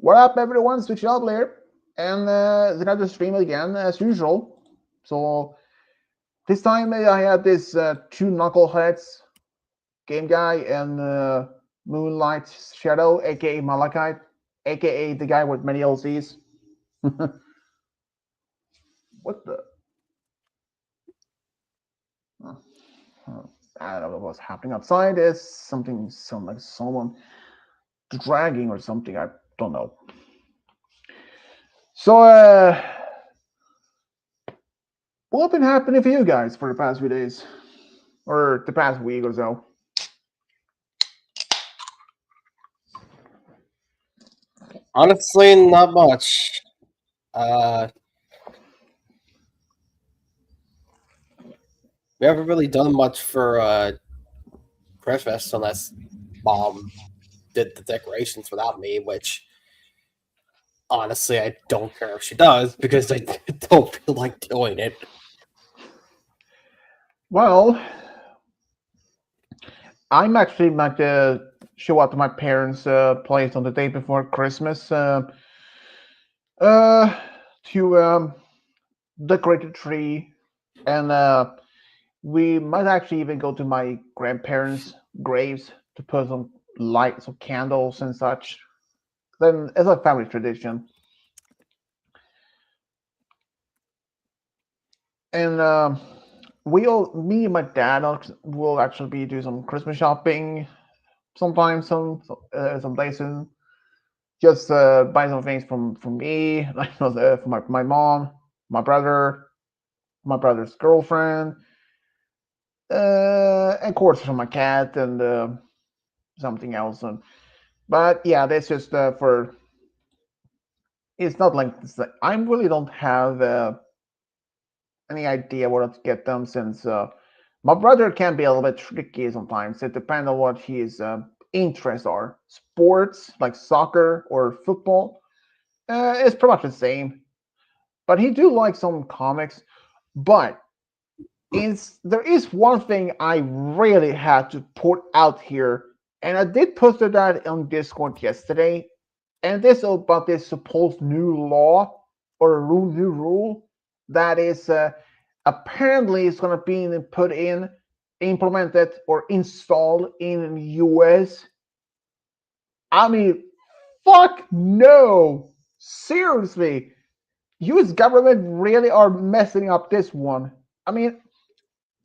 What up, everyone? Switch up later, and another stream again as usual. So this time I had this two knuckleheads, Game Guy and Moonlight Shadow, aka Malachite, aka the guy with many LCs. What the? Oh, I don't know what's happening outside. Is something sound like someone dragging or something? I don't know. So what's been happening for you guys for the past few days, or the past week or so? Honestly, not much. Uh, we haven't really done much for Christmas unless Mom did the decorations without me, which honestly I don't care if she does because I don't feel like doing it. Well, I'm actually might show up to my parents' place on the day before Christmas uh, to decorate the tree, and we might actually even go to my grandparents' graves to put some lights, some candles, and such. Then, as a family tradition, and me and my dad will actually be doing some Christmas shopping sometimes, some days soon. Just buy some things from me, like from my mom, my brother, my brother's girlfriend, and of course from my cat and something else. But yeah, that's just for. It's not like I really don't have any idea what to get them since my brother can be a little bit tricky sometimes. It depends on what his interests are. Sports like soccer or football, it's pretty much the same. But he do like some comics. But there is one thing I really had to put out here, and I did post that on Discord yesterday. And this is about this supposed new law or a new rule that is apparently is going to be implemented or installed in the US. I mean, fuck no! Seriously, U.S. government really are messing up this one. I mean,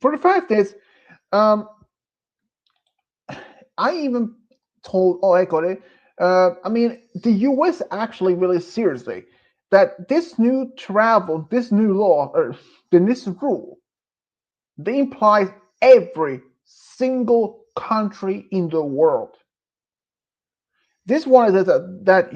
for the fact is, um, I even told I got it. I mean, the U.S. actually really seriously that this new law, or this rule, they implies every single country in the world. This one is that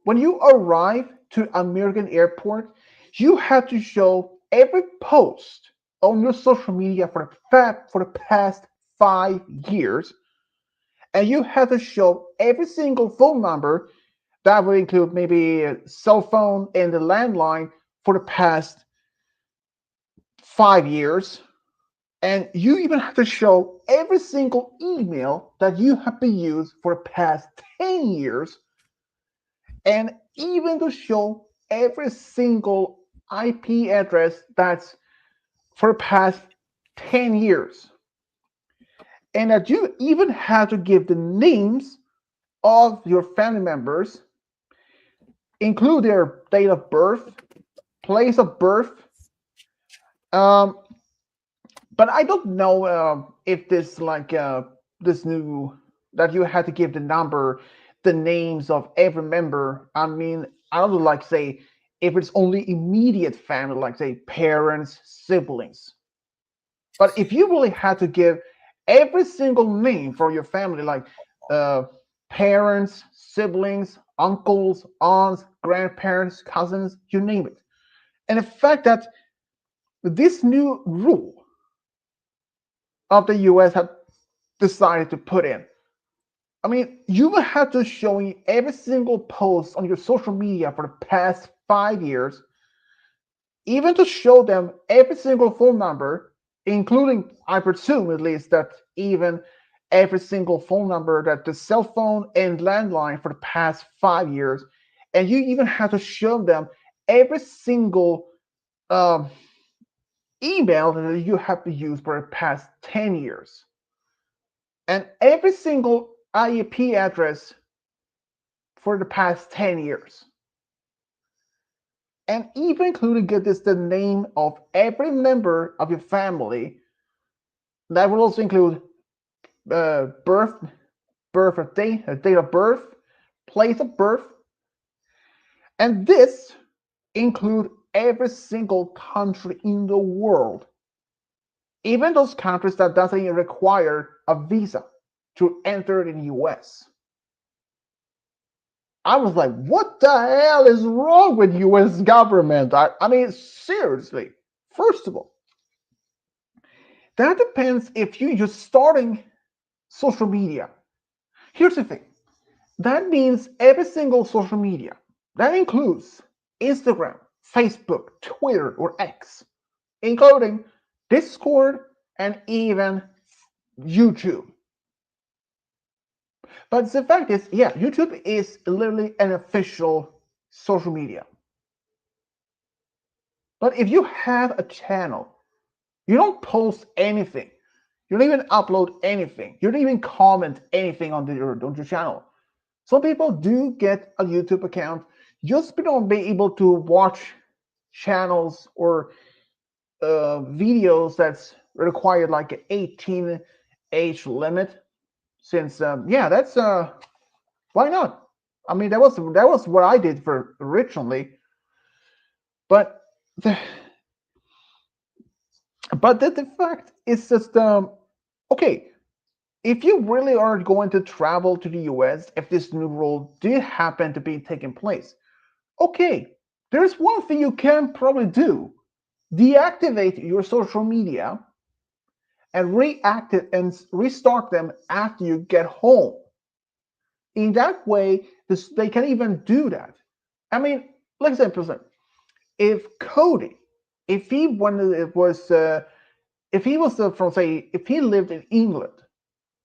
when you arrive to American airport, you have to show every post on your social media for the past 5 years, and you have to show every single phone number that will include maybe a cell phone and the landline for the past 5 years. And you even have to show every single email that you have been used for the past 10 years, and even to show every single IP address that's for the past 10 years. And that you even have to give the names of your family members, include their date of birth, place of birth. Um, but I don't know if this new that you had to give the number, the names of every member. I mean, I don't know, like say if it's only immediate family, like say parents, siblings. But if you really had to give every single name for your family, like uh, parents, siblings, uncles, aunts, grandparents, cousins, you name it, and the fact that this new rule of the US have decided to put in. I mean, you will have to show me every single post on your social media for the past 5 years, even to show them every single phone number, including, I presume at least, that even every single phone number that the cell phone and landline for the past 5 years, and you even have to show them every single um, email that you have used for the past 10 years, and every single IP address for the past 10 years. And even including get this the name of every member of your family. That will also include date of birth, place of birth, and this include every single country in the world, even those countries that doesn't even require a visa to enter the US. I was like, what the hell is wrong with US government? I mean, seriously. First of all, that depends if you're just starting social media. Here's the thing. That means every single social media. That includes Instagram, Facebook, Twitter, or X, including Discord and even YouTube. But the fact is, yeah, YouTube is literally an official social media. But if you have a channel, you don't post anything. You don't even upload anything. You don't even comment anything on your channel. Some people do get a YouTube account just to be able to watch channels or videos that's required like an 18 age limit. Since yeah, that's why not? I mean, that was what I did for originally, but the the fact is just okay. If you really are going to travel to the US, if this new rule did happen to be taking place, okay, there's one thing you can probably do: deactivate your social media and reactivate and restart them after you get home. In that way, they can even do that. I mean, like I said, if Cody, if he wanted, it was, if he was from say, if he lived in England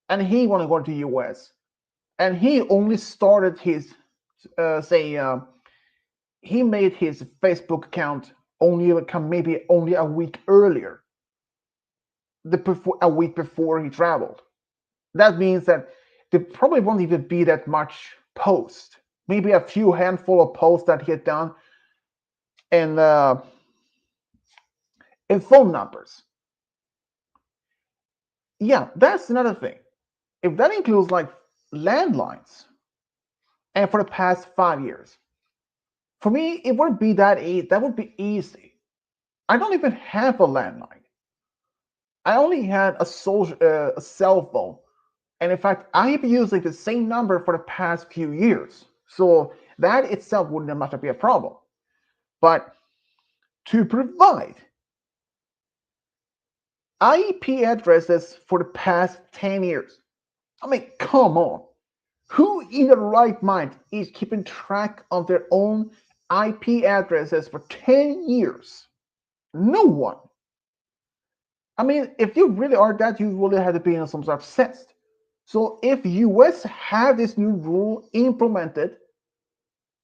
and he wanted to go to the US, and he only started his, he made his Facebook account only maybe only a week earlier, a week before he traveled. That means that there probably won't even be that much post. Maybe a few handful of posts that he had done, and phone numbers. Yeah, that's another thing. If that includes like landlines, and for the past 5 years, for me it wouldn't be that easy. That would be easy. I don't even have a landline. I only had a cell phone, and in fact, I have been using the same number for the past few years. So that itself wouldn't much be a problem. But to provide IP addresses for the past 10 years, I mean, come on. Who in their right mind is keeping track of their own IP addresses for 10 years? No one. I mean, if you really are that, you really have to be in some sort of obsessed. So if US have this new rule implemented,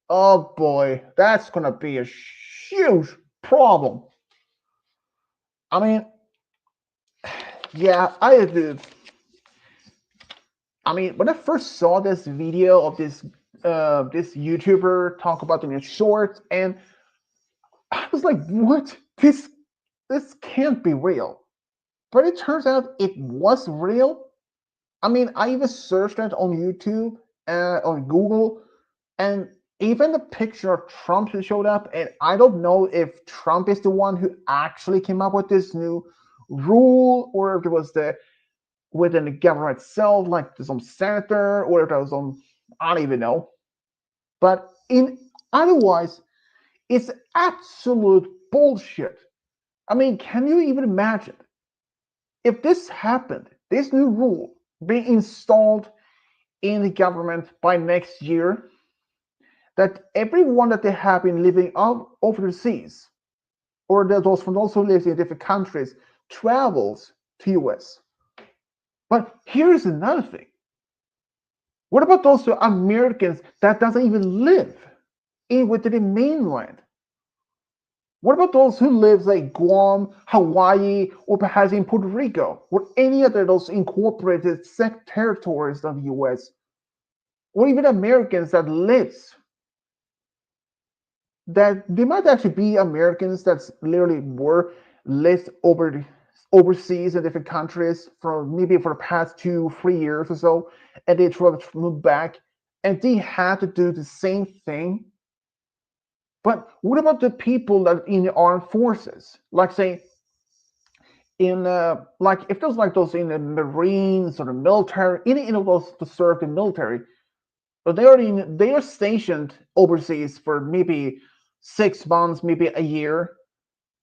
oh boy, that's gonna be a huge problem. I mean, yeah, I do. I mean, when I first saw this video of this YouTuber talk about doing a short, and I was like, what? This can't be real. But it turns out it was real. I mean, I even searched it on YouTube, on Google, and even the picture of Trump showed up. And I don't know if Trump is the one who actually came up with this new rule, or if it was within the government itself, like some senator, or if it was some, I don't even know. But in otherwise, it's absolute bullshit. I mean, can you even imagine if this happened, this new rule being installed in the government by next year, that everyone that they have been living overseas, or those from those who live in different countries, travels to US. But here's another thing. What about those Americans that doesn't even live in within the mainland? What about those who live like Guam, Hawaii, or perhaps in Puerto Rico, or any other of those incorporated territories of the U.S., or even Americans that lives that they might actually be Americans that literally were lived overseas in different countries for maybe for the past 2 3 years or so, and they try to move back, and they had to do the same thing. But what about the people that in the armed forces, like say in like if there's like those in the Marines or the military, any of those to serve the military, but they are stationed overseas for maybe 6 months, maybe a year,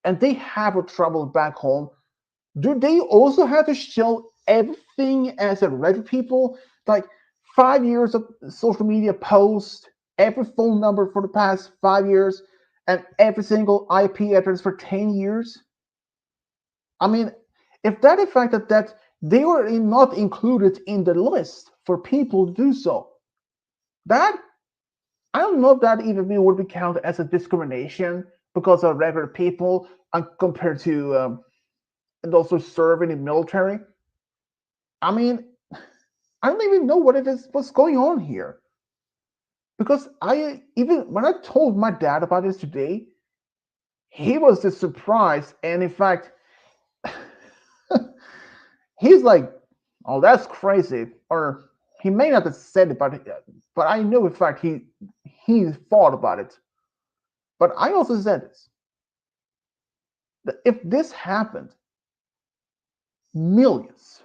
and they have a trouble back home. Do they also have to show everything as a regular people? Like 5 years of social media posts, every phone number for the past 5 years, and every single IP address for 10 years? I mean, if that is fact that they were not included in the list for people to do so, that I don't know if that even would be counted as a discrimination because of regular people compared to those who serve in the military. I mean, I don't even know what it is, what's going on here. Because I even when I told my dad about this today, he was just surprised, and in fact, he's like, "Oh, that's crazy," or he may not have said it, but I know in fact he thought about it. But I also said this: that if this happened, millions,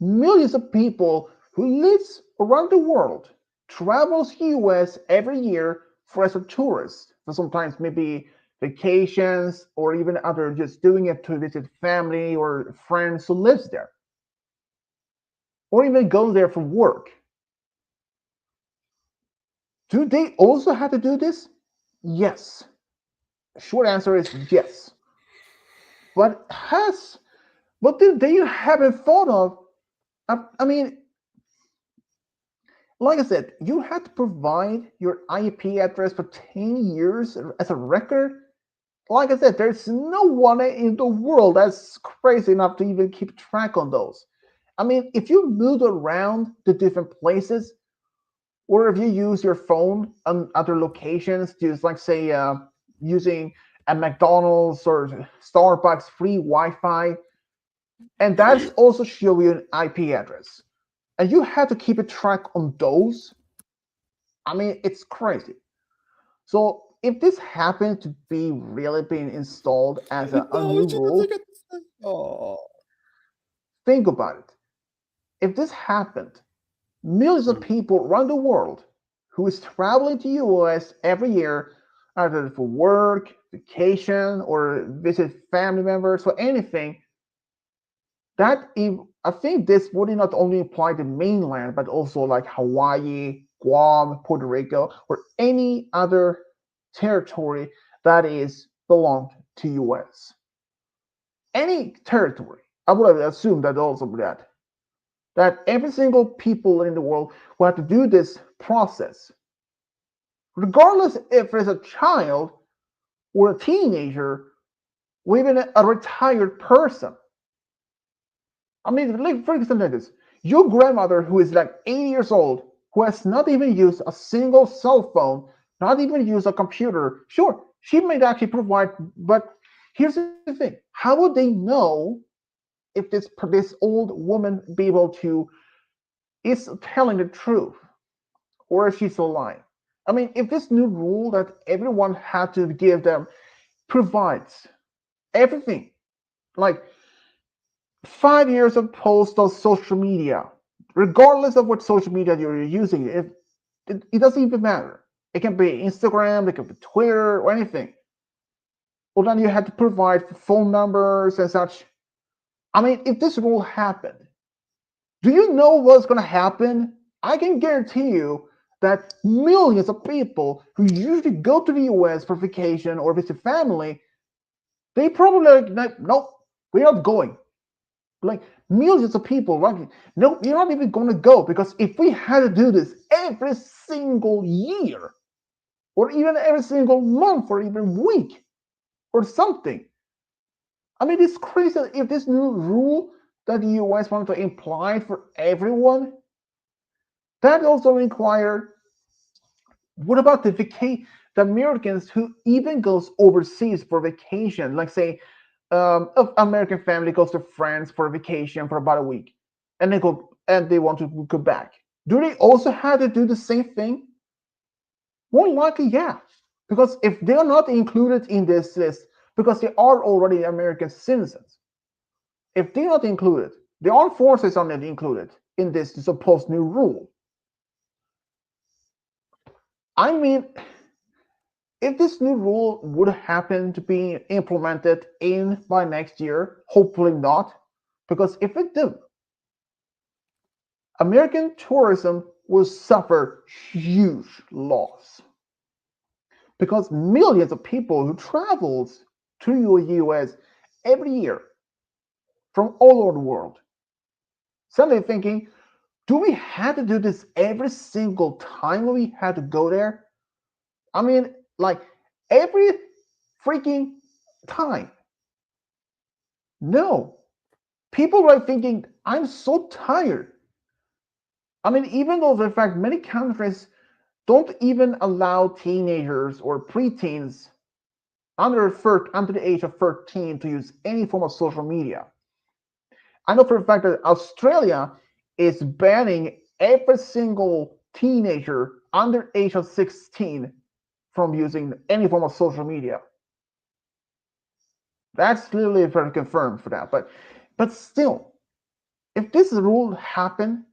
millions of people who lives around the world travels US every year for as a tourist, for sometimes maybe vacations or even other just doing it to visit family or friends who lives there, or even go there for work. Do they also have to do this? Yes. Short answer is yes. But has but they haven't thought of. I mean, like I said, you had to provide your IP address for 10 years as a record. Like I said, there's no one in the world that's crazy enough to even keep track on those. I mean, if you move around to different places, or if you use your phone on other locations, just like say using a McDonald's or Starbucks free Wi-Fi, and that's also show you an IP address, and you have to keep a track on those. I mean, it's crazy. So if this happened to be really being installed as a No, new she doesn't rule, get to say. Oh. think about it. If this happened, millions of people around the world who is traveling to US every year, either for work, vacation, or visit family members or anything, that I think this would not only apply to mainland, but also like Hawaii, Guam, Puerto Rico, or any other territory that is belonged to US. Any territory, I would assume that also that every single people in the world will have to do this process, regardless if it's a child or a teenager or even a retired person. I mean, like, for example, like this, your grandmother who is like 80 years old, who has not even used a single cell phone, not even used a computer, sure, she might actually provide, but here's the thing: how would they know if this old woman be able to is telling the truth or if she's lying? I mean, if this new rule that everyone had to give them provides everything, like 5 years of posts on social media, regardless of what social media you're using, it doesn't even matter. It can be Instagram, it can be Twitter, or anything. Well, then you have to provide phone numbers and such. I mean, if this rule happened, do you know what's going to happen? I can guarantee you that millions of people who usually go to the US for vacation or visit family, they probably like, nope, we're not going. Like millions of people, like, no, you're not even going to go because if we had to do this every single year, or even every single month or even week or something. I mean, it's crazy if this new rule that the US wanted to imply for everyone, that also require what about the Americans who even goes overseas for vacation, like say an American family goes to France for a vacation for about a week, and they want to go back. Do they also have to do the same thing? More likely, yeah, because if they are not included in this list, because they are already American citizens, if they're not included, the armed forces are not included in this supposed new rule. I mean, if this new rule would happen to be implemented in by next year, hopefully not, because if it do, American tourism will suffer huge loss because millions of people who travels to the US every year from all over the world suddenly thinking, do we have to do this every single time we had to go there? I mean, like every freaking time. No. People are thinking, I'm so tired. I mean, even though the fact many countries don't even allow teenagers or preteens under the age of 13 to use any form of social media. I know for a fact that Australia is banning every single teenager under age of 16 from using any form of social media. That's literally very confirmed for that. But still, if this rule happen,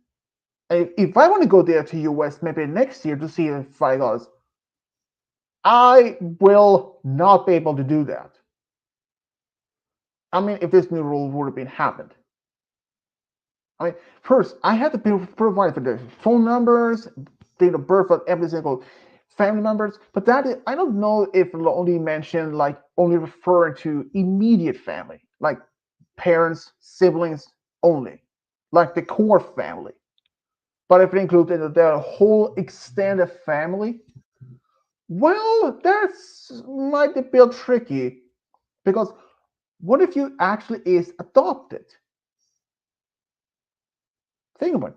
if I want to go there to US maybe next year to see if I goes, I will not be able to do that. I mean, if this new rule would have been happened. I mean, first, I had to provide for the phone numbers, date of birth of every single family members, but that is, I don't know if it'll only mention like only referring to immediate family, like parents, siblings only, like the core family. But if it includes the whole extended family, well, that's might be a bit tricky because what if you actually is adopted? Think about it.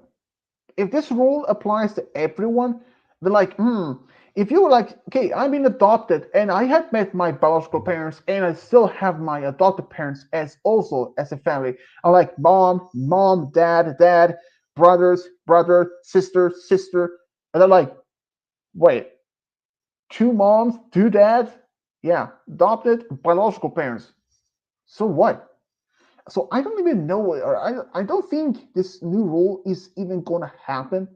If this rule applies to everyone, they're like, if you were like, okay, I've been adopted and I have met my biological parents and I still have my adopted parents as also as a family. I'm like mom, dad, brothers, brother, sister. And they're like, wait, two moms, two dads? Yeah, adopted biological parents. So what? So I don't even know, or I don't think this new rule is even going to happen.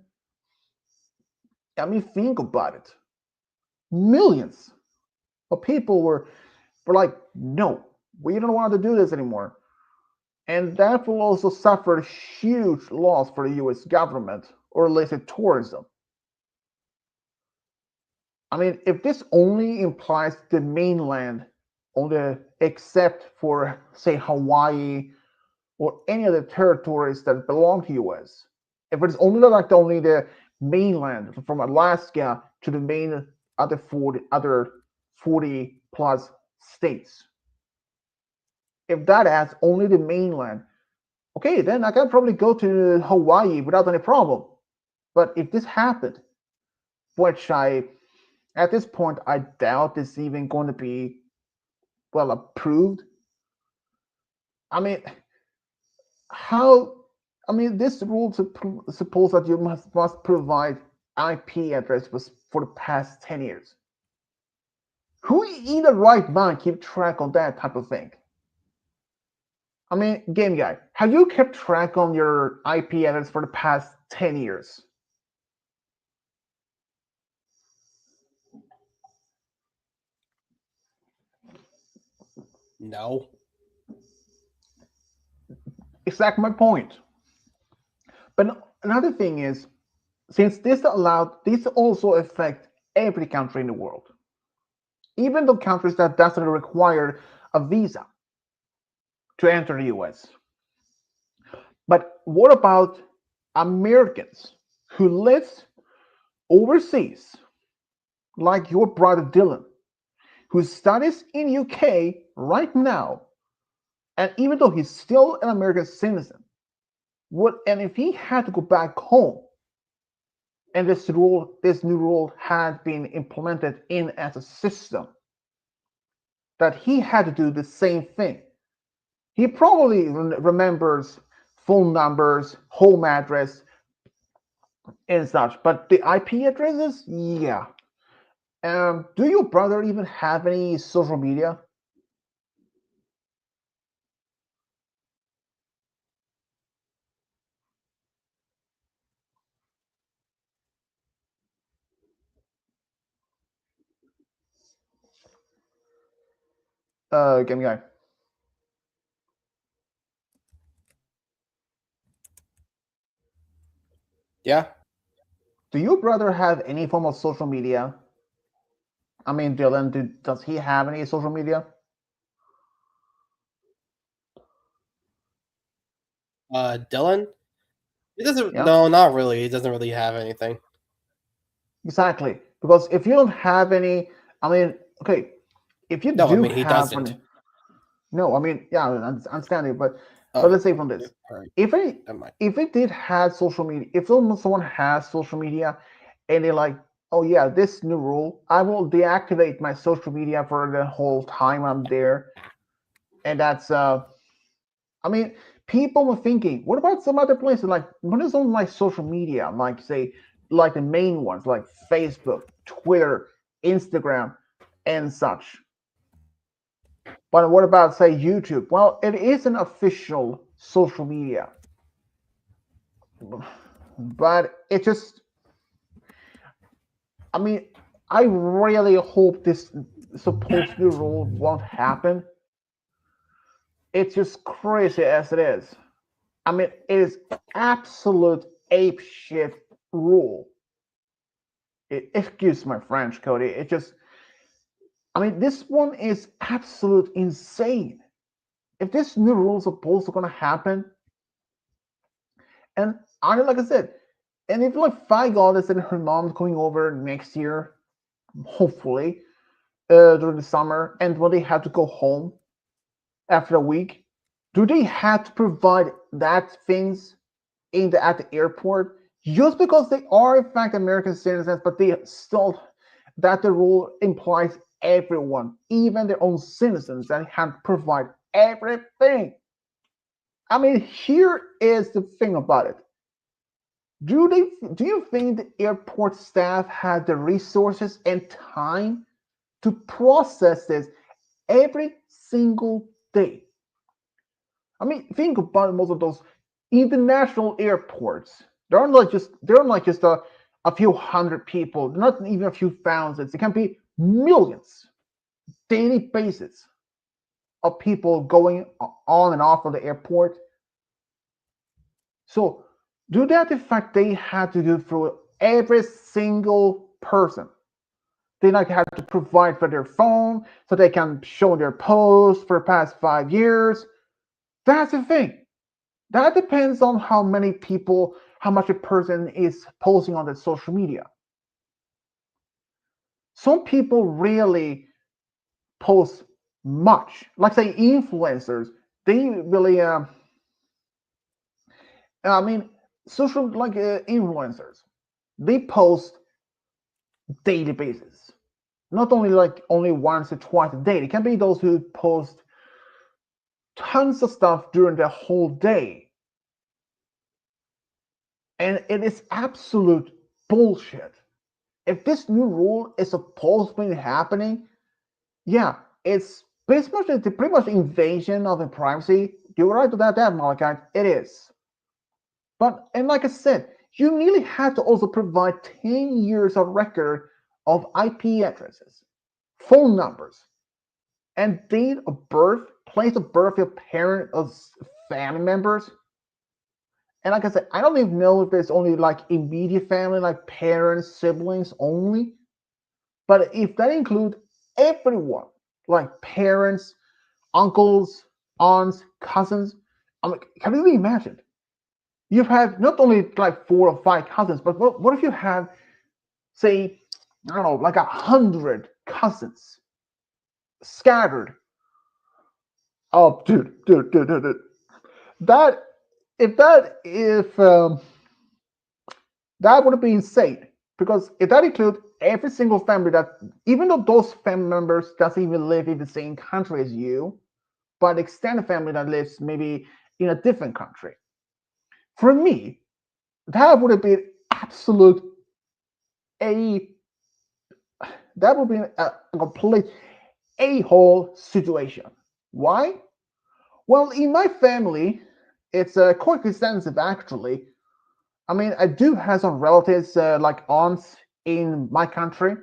I mean, think about it. Millions of people were like, no, we don't want to do this anymore. And that will also suffer huge loss for the US government or related tourism. I mean, if this only implies the mainland, only except for, say, Hawaii or any other territories that belong to US, if it's only the mainland from Alaska to the main other 40 plus states, if that adds only the mainland, okay, then I can probably go to Hawaii without any problem. But if this happened, which I at this point I doubt is even going to be well approved. I mean, how? I mean, this rule suppose that you must provide IP address for the past 10 years. Who in the right mind keep track of that type of thing? I mean, game guy, have you kept track on your IP address for the past 10 years? No. Exactly my point. But another thing is, since this also affect every country in the world, even the countries that doesn't require a visa to enter the US. But what about Americans who live overseas like your brother Dylan, who studies in UK right now, and even though he's still an American citizen, and if he had to go back home, and this new rule had been implemented in as a system, that he had to do the same thing. He probably remembers phone numbers, home address, and such, but the IP addresses, yeah. Do your brother even have any social media? Game guy. Yeah. Do your brother have any form of social media? I mean, Dylan, does he have any social media? Dylan? He doesn't. Yeah, No, not really. He doesn't really have anything. exactly. Because if you don't have any, I mean, okay, if you No, I do mean he have doesn't. an, no, I mean, yeah, I understand it, but Oh, let's say from this, all right. if it Never mind. if it did have social media, if someone has social media, and they're like, oh yeah, this new rule, I will deactivate my social media for the whole time I'm there, and that's I mean, people were thinking, what about some other places? Like, what is on my social media? Like, say, like the main ones, like Facebook, Twitter, Instagram, and such. But what about, say, YouTube? Well, it is an official social media, but it just, I mean, I really hope this supposed new rule won't happen. It's just crazy as it is. I mean, it is absolute ape shit rule. Excuse my French, Cody. It just, I mean, this one is absolute insane. If this new rule is supposed to gonna happen, and I like I said, and if like Fi God said her mom's coming over next year, hopefully, during the summer, and when they have to go home after a week, do they have to provide that things at the airport just because they are in fact American citizens, but they still that the rule implies everyone, even their own citizens, that have to provide everything. I mean, here is the thing about it. Do you think the airport staff had the resources and time to process this every single day? I mean, think about most of those international airports. They're not like just a few hundred people, not even a few thousands. It can be millions daily basis of people going on and off of the airport. So do that in fact they had to do through every single person. They like had to provide for their phone so they can show their posts for the past 5 years. That's the thing. That depends on how many people, how much a person is posting on the social media. Some people really post much, like say influencers. They really, I mean, social like influencers. They post daily basis, not only like only once or twice a day. It can be those who post tons of stuff during the whole day, and it is absolute bullshit. If this new rule is supposed to be happening, yeah, it's pretty much invasion of the privacy. You're right about that, Malachite. It is. But and like I said, you nearly had to also provide 10 years of record of IP addresses, phone numbers, and date of birth, place of birth of your parent or family members. And like I said, I don't even know if there's only like immediate family, like parents, siblings only. But if that includes everyone, like parents, uncles, aunts, cousins, I'm like, can you imagine? You have not only like 4 or 5 cousins, but what if you have, say, I don't know, like 100 cousins scattered. Oh, dude. That if that would be insane because if that includes every single family that, even though those family members doesn't even live in the same country as you, but extended family that lives maybe in a different country. For me, that would have been absolute a that would be a complete a-hole situation. Why? Well, in my family, it's quite extensive actually. I mean, I do have some relatives like aunts in my country,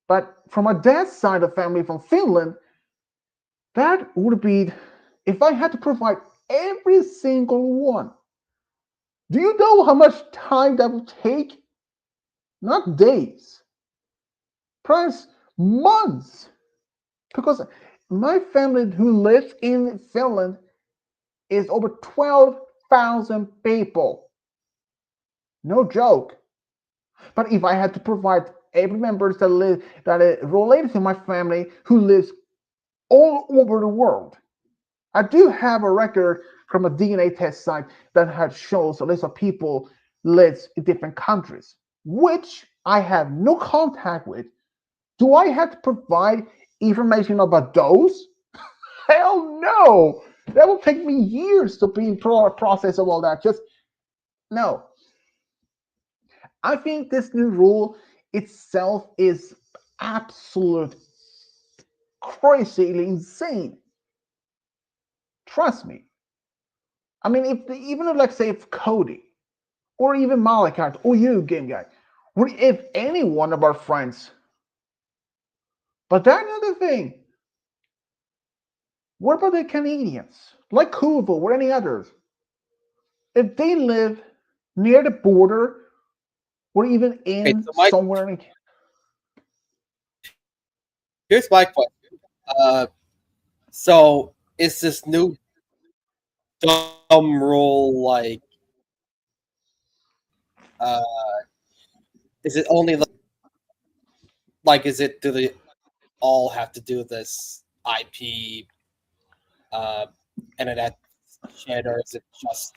but from my dad's side of family from Finland, that would be if I had to provide every single one. Do you know how much time that would take? Not days, perhaps months. Because my family who lives in Finland is over 12,000 people. No joke. But if I had to provide every member that is related to my family who lives all over the world, I do have a record from a DNA test site that had shows a list of people lives in different countries, which I have no contact with. Do I have to provide information about those? Hell no! That will take me years to be in process of all that. Just no. I think this new rule itself is absolute crazily insane. Trust me. I mean, even if, like, say, if Cody or even Malachi or you, game guy, or if any one of our friends, but that's another thing. What about the Canadians, like Kuvo or any others? If they live near the border or even Okay, in so somewhere in here's my question. Uh, so is this new dumb rule uh, is it only like is it do they all have to do this IP uh, internet shit, or is it just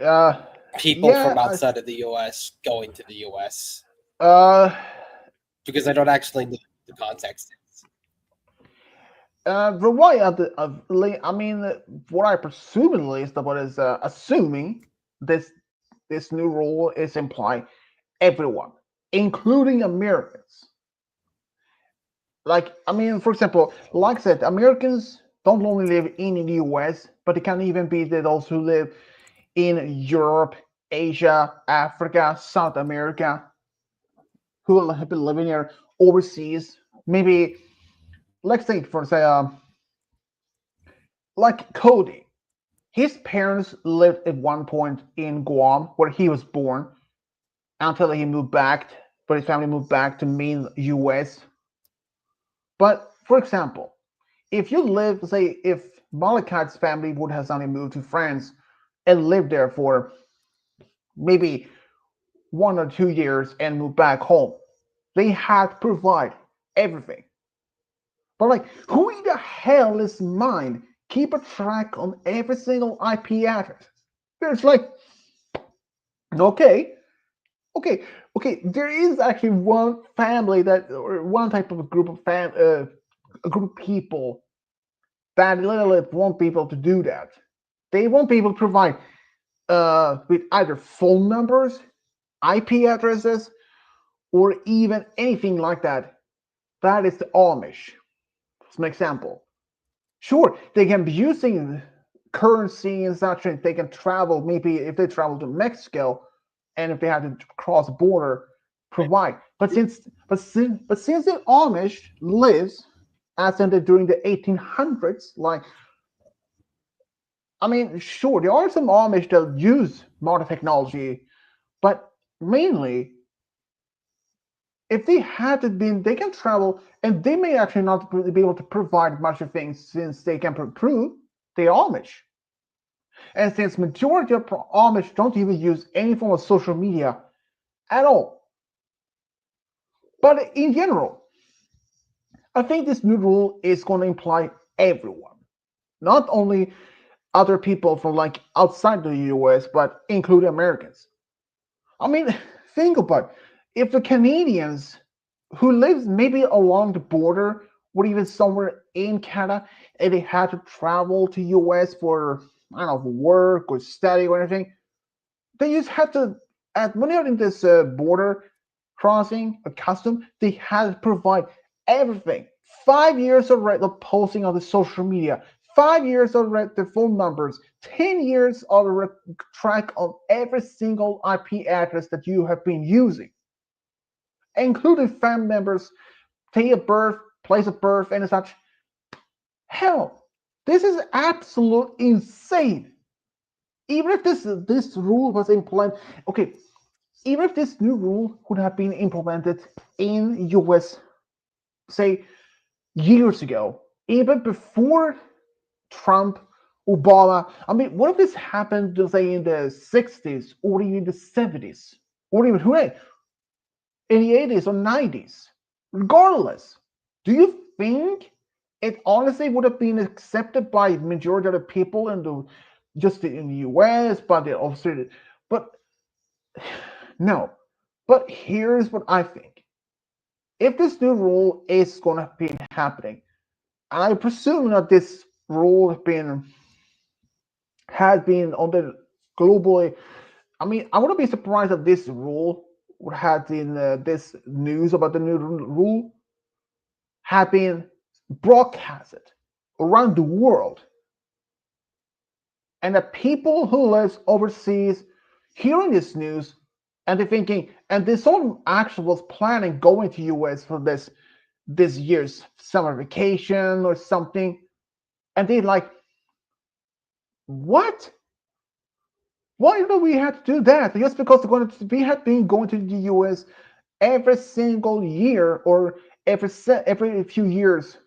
uh, people from yeah, outside of the US going to the US? uh, Because I don't actually know the context. the way I mean, what I presume at least about is assuming this this new rule is implying everyone, including Americans. Like, I mean, for example, like I said, Americans don't only live in the US, but it can even be that those who live in Europe, Asia, Africa, South America, who have been living here overseas. Maybe, let's say, for say, like Cody. His parents lived at one point in Guam, where he was born, until he moved back, but his family moved back to main US. But for example, if you live, say, if Malakat's family would have suddenly moved to France and lived there for maybe 1 or 2 years and moved back home, they had to provide everything. But like, who in the hell is mind keep a track on every single IP address? There's like, okay, okay, okay. There is actually one family that, or one type of group of a group of people that literally want people to do that. They want people to provide with either phone numbers, IP addresses, or even anything like that. That is the Amish. As an example. Sure, they can be using currency and such, and they can travel. Maybe if they travel to Mexico, and if they have to cross the border, provide. But since the Amish lives as in during the 1800s, like, I mean, sure, there are some Amish that use modern technology, but mainly, if they had to been, they can travel, and they may actually not be able to provide much of things since they can prove they're Amish. And since majority of Amish don't even use any form of social media at all. But in general, I think this new rule is going to imply everyone, not only other people from like outside the US, but including Americans. I mean, think about it. If the Canadians who lives maybe along the border or even somewhere in Canada and they had to travel to US for I don't know for work or study or anything, they just had to when they're in this border crossing a custom, they had to provide everything. 5 years of the posting on the social media, 5 years of the phone numbers, 10 years of track of every single IP address that you have been using, including family members, date of birth, place of birth, and such. Hell, this is absolute insane. Even if this rule was implemented, okay, even if this new rule would have been implemented in US, say years ago, even before Trump, Obama. I mean, what if this happened, say, in the 60s or even the 70s or even who knows, in the 80s or 90s? Regardless, do you think it honestly would have been accepted by the majority of the people in the just in the US, but the also, but no. But here's what I think. If this new rule is going to be happening, I presume that this rule has been on the globally. I mean, I wouldn't be surprised if this rule would have in this news about the new rule have been broadcasted around the world, and the people who live overseas hearing this news and they're thinking, and this someone actually was planning going to US for this year's summer vacation or something, and they like, what? Why do we have to do that? Just because we have been going to the US every single year or every few years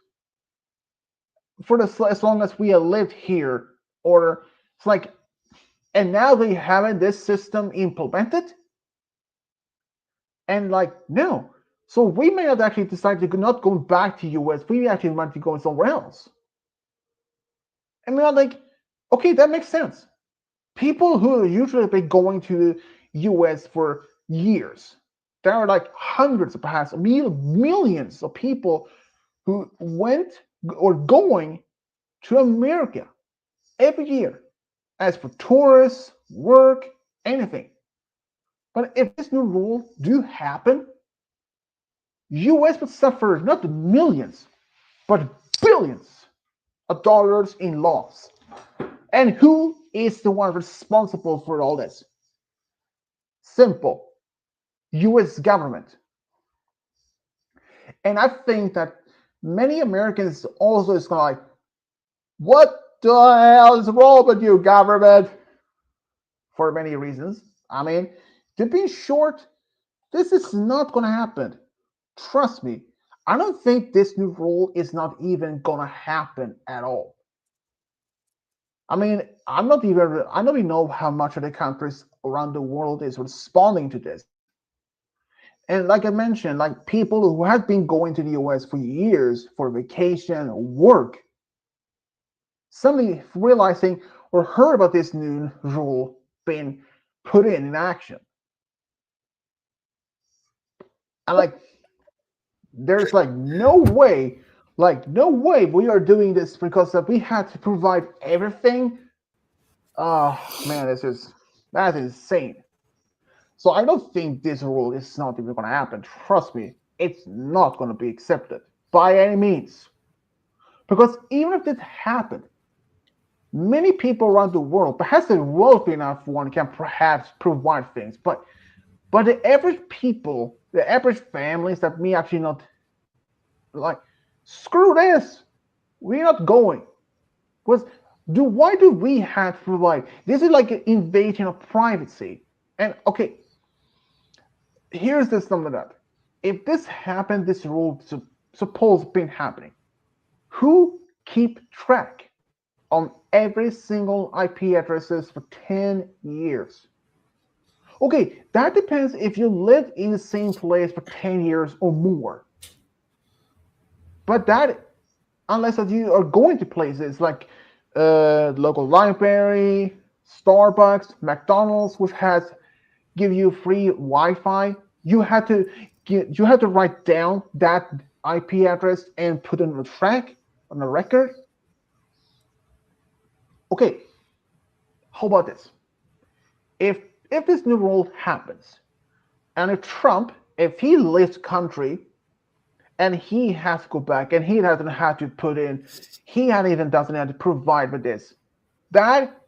for as long as we have lived here, or it's like, and now they haven't this system implemented, and like no, so we may have actually decided to not go back to US. We actually want to go somewhere else, and we're like, okay, that makes sense. People who usually have been going to the US for years, there are like hundreds, perhaps millions of people who went or going to America every year as for tourists, work, anything. But if this new rule do happen, US would suffer not millions, but billions of dollars in loss. And who is the one responsible for all this? Simple. US government. And I think that many Americans also is going like, what the hell is wrong with you, government? For many reasons. I mean, to be short, this is not going to happen. Trust me. I don't think this new rule is not even going to happen at all. I mean, I don't even know how much of the countries around the world is responding to this. And like I mentioned, like people who have been going to the US for years for vacation or work, suddenly realizing or heard about this new rule being put in action. And like, there's no way we are doing this because we had to provide everything. Oh man, that's insane. So I don't think this rule is not even going to happen. Trust me, it's not going to be accepted by any means. Because even if it happened, many people around the world, perhaps the wealthy enough one can perhaps provide things, but the average people, the average families that me actually not like, screw this, we're not going. Because why do we have to provide? This is like an invasion of privacy. And okay, here's the sum of that. If this happened, this rule suppose been happening, who keep track on every single IP addresses for 10 years? Okay, that depends if you live in the same place for 10 years or more. But that, unless that you are going to places like local library, Starbucks, McDonald's, which has give you free Wi-Fi, you have to write down that IP address and put it on a track on a record. Okay, how about this? If if this new rule happens, and if he leaves country and he has to go back and he doesn't have to put in, he even doesn't have to provide for this. That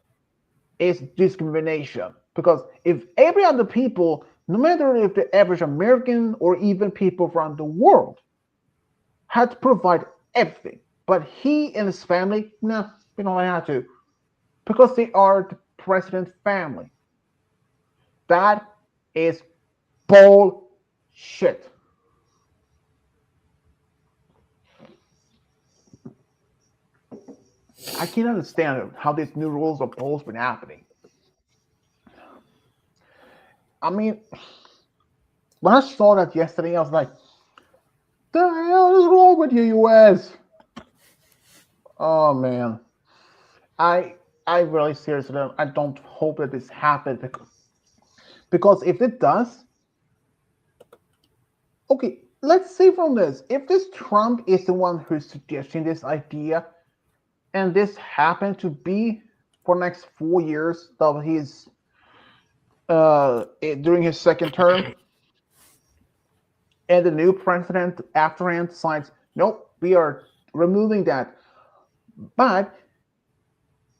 is discrimination because if every other people, no matter if the average American or even people around the world, had to provide everything, but he and his family, no, we don't have to because they are the president's family. That is bullshit. I can't understand how these new rules are supposed been happening. I mean, when I saw that yesterday, I was like, "The hell is wrong with you, U.S.?" Oh man, I I really seriously I don't hope that this happens because if it does, okay, let's say from this, if this Trump is the one who's suggesting this idea, and this happened to be for the next 4 years that he's during his second term, and the new president after him decides, nope, we are removing that. But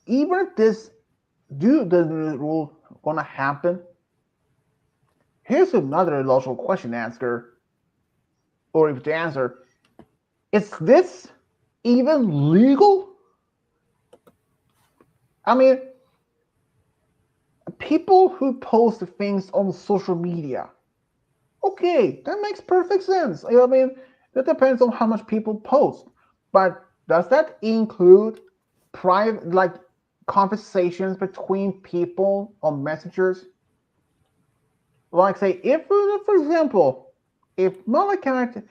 even if this do the rule gonna happen, here's another logical question to answer, or if to answer, is this even legal? I mean, people who post things on social media, okay, that makes perfect sense. I mean, that depends on how much people post. But does that include private, like conversations between people on messengers? Like, say, if, for example, if Malachi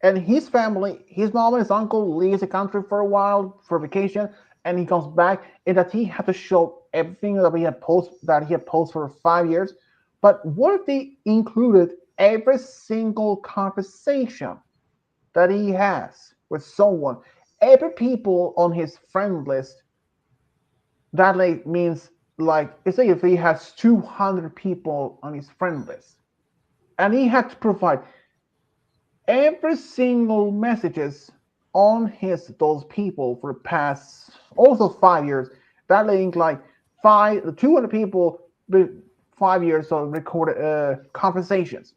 and his family, his mom and his uncle leaves the country for a while for vacation, and he comes back, and that he had to show everything that he had posted for 5 years. But what if they included every single conversation that he has with someone, every people on his friend list? That like means like let's say if he has 200 people on his friend list, and he had to provide every single messages on his those people for the past also 5 years. That link like 200 people with 5 years of recorded conversations.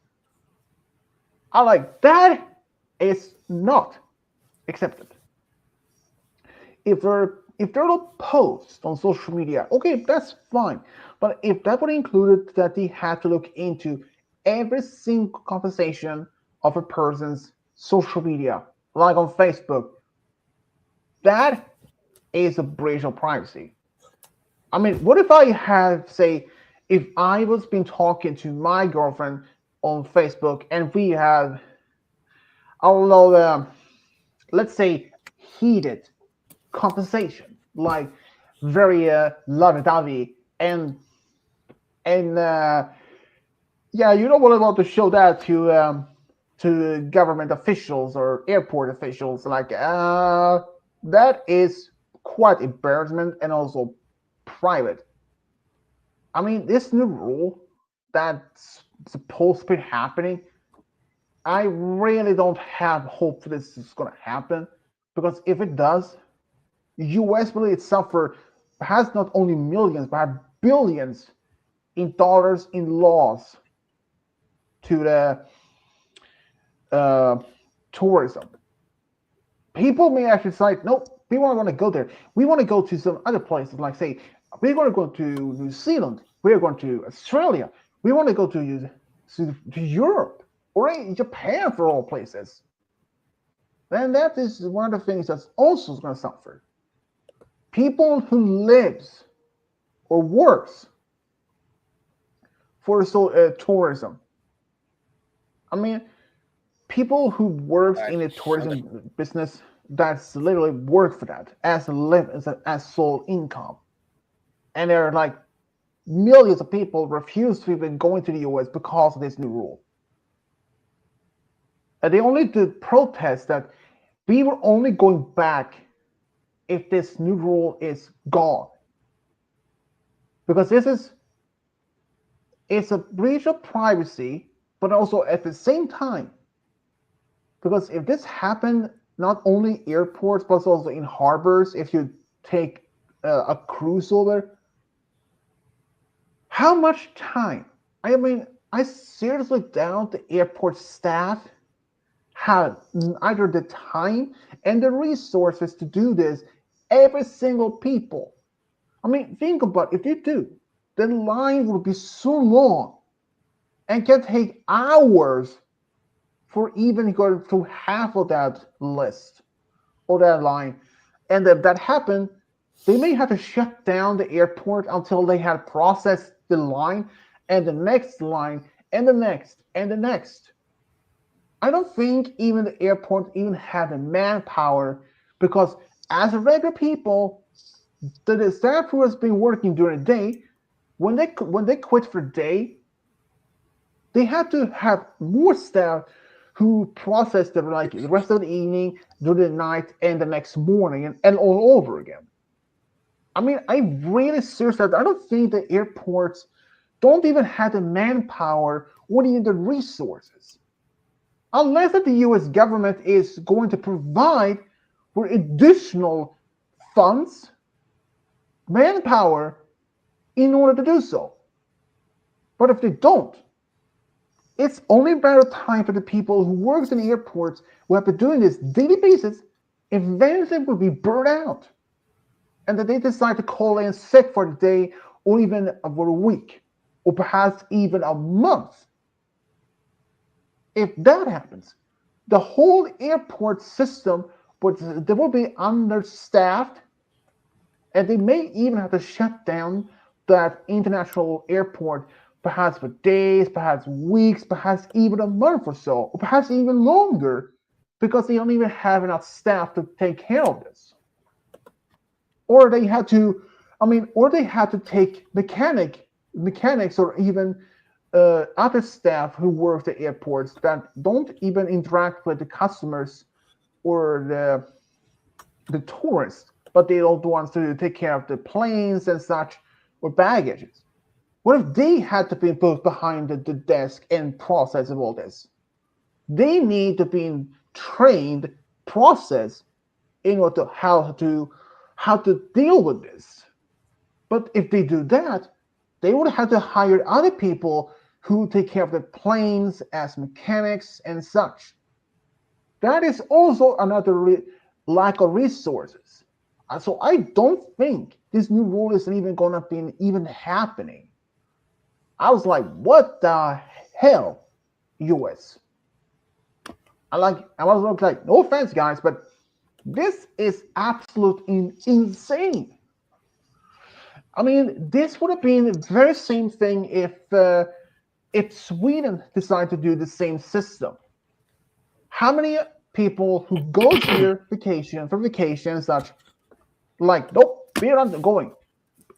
I like that is not accepted. If they're not posts on social media, okay, that's fine. But if that would include that they have to look into every single conversation of a person's social media, like on Facebook, that is a breach of privacy. I mean, what if I have, say, if I was been talking to my girlfriend on Facebook and we have, I don't know, let's say, heated conversation, like very lovey-dovey, and yeah, you don't want to show that to government officials or airport officials. Like that is quite embarrassment and also private. I mean, this new rule that's supposed to be happening, I really don't have hope for this is going to happen because if it does, U.S. really itself has not only millions but billions in dollars in laws to the uh, tourism. People may actually say, no, we want to go there. We want to go to some other places, like say, we're going to go to New Zealand. We're going to Australia. We want to go to Europe or Japan for all places. Then that is one of the things that's also going to suffer. People who lives or works for tourism. I mean, people who works in the tourism business, that's literally work for that as a live as sole income, and there are like millions of people refuse to even go into the U.S. because of this new rule. And they only did protest that we were only going back if this new rule is gone, because this is it's a breach of privacy, but also at the same time, because if this happened not only airports but also in harbors, if you take a cruise over, how much time? I mean, I seriously doubt the airport staff had either the time and the resources to do this every single people. I mean, think about it. If you do, the line will be so long and can take hours for even going through half of that list or that line. And if that happened, they may have to shut down the airport until they had processed the line and the next line and the next and the next. I don't think even the airport even had the manpower, because as a regular people, the staff who has been working during the day, when they quit for the day, they had to have more staff who process the like the rest of the evening, during the night, and the next morning, and all over again. I mean, I really seriously, I don't think the airports don't even have the manpower or even the resources, unless that the U.S. government is going to provide for additional funds, manpower, in order to do so. But if they don't, it's only a matter of time for the people who works in the airports who have been doing this daily basis, eventually will be burned out. And that they decide to call in sick for the day or even for a week or perhaps even a month. If that happens, the whole airport system they will be understaffed, and they may even have to shut down that international airport perhaps for days, perhaps weeks, perhaps even a month or so, or perhaps even longer, because they don't even have enough staff to take care of this. Or they had to, or they had to take mechanics, or even other staff who work at airports that don't even interact with the customers or the tourists, but they don't want to take care of the planes and such or baggages. What if they had to be put behind the desk and process of all this? They need to be trained, process in order to how to deal with this. But if they do that, they would have to hire other people who take care of the planes as mechanics and such. That is also another lack of resources. So I don't think this new rule is even going to be even happening. I was like, what the hell, US? I was like, no offense, guys, but this is absolutely insane. I mean, this would have been the very same thing if Sweden decided to do the same system. How many people who go here for vacation and such, like, nope, we're not going.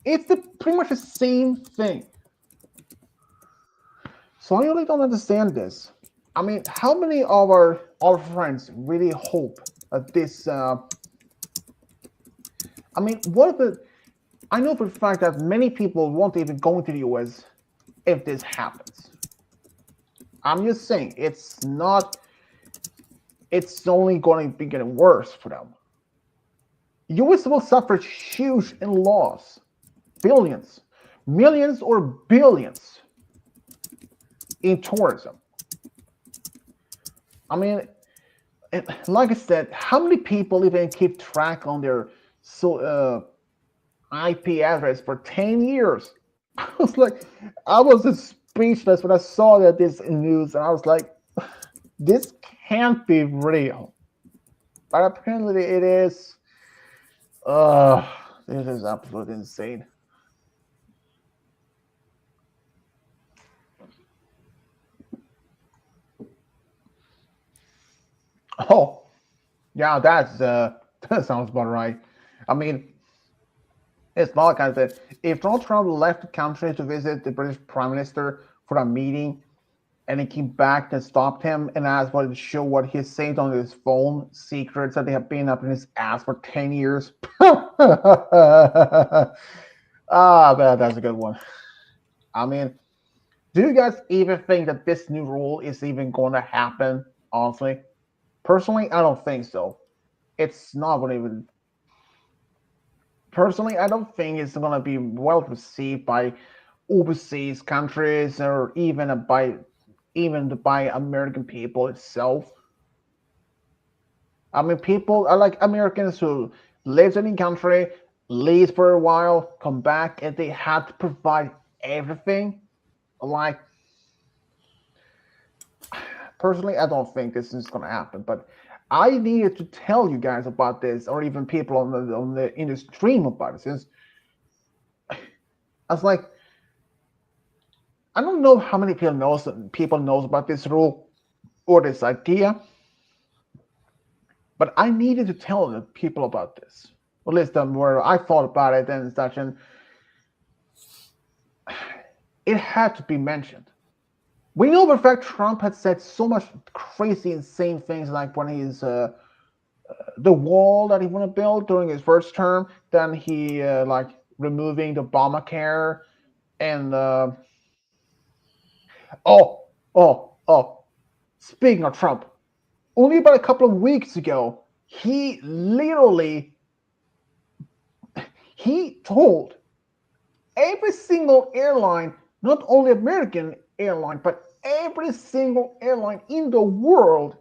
It's pretty much the same thing. So I really don't understand this. I mean, how many of our friends really hope that this? I know for a fact that many people won't even go into the US if this happens. I'm just saying it's only going to be getting worse for them. US will suffer huge in loss, billions, millions, or billions in tourism. I mean, like I said, how many people even keep track on their IP address for 10 years? I was just speechless when I saw that this news, and I was like, this can't be real. But apparently it is. This is absolutely insane. Oh, yeah, that sounds about right. I mean, it's not like I said. If Donald Trump left the country to visit the British Prime Minister for a meeting, and he came back and stopped him and asked what to show what he saved on his phone, secrets that they have been up in his ass for 10 years. Man, that's a good one. I mean, do you guys even think that this new rule is even going to happen? Honestly, personally, I don't think so. It's not going to even. Personally, I don't think it's going to be well received by overseas countries or even by American people itself. I mean, people are like Americans who lives in a country, leaves for a while, come back, and they have to provide everything. Like, personally, I don't think this is going to happen. But I needed to tell you guys about this, or even people on the in the stream about it. Since I was like, I don't know how many people knows about this rule or this idea, but I needed to tell the people about this. Or at least where I thought about it and such, and it had to be mentioned. We know for a fact Trump had said so much crazy, insane things like when he's the wall that he want to build during his first term, then he like removing the Obamacare and oh oh. Speaking of Trump, only about a couple of weeks ago, he told every single airline, not only American airline, but every single airline in the world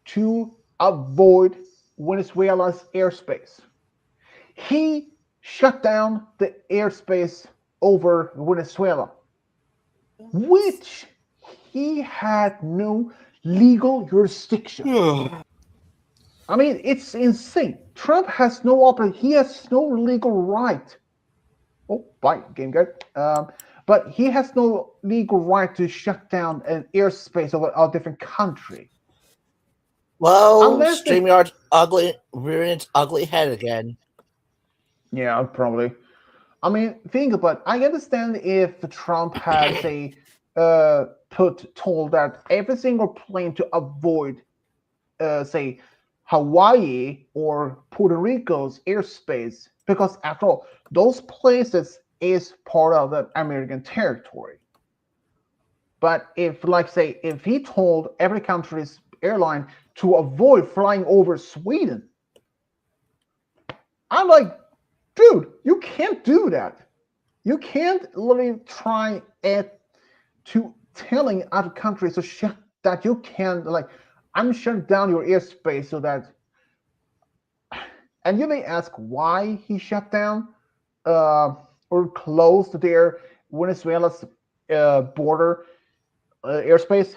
to avoid Venezuela's airspace. He shut down the airspace over Venezuela, which he had no legal jurisdiction. I mean, it's insane. Trump has he has no legal right. Oh, bye, game guy. But he has no legal right to shut down an airspace of a different country. Well, Unless they, StreamYard's ugly, rearing its ugly head again. yeah, probably. I mean, think about. I understand if Trump had say told that every single plane to avoid say Hawaii or Puerto Rico's airspace, because after all, those places is part of the American territory. But if, like, say, if he told every country's airline to avoid flying over Sweden, I'm like, dude, you can't do that. You can't literally try it to telling other countries to shut that you can like I'm shutting down your airspace so that and you may ask why he shut down or closed their Venezuela's border airspace.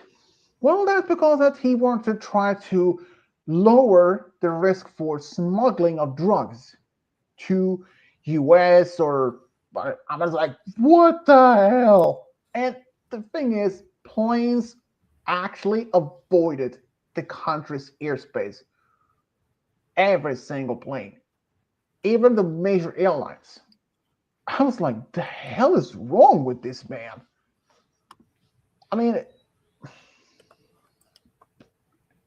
Well, that's because that he wanted to try to lower the risk for smuggling of drugs to US or I was like, what the hell? And the thing is, planes actually avoided the country's airspace. Every single plane, even the major airlines. I was like, the hell is wrong with this man? I mean,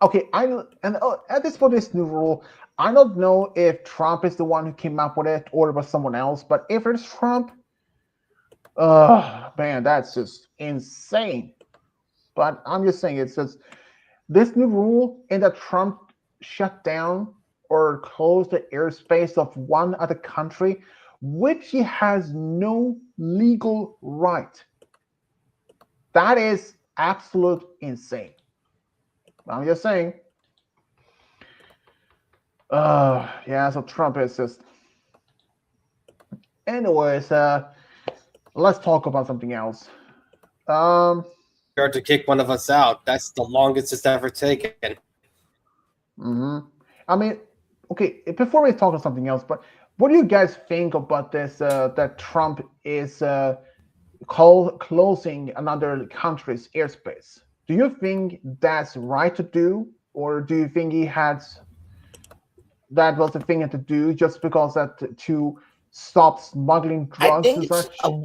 okay, at this for this new rule, I don't know if Trump is the one who came up with it or it was someone else, but if it's Trump, man, that's just insane. But I'm just saying, it's just this new rule in that Trump shut down or closed the airspace of one other country, which he has no legal right. That is absolute insane. I'm just saying. Yeah, so Trump is just. Anyways, let's talk about something else. To kick one of us out. That's the longest it's ever taken. I mean, okay, before we talk about something else, but what do you guys think about this? That Trump is closing another country's airspace. Do you think that's right to do, or do you think he had that was the thing to do just because that to stop smuggling I drugs think and it's such? a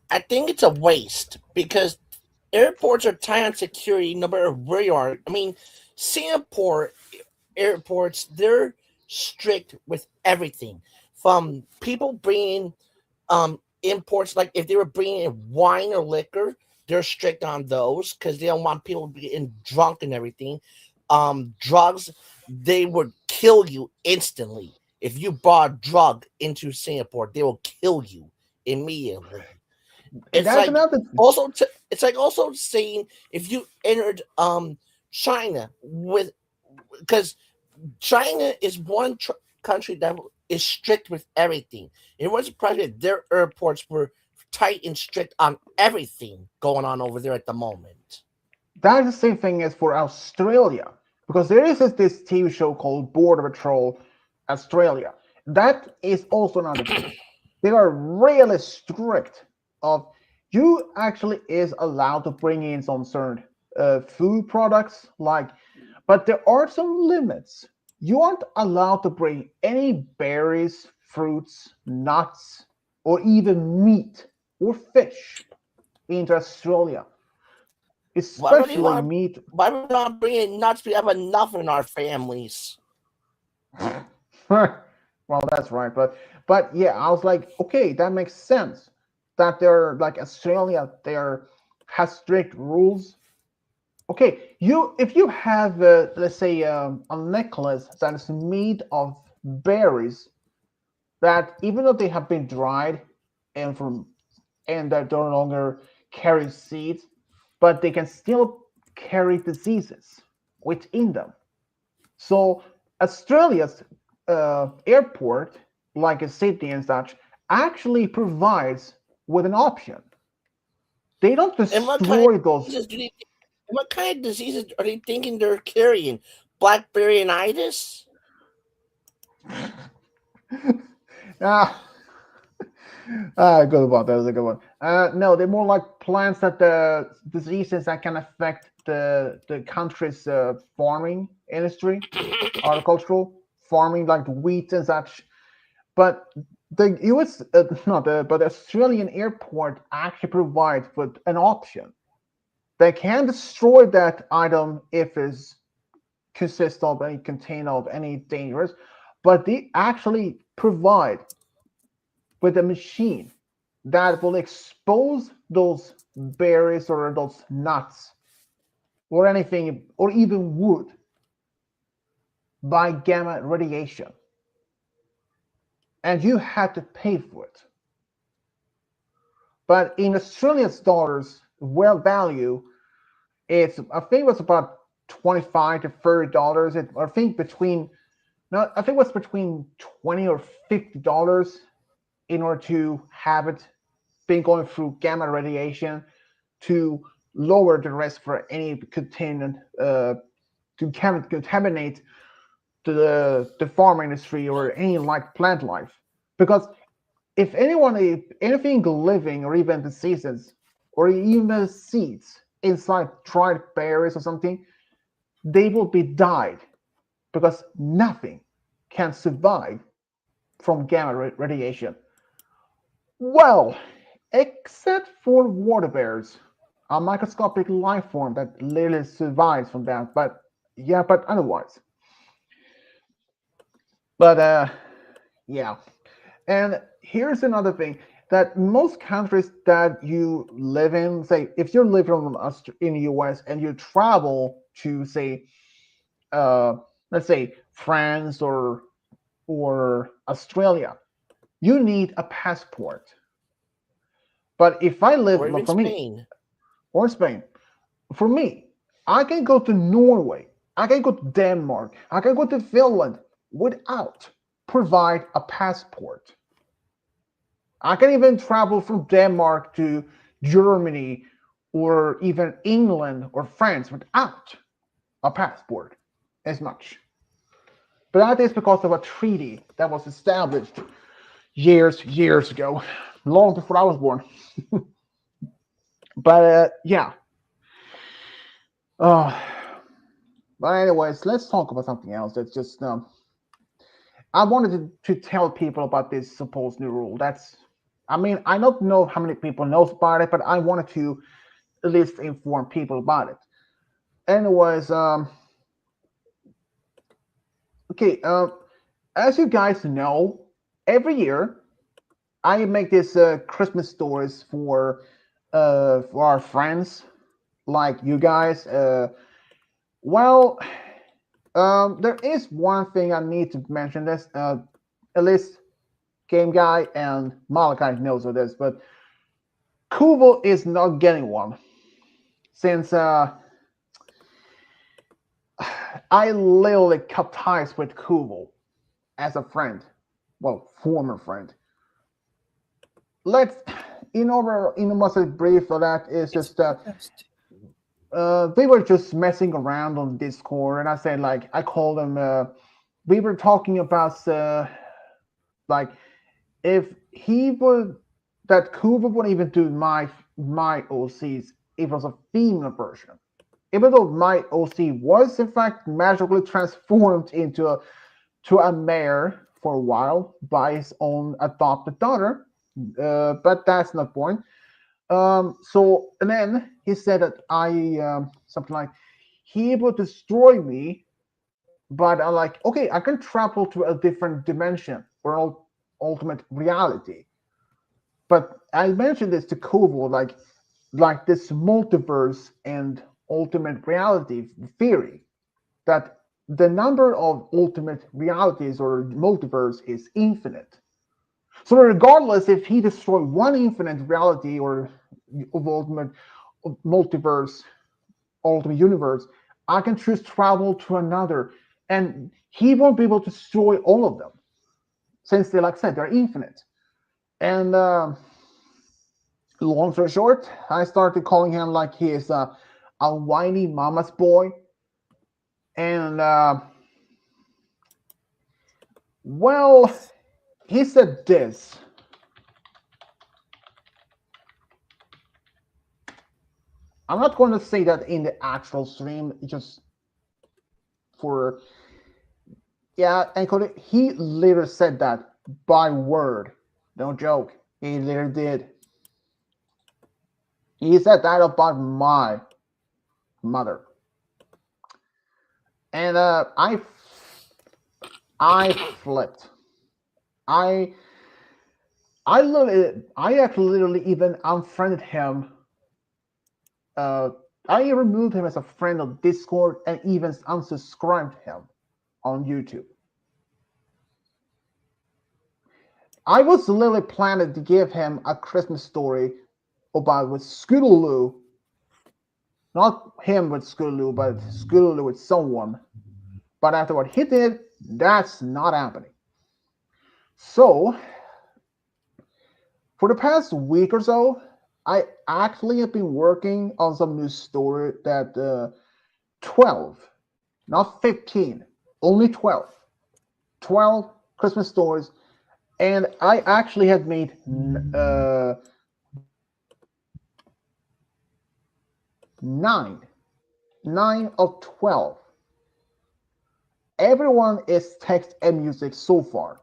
I think it's a waste because airports are tight on security no matter where you are. I mean, Singapore airports, they're strict with everything. From people bringing imports, like if they were bringing in wine or liquor, they're strict on those because they don't want people getting drunk and everything. Drugs, they would kill you instantly. If you brought a drug into Singapore, they will kill you immediately. It's That's like another. it's like also saying if you entered China with, because China is one country that is strict with everything. It was private. Their airports were tight and strict on everything going on over there at the moment. That's the same thing as for Australia, because there is this TV show called Border Patrol Australia. That is also another thing. They are really strict of you actually is allowed to bring in some certain food products like, but there are some limits. You aren't allowed to bring any berries, fruits, nuts, or even meat or fish into Australia, Why would you especially want? meat. Why would we not bring in nuts? We have enough in our families. Well, that's right, but yeah, I was like, okay, that makes sense. That they're like Australia, they're has strict rules. Okay, you if you have let's say a necklace that is made of berries that even though they have been dried and from and that no longer carry seeds, but they can still carry diseases within them. So Australia's airport, like a Sydney and such, actually provides with an option. They don't And what kind of destroy those. diseases do they? What kind of diseases are they thinking they're carrying? Blackberryitis? ah, good one. That was a good one. No, they're more like plants that the diseases that can affect the country's farming industry, agricultural farming, like wheat and such. But the U.S. Not the but the Australian airport actually provides with an option. They can destroy that item if it's consists of any contain of any dangerous, but they actually provide with a machine that will expose those berries or those nuts or anything or even wood by gamma radiation, and you had to pay for it. But in Australian dollars, well value, it's I think it was about 25 to $30. I think between no, I think it was between 20 or $50 in order to have it been going through gamma radiation to lower the risk for any contaminant to contaminate the farm industry or any like plant life. Because if anyone, if anything living or even diseases or even seeds inside dried berries or something, they will be died because nothing can survive from gamma radiation. Well, except for water bears, a microscopic life form that literally survives from that. But yeah, but otherwise, but yeah. And here's another thing that most countries that you live in, say, if you're living in the US and you travel to, say, let's say France or Australia, you need a passport. But if I live, Or even for me, Spain? or Spain, for me, I can go to Norway, I can go to Denmark, I can go to Finland without provide a passport. I can even travel from Denmark to Germany or even England or France without a passport as much. But that is because of a treaty that was established years ago, long before I was born. But yeah, uh, But anyways, let's talk about something else. That's just I wanted to tell people about this supposed new rule. I mean, I don't know how many people knows about it, but I wanted to at least inform people about it. Anyways, okay, as you guys know, every year I make this Christmas stories for our friends like you guys. Well, there is one thing I need to mention. This at least Game Guy and Malachi knows of this, but Kubo is not getting one since I literally cut ties with Kubo as a friend, well, former friend. Let's in almost a brief for that is just they were just messing around on Discord, and I said like I called them. We were talking about like if he would that Kuva would even do my OCs. It was a female version, even though my OC was in fact magically transformed into a mare for a while by his own adopted daughter. But that's not the point. So and then he said that I something like he will destroy me, but I'm like, okay, I can travel to a different dimension or ultimate reality. But I mentioned this to Kovo, like this multiverse and ultimate reality theory that the number of ultimate realities or multiverse is infinite. So regardless if he destroyed one infinite reality or of ultimate multiverse, ultimate universe, I can choose travel to another, and he won't be able to destroy all of them since they, like I said, they're infinite. And long story short, I started calling him like he is a whiny mama's boy, and well, he said this. I'm not going to say that in the actual stream, just for yeah. And he later said that by word, no joke. He later did. He said that about my mother, and I flipped. I I actually literally even unfriended him. Uh, I removed him as a friend on Discord and even unsubscribed him on YouTube. I was literally planning to give him a Christmas story about with Scootaloo, not him with Scootaloo, but Scootaloo with someone. But after what he did, that's not happening. So, for the past week or so, I actually have been working on some new story that 12, not 15, only 12. 12 Christmas stories. And I actually had made 9. 9 of 12. Everyone is text and music so far.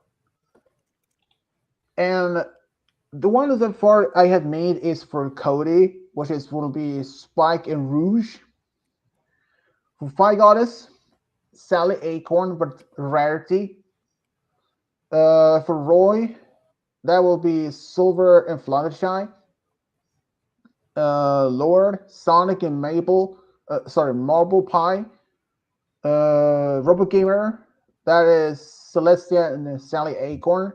And the one that far I had made is for Cody, which is will be Spike and Rouge. For Fire Goddess, Sally Acorn, but Rarity. For Roy, that will be Silver and Fluttershy. Lord, Sonic and Mabel, sorry, Marble Pie. Robo Gamer, that is Celestia and Sally Acorn.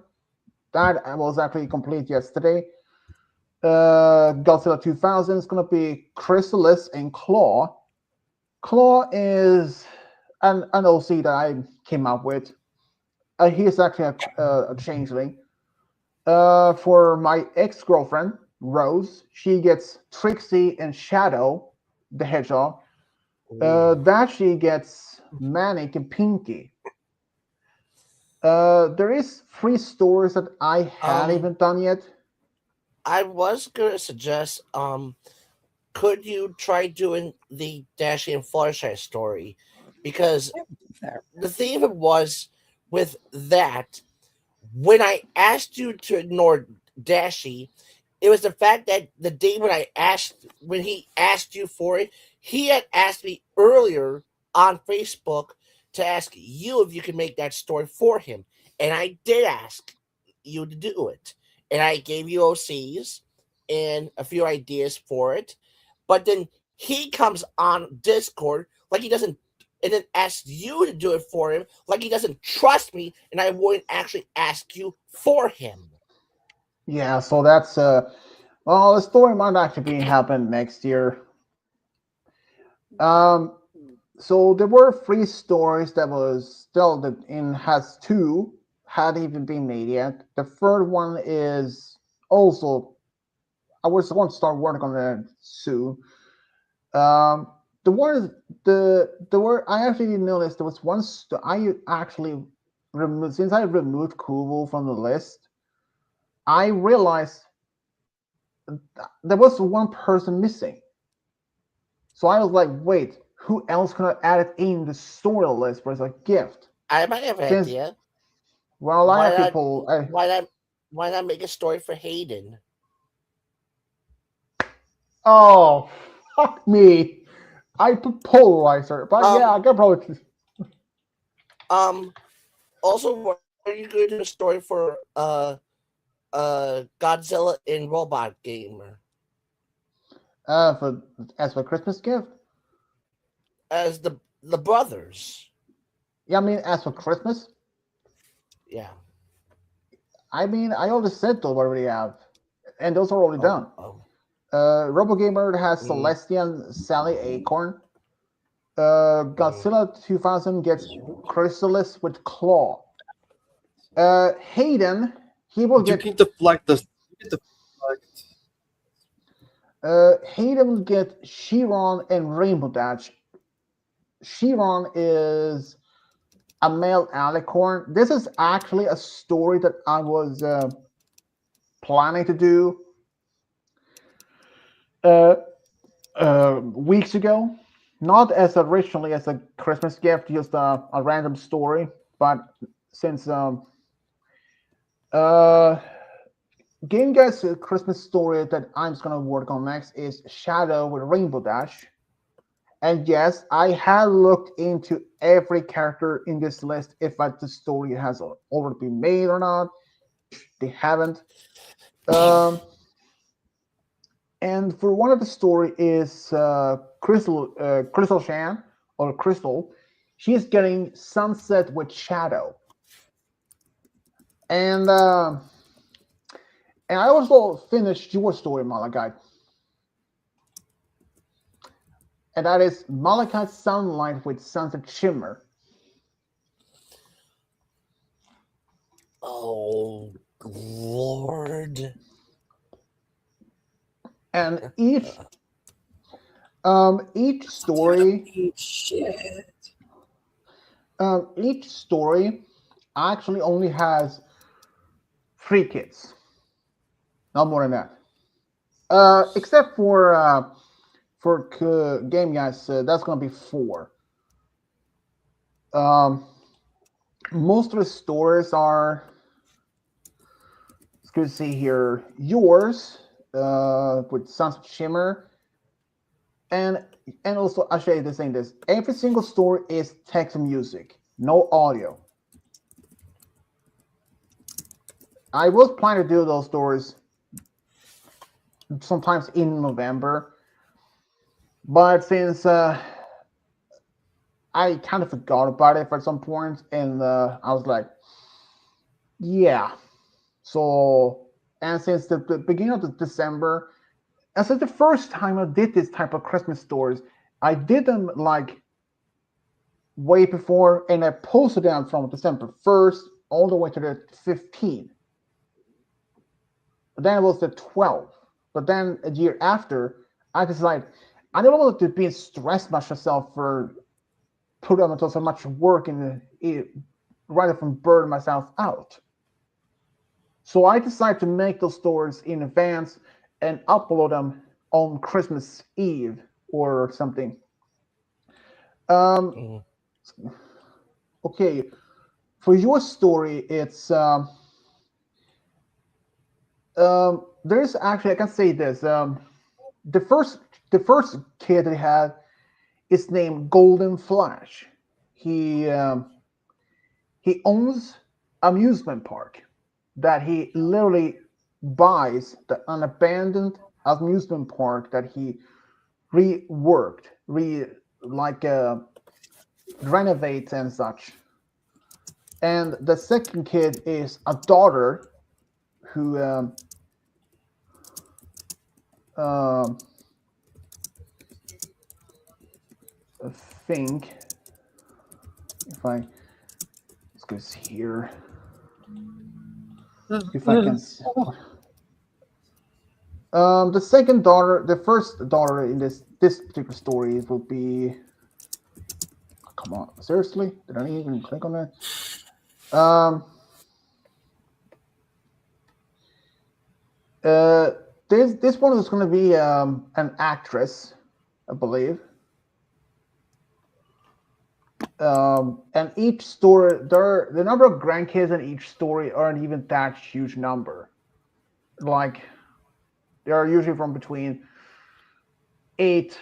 That was actually complete yesterday. Godzilla 2000 is going to be Chrysalis and Claw. Claw is an OC that I came up with. He is actually a changeling. For my ex-girlfriend, Rose, she gets Trixie and Shadow, the Hedgehog. That she gets Manic and Pinky. There is 3 stories that I haven't even done yet. I was gonna suggest, could you try doing the Dashie and Fluttershy story? because Fair. the thing of it was with that, when I asked you to ignore Dashi, it was the fact that the day when he asked you for it, he had asked me earlier on Facebook to ask you if you could make that story for him. And I did ask you to do it. And I gave you OCs and a few ideas for it. But then he comes on Discord like he doesn't, and then asks you to do it for him like he doesn't trust me and I wouldn't actually ask you for him. Yeah, so that's well, the story might actually be happen next year. Um, so there were three stories that was still that in has two hadn't even been made yet. The third one is also I was want to start working on that soon. Um, the one is the word I actually didn't notice there was one I actually removed since I removed Kubo from the list. I realized there was one person missing. So I was like, wait, who else could I add it in the story list for as a gift? I might have an Since idea. well, a lot Why of not? people, Why not? Why not make a story for Hayden? oh fuck me, I put polarizer, but yeah, Um, I could probably um. Also, why are you going to do a story for Godzilla and Robot Gamer for as for Christmas gift. as the brothers? Yeah, I mean as for Christmas, Yeah. I mean I already said those already have, and those are already Oh. done. Oh. RoboGamer has Mm, Celestian Sally Acorn. mm. Godzilla 2000 gets Chrysalis with Claw. Hayden, he will You get can deflect this. You can deflect. Hayden will get Chiron and Rainbow Dash. Chiron is a male alicorn. This is actually a story that I was planning to do uh, weeks ago. Not as originally as a Christmas gift, just a random story. But since uh, Game Guy's Christmas story that I'm just gonna work on next is Shadow with Rainbow Dash. And yes, I have looked into every character in this list if the story has already been made or not. They haven't. Um, and for one of the story is Crystal Shan or Crystal. She is getting Sunset with Shadow, and uh, and I also finished your story, Malachi, and that is Malachi Sunlight with Sunset Shimmer. Oh Lord. And each story Eat shit. each story actually only has three kids, not more than that. Except for Game Guys, that's gonna be four. Um, most of the stories are. Let's go see here. Yours, with Sons of Shimmer, and and also actually the saying this. Every single story is text and music, no audio. I was planning to do those stories sometimes in November, but since I kind of forgot about it at some point, and I was like, yeah. So, and since the beginning of the December, and since the first time I did this type of Christmas stories, I did them like way before, and I posted them from December 1st all the way to the 15th. But then it was the 12th. But then a year after, I decided I don't want to be stressed myself for put them into so much work and rather than burn myself out. So I decided to make those stories in advance and upload them on Christmas Eve or something. Um, Mm. Okay, for your story, it's there's actually I can say this. The first the first kid they had is named Golden Flash. He um, he owns amusement park that he literally buys an abandoned amusement park that he reworked, like renovates and such. And the second kid is a daughter who um, I think if I let's go here if I can the second daughter, the first daughter in this particular story will be. Come on, seriously? Did I even click on that? Uh, this one is going to be an actress, I believe. And each story, the number of grandkids in each story aren't even that huge number. Like they are usually from between 8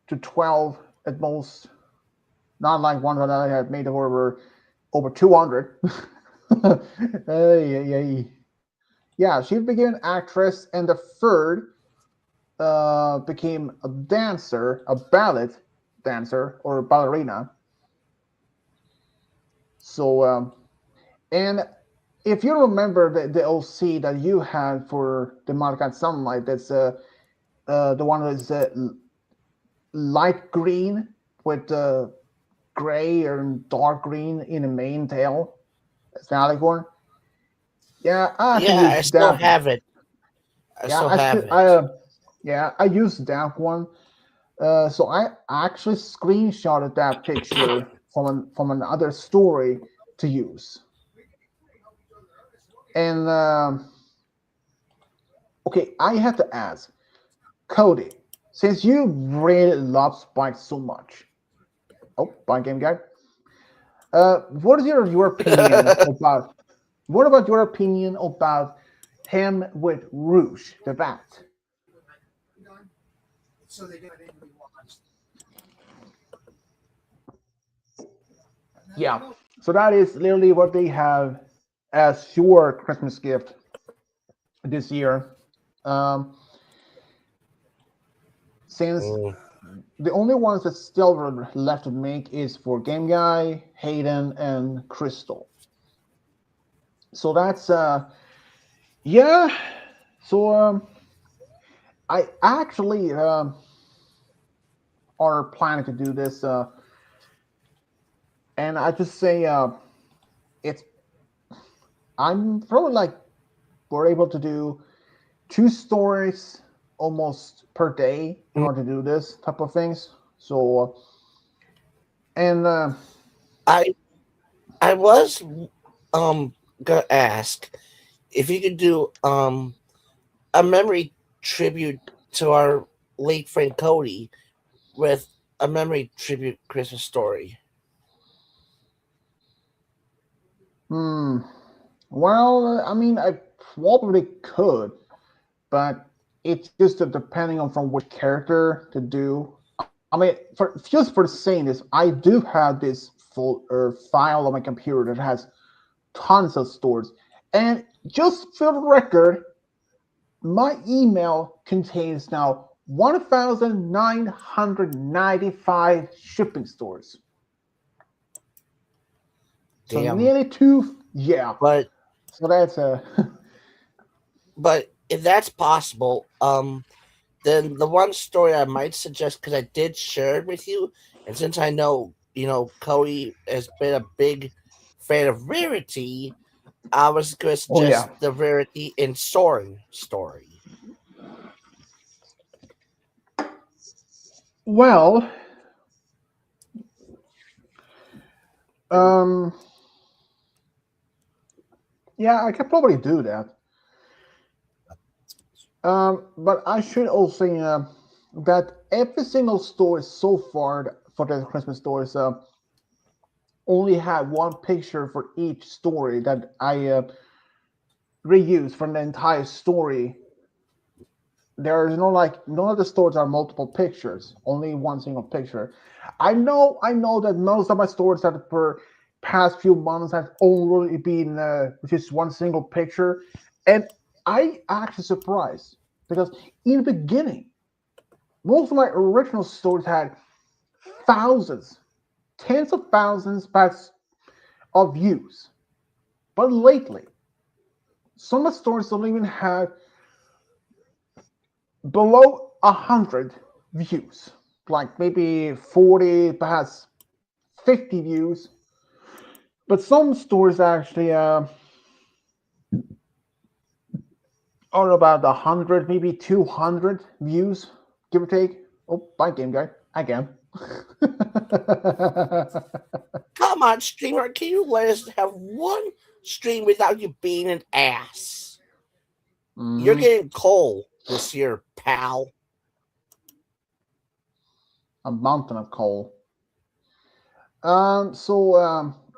to 12 at most. Not like one that I had made over 200. Yeah, she became an actress, and the third became a dancer, a ballet dancer or ballerina. So, and if you remember the OC that you had for the Malachi Sunlight, that's the one that's light green with gray and dark green in the main tail. It's the alicorn. Yeah, I actually Yeah, I used still that. have it. I Yeah, still I have still, it. yeah, I used that one. So I actually screenshotted that picture from another story to use. And okay, I have to ask Cody, since you really love Spike so much. Oh, bye, game guy. What is your opinion about what about your opinion about him with Rouge, the bat? Yeah. So that is literally what they have as your Christmas gift this year. Um, since Mm. the only ones that still are left to make is for Game Guy, Hayden, and Crystal. So that's yeah. So I actually are planning to do this, and I just say it's I'm probably like we're able to do 2 stories almost per day in order to do this type of things. So and I I was gonna ask if you could do a memory tribute to our late friend Cody with a memory tribute Christmas story. hmm, well, I mean, I probably could, but it's just depending on from what character to do. I mean, for just for saying this, I do have this full file on my computer that has tons of stores, and just for the record, my email contains now 1,995 shipping stores. So Damn. nearly two, yeah. But So that's a but if that's possible, then the one story I might suggest because I did share it with you, and since I know Cody has been a big fan of Rarity, I was going to oh yeah. suggest the Rarity in Soaring story. Well, um, yeah, I could probably do that. But I should also say that every single store so far for the Christmas stores, only had one picture for each story that I reuse from the entire story. There is no like none of the stories are multiple pictures, only one single picture. I know that most of my stories that per past few months have only been just one single picture, and I actually surprised because in the beginning, most of my original stories had thousands, tens of thousands of views. But lately, some of the stories don't even have below 100 views, like maybe 40, perhaps 50 views. But some stories actually are about 100, maybe 200 views, give or take. Oh, bye, game guy. Again. Come on, streamer, can you let us have one stream without you being an ass? You're Mhm. getting coal this year, pal. A mountain of coal.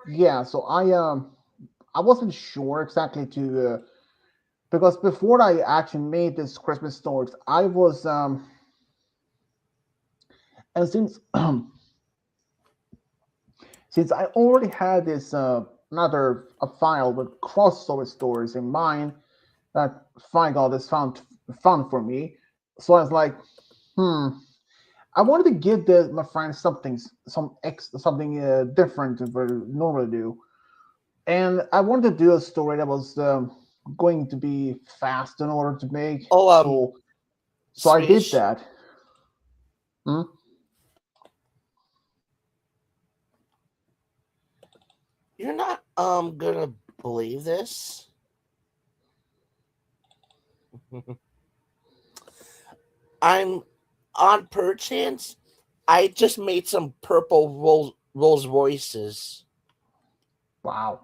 Yeah, so I wasn't sure exactly to because before I actually made this Christmas stories, I was and since I already had this another a file with crossover stories in mind, that Fine God has found fun for me. So I was like, hmm, I wanted to give my friends something different than we normally do, and I wanted to do a story that was going to be fast in order to make. Oh, So I did Swedish, that. Hmm? you're not gonna believe this. I'm on perchance. I just made some purple Rolls Royces. Wow.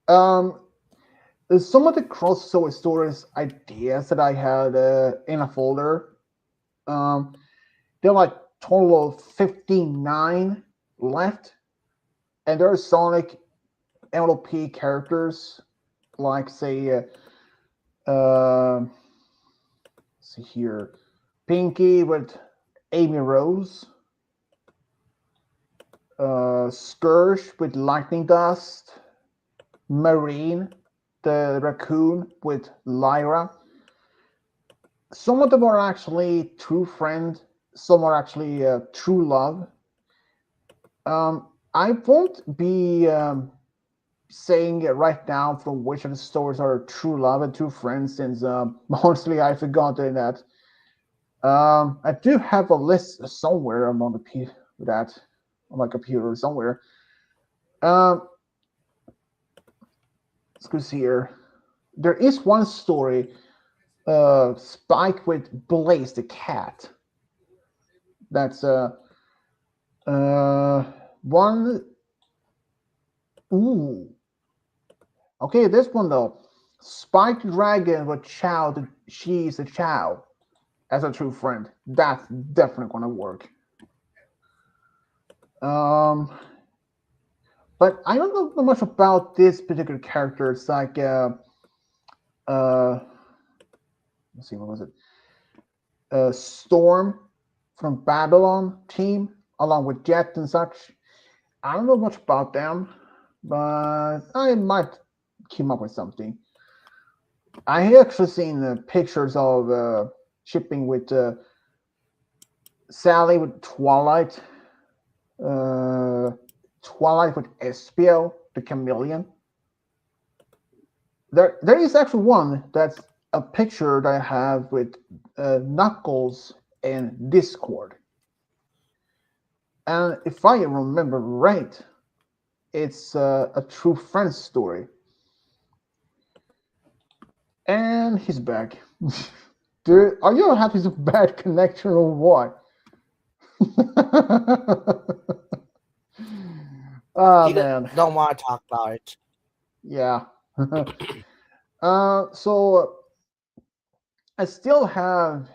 Um, some of the crossover stories ideas that I had in a folder. Um, there are like total of 59 left, and there are Sonic LP characters like say see here, Pinky with Amy Rose, Scourge with Lightning Dust, Marine the raccoon with Lyra. Some of them are actually true friend, some are actually true love. I won't be saying it right now from which of the stories are true love and true friends, since honestly I forgot doing that. I do have a list somewhere among that on my computer somewhere. Um, let's go see here. There is one story, Spike with Blaze the cat. That's uh one. Ooh, okay. This one though, Spike Dragon with Chow. She's a Chow as a true friend. That's definitely gonna work. Um, but I don't know much about this particular character. It's like uh let's see, what was it? Storm from Babylon team, along with Jet and such. I don't know much about them, but I might come up with something. I have actually seen pictures of shipping with Sally with Twilight, uh, Twilight with Espiel, the chameleon. There is actually one that's a picture that I have with Knuckles and Discord. And if I remember right, it's a true friend story. And he's back. Dude, are you having some bad connection or what? Oh He man, don't want to talk about it. yeah. So I still have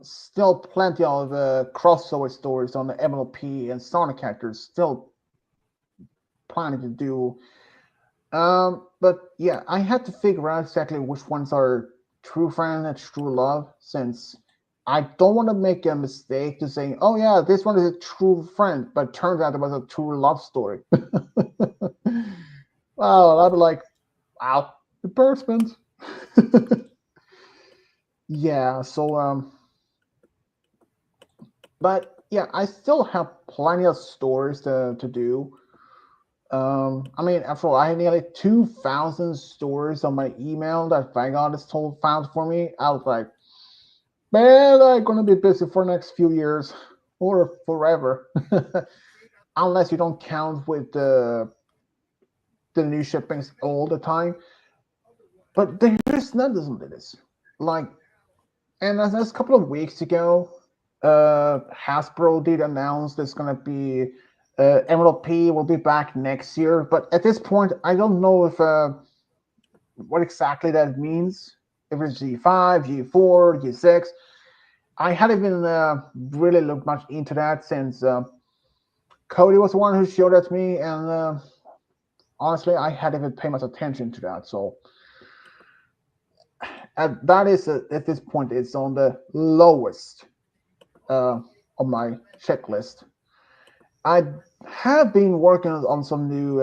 still plenty of crossover stories on the MLP and Sonic characters. Still planning to do. But yeah, I had to figure out exactly which ones are true friend and true love, since I don't want to make a mistake to saying, "Oh yeah, this one is a true friend," but turns out it was a true love story. Well, I'd be like, "Wow, embarrassment." Yeah. So but yeah, I still have plenty of stories to do. I mean, after all, I had nearly 2,000 stories on my email that Vanguard has told found for me. I was like, man, I'm gonna be busy for the next few years or forever, unless you don't count with the new shippings all the time. But there's nothing to this. Like, and as a couple of weeks ago, Hasbro did announce there's gonna be MLP will be back next year. But at this point, I don't know if what exactly that means. If it's G5, G4, G6. I hadn't even really looked much into that since Cody was the one who showed it to me, and honestly, I hadn't even paid much attention to that. So that is at this point, it's on the lowest on my checklist. I have been working on some new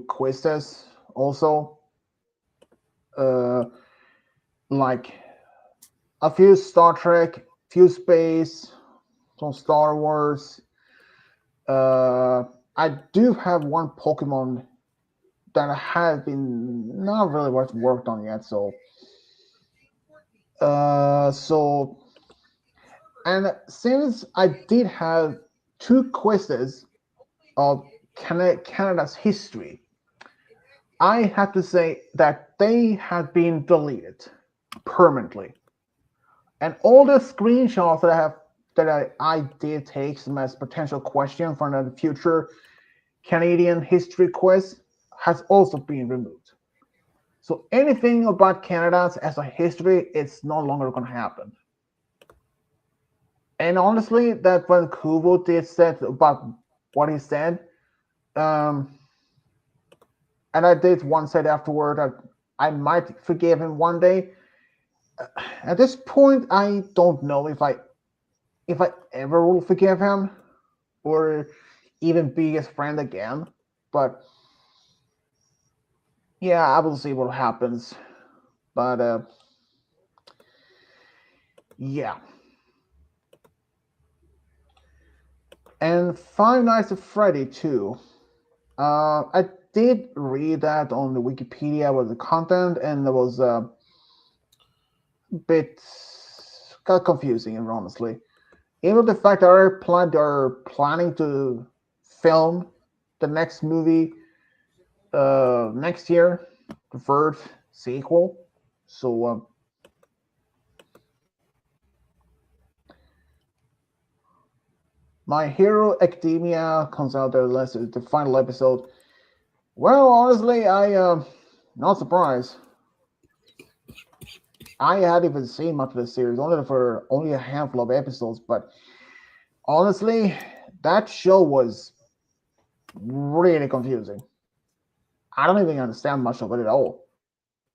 quizzes also, uh, like a few Star Trek, few space, some Star Wars. I do have one Pokemon that I have been not really worked on yet. So and since I did have two quizzes of Canada's history, I have to say that they have been deleted permanently, and all the screenshots that I did take some as potential question for the future Canadian history quiz has also been removed. So anything about Canada as a history, it's no longer going to happen. And honestly, that when Kubo did said about what he said, um, and I did once said afterward that I might forgive him one day. At this point, I don't know if I ever will forgive him or even be his friend again. But yeah, I will see what happens. But yeah. And Five Nights at Freddy too. I did read that on the Wikipedia with the content, and it was a bit kind of confusing, honestly. Even the fact that they're planning to film the next movie next year, the third sequel. So My Hero Academia comes out there last the final episode. Well, honestly, I not surprised. I hadn't even seen much of the series, only a handful of episodes, but honestly, that show was really confusing. I don't even understand much of it at all.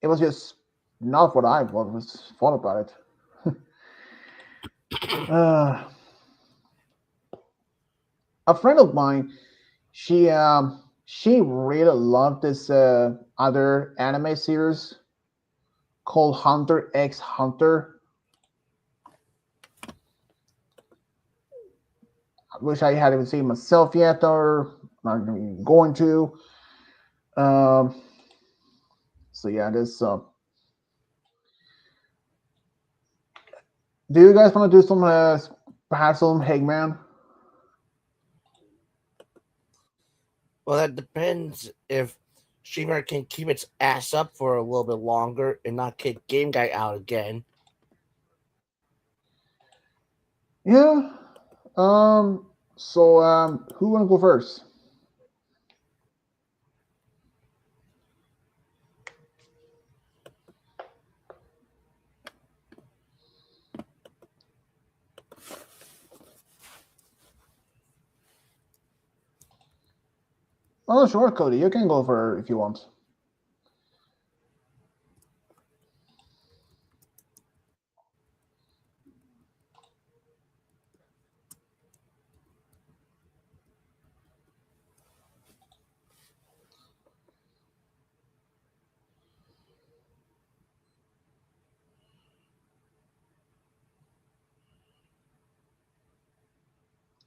It was just not what I was thought about it. uh, a friend of mine, she really loved this other anime series called Hunter X Hunter, which I hadn't seen myself yet or I'm going to. Um, so yeah, this. Do you guys want to do some perhaps some Hangman? Well, that depends if Streamer can keep its ass up for a little bit longer and not kick Game Guy out again. Yeah. So who wanna go first? Oh, sure, Cody. You can go for if you want.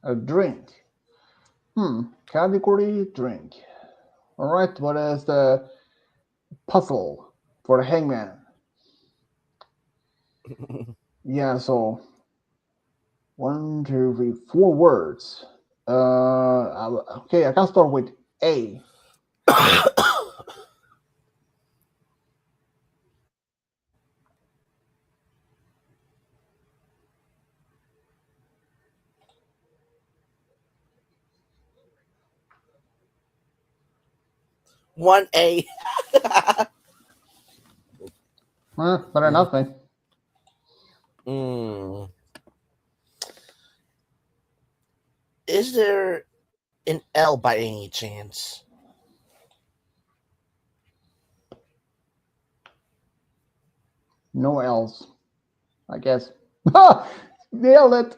A drink. Category drink. All right. What is the puzzle for the hangman? Yeah. So 1, 2, 3, 4 words. Okay. I can start with A. One A. Better nothing. Is there an L by any chance? No else. I guess. Nailed it.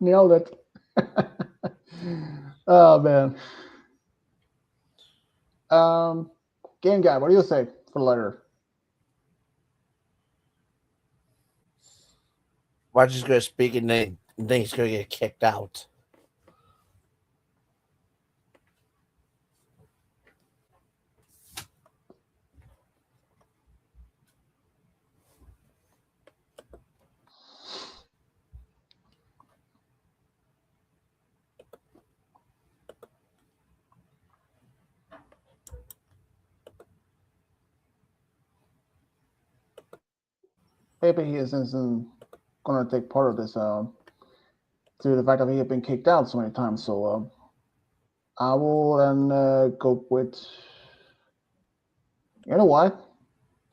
Nailed it. Oh man. Game guy, what do you say for letter? Why just gonna speak and then he's gonna get kicked out? Maybe he isn't gonna take part of this due to the fact that he had been kicked out so many times. So I will then go with, you know what?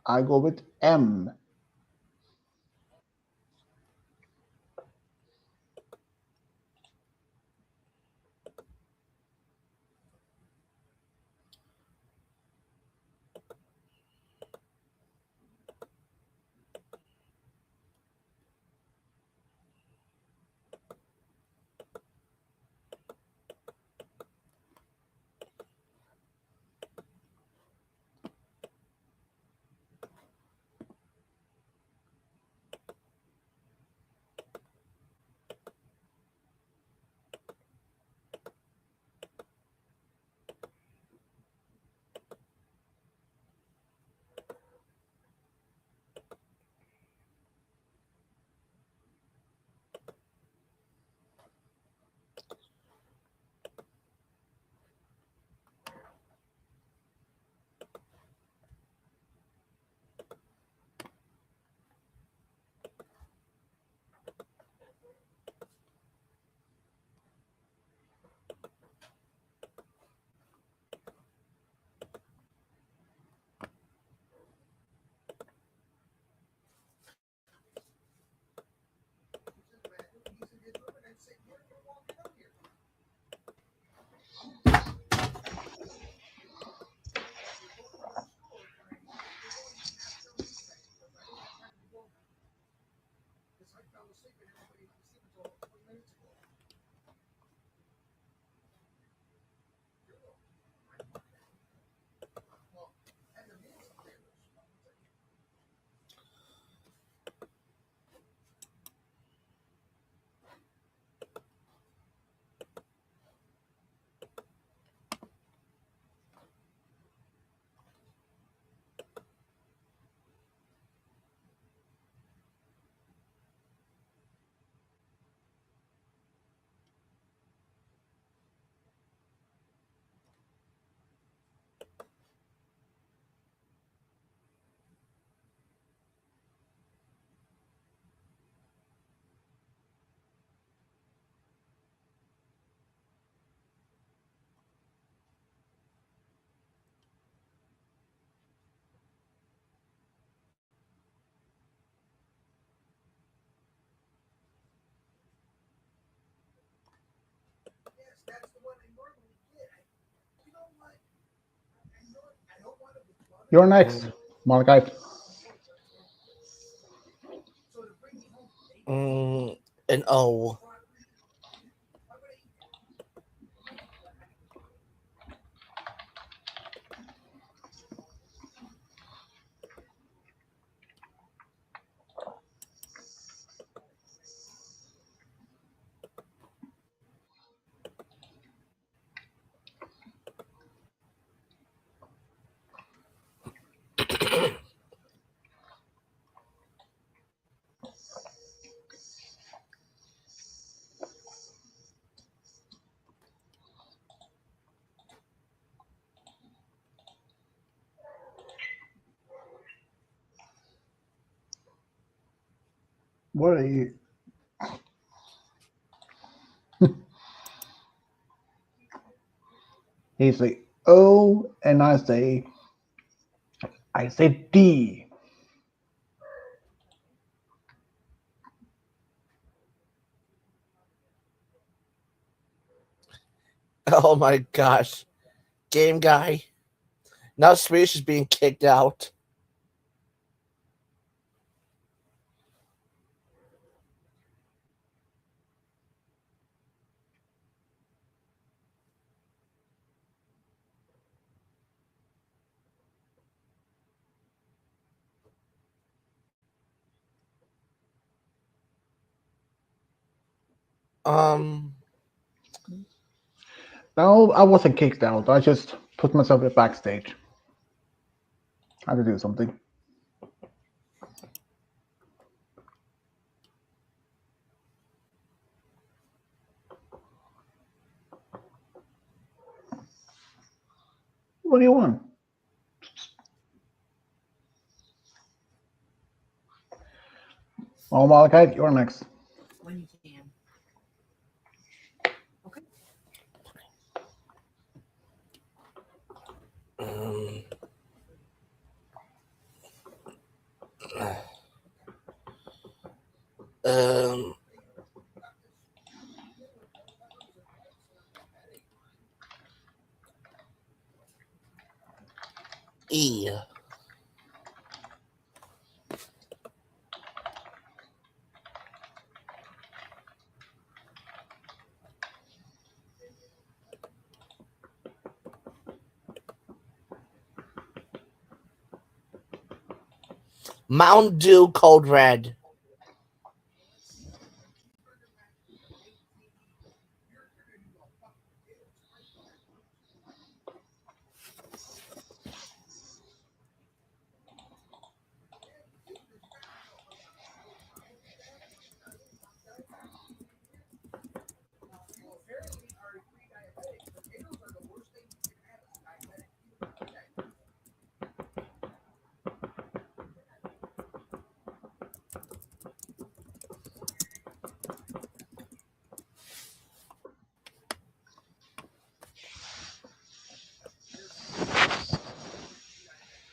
I go with M. You're next, Malachi. An O. What are you? He's like O, and I say D. Oh my gosh. Game guy. Now Swedish is being kicked out. Um No, I wasn't kicked out. I just put myself at backstage. I had to do something. What do you want? Oh, Malachi, you're next. When you can. Okay. um, um E. Mountain Dew Cold Red.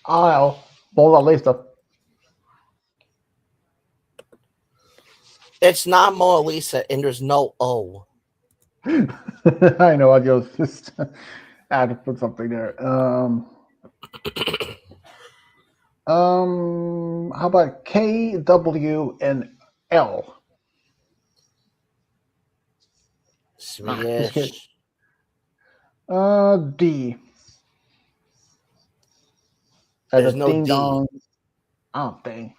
I'll pull the list up. It's not Mona Lisa and there's no O. I know. I just had to put something there. How about K, W, and L? Just kidding. Swedish. D. As There's a no ding D. dong. Oh, dang.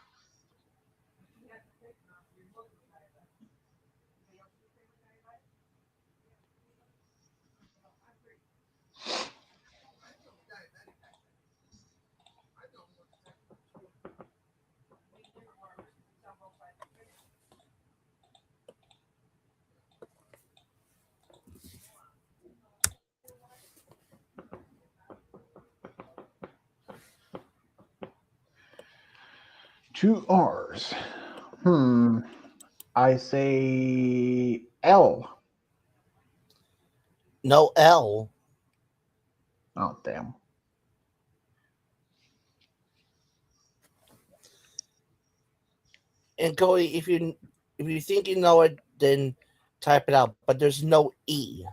Two R's. I say L. No L. Oh, damn. And Cody, if you think you know it, then type it out. But there's no E.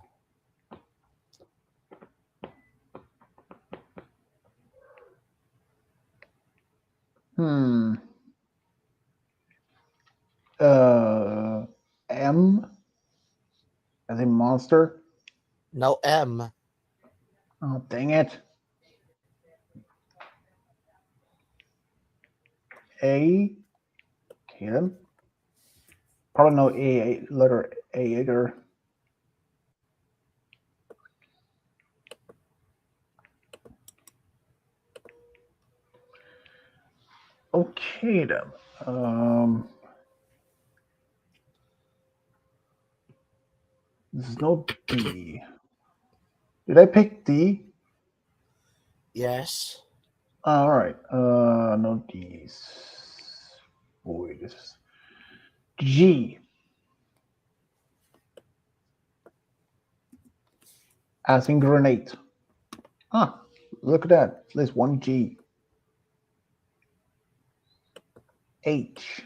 Hmm. M as a monster. No M. Oh, dang it. A. Okay, then. Probably no letter A either. Okay, then. This is no D. Did I pick D? Yes. All right. No D's. Boy, this is G. As in grenade. Ah, look at that. At least one G. H.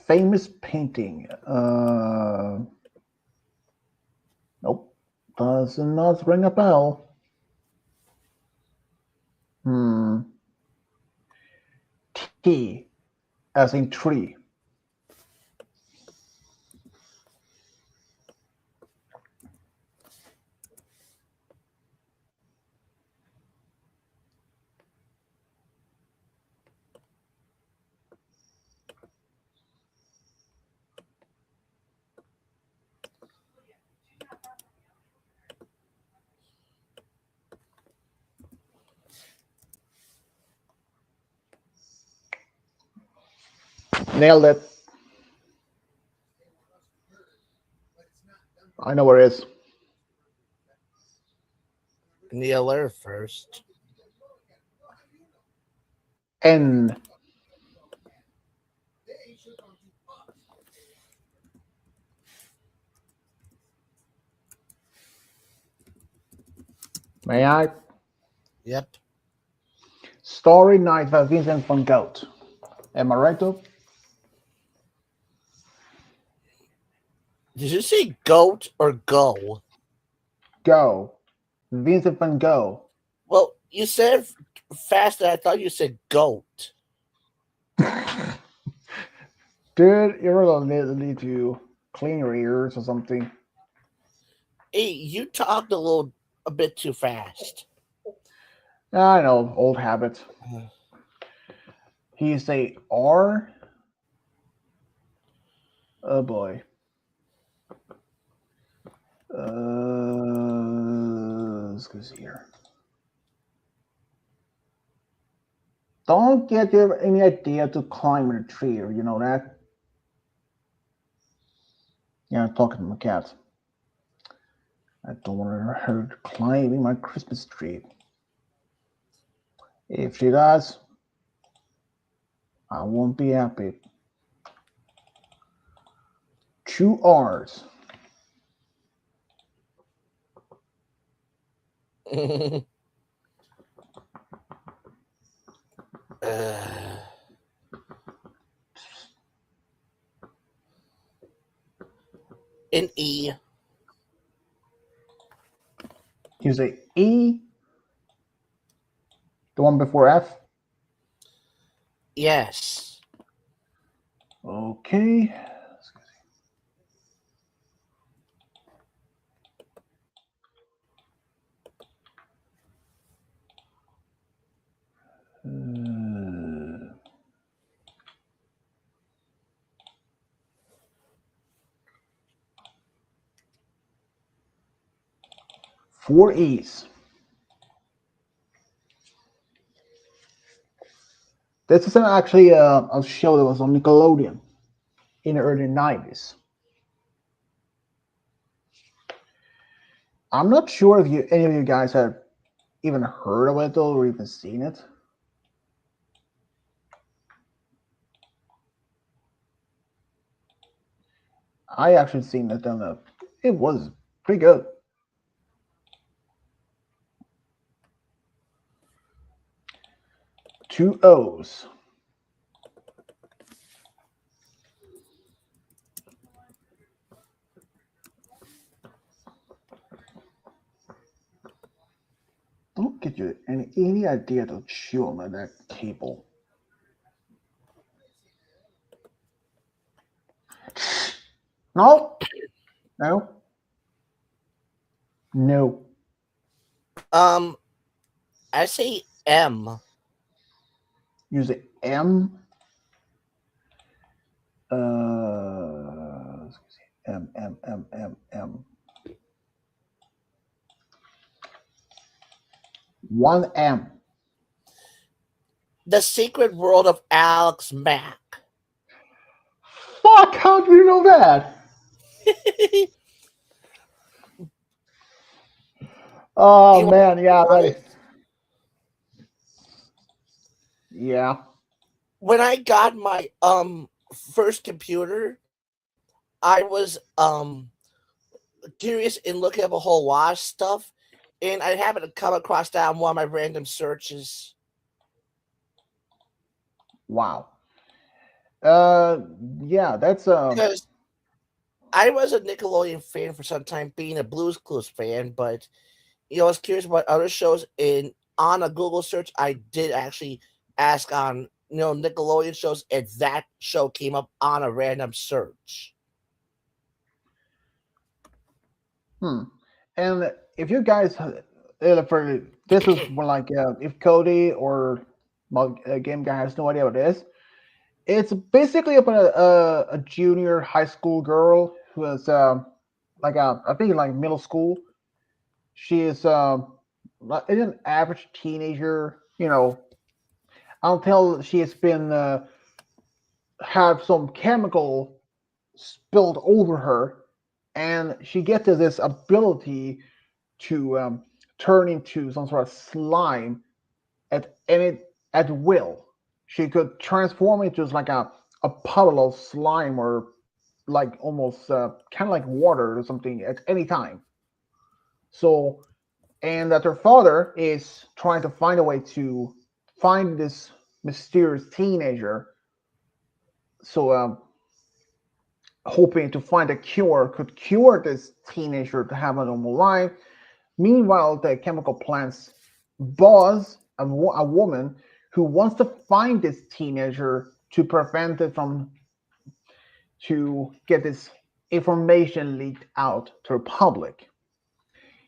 Famous painting. Nope. Does not ring a bell. T. As in tree. Nailed it. I know where it is. Neil letter first. N. May I? Yep. Starry Night by Vincent van Gogh. Am I right, though? Did you say goat or go? Go. Vincent van Gogh. Well, you said faster. I thought you said goat. Dude, you really need to clean your ears or something. Hey, you talked a bit too fast. I know, old habit. He's a R. Oh boy. Let's go see here. Don't get your any idea to climb in a tree, you know that? Yeah, I'm talking to my cat. I don't want her climbing my Christmas tree. If she does, I won't be happy. 2 R's. An E. You say E, the one before F. Yes. Okay. Uh, 4 E's. This is actually a show that was on Nickelodeon in the early 90s. I'm not sure if any of you guys have even heard of it though, or even seen it. I actually seen it and it was pretty good. 2 O's. Don't get you any idea to chew on that cable. No, no, no. Um, I say M. Use the M. M M M M M. One M. The Secret World of Alex Mack. Fuck! How do you know that? Oh You want man, yeah, to know that why? is. Yeah. When I got my first computer, I was curious and looking up a whole lot of stuff, and I happened to come across that on one of my random searches. Wow. Uh, yeah, that's Because I was a Nickelodeon fan for some time, being a Blues Clues fan, but I was curious about other shows. And on a Google search, I did actually ask on Nickelodeon shows, and that show came up on a random search. hmm. And if you guys, for this is more like if Cody or game guy has no idea what it is, it's basically about a junior high school girl who is like I think like middle school. She is is an average teenager. Until she has been have some chemical spilled over her, and she gets this ability to turn into some sort of slime at will. She could transform into just like a puddle of slime or like almost kind of like water or something at any time. So, and that her father is trying to find a way to find this mysterious teenager. So, hoping to find a cure could cure this teenager to have a normal life. Meanwhile, the chemical plant's boss, a woman who wants to find this teenager to prevent it from to get this information leaked out to the public.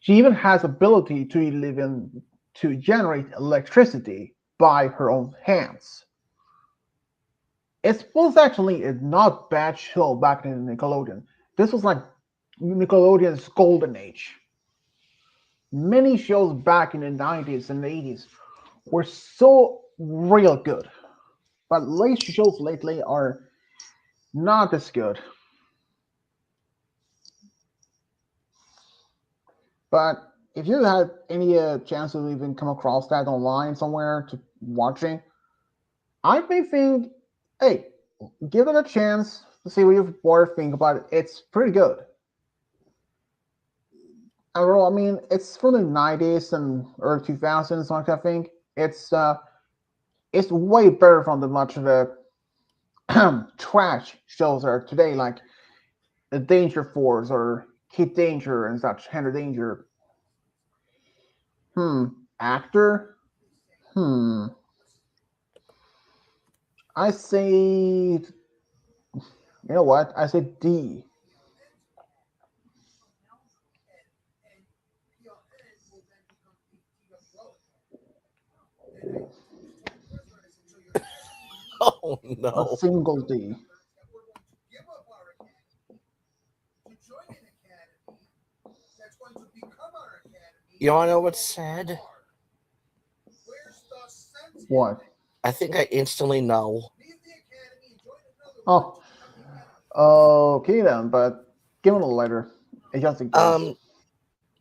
She even has ability to live in to generate electricity by her own hands. It was actually a not bad show back in Nickelodeon. This was like Nickelodeon's golden age. Many shows back in the 90s and 80s were so real good, but late shows lately are not as good. But if you had any chance to even come across that online somewhere to watching, I may think, hey, give it a chance to see what you both think about it. It's pretty good. Overall, I mean, it's from the 90s and early 2000s, like I think. It's way better from the much of the trash shows are today, like the Danger Force or Kid Danger and such, Henry Danger. Hmm. Actor? Hmm. I say, you know what? I say D. Oh A no! single D. You want to know what's sad? What? I think I instantly know. Oh, okay then, but give it a letter, just in case. Um,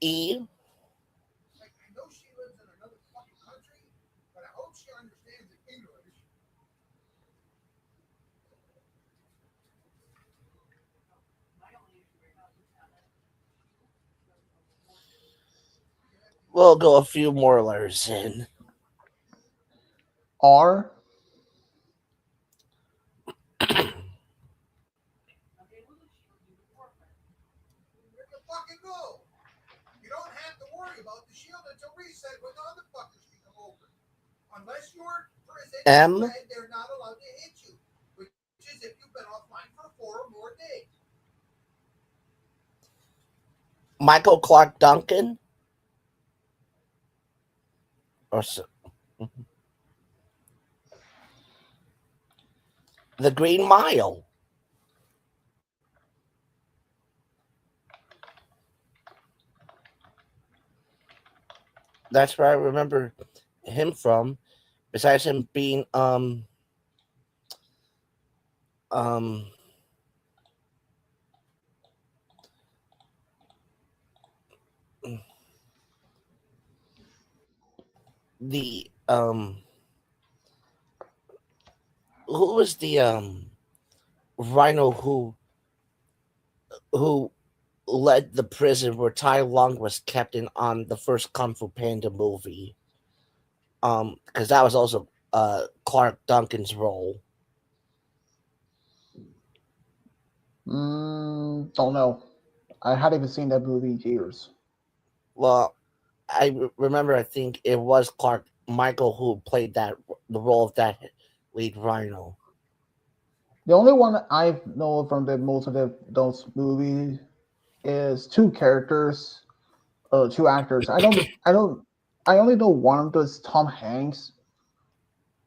E. We'll go a few more letters in. R. M. Michael Clark Duncan, or The Green Mile. That's where I remember him from. Besides him being um the who was the rhino who led the prison where Tai Lung was kept in on the first Kung Fu Panda movie. Because that was also Clark Duncan's role. Don't know. I hadn't even seen that movie in years. Well, remember. I think it was Clark Michael who played the role of that lead rhino. The only one I know from most of those movies is two characters, two actors. I only know one of those, Tom Hanks.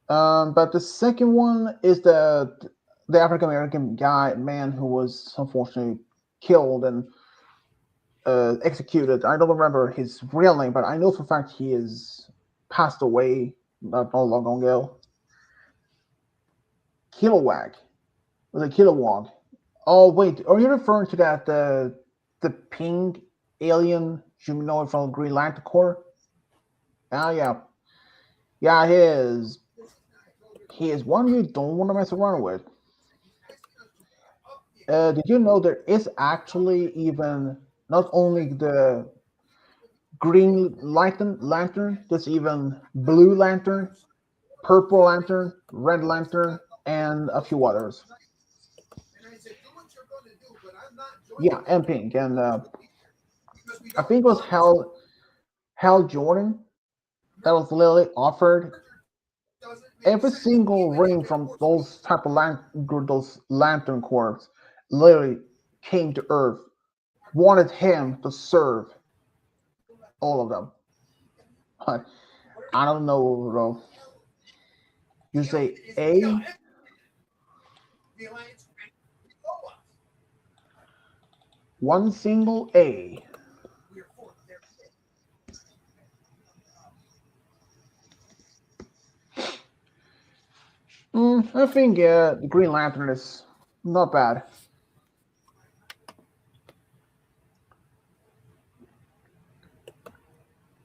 But the second one is the African American man who was unfortunately killed and executed. I don't remember his real name, but I know for a fact he is passed away not long ago. Kilowag. Was it Kilowog? Oh wait, are you referring to that the pink alien humanoid from Green Lantern Corps? Ah yeah, he is one you don't want to mess around with. Did you know there is actually even not only the green lantern, there's even blue lantern, purple lantern, red lantern, and a few others. Yeah, and pink, and I think it was Hal Jordan that was literally offered every single ring from those type of those lantern corps. Literally came to Earth, wanted him to serve all of them. But I don't know, bro. You say A, one single A. I think the Green Lantern is not bad.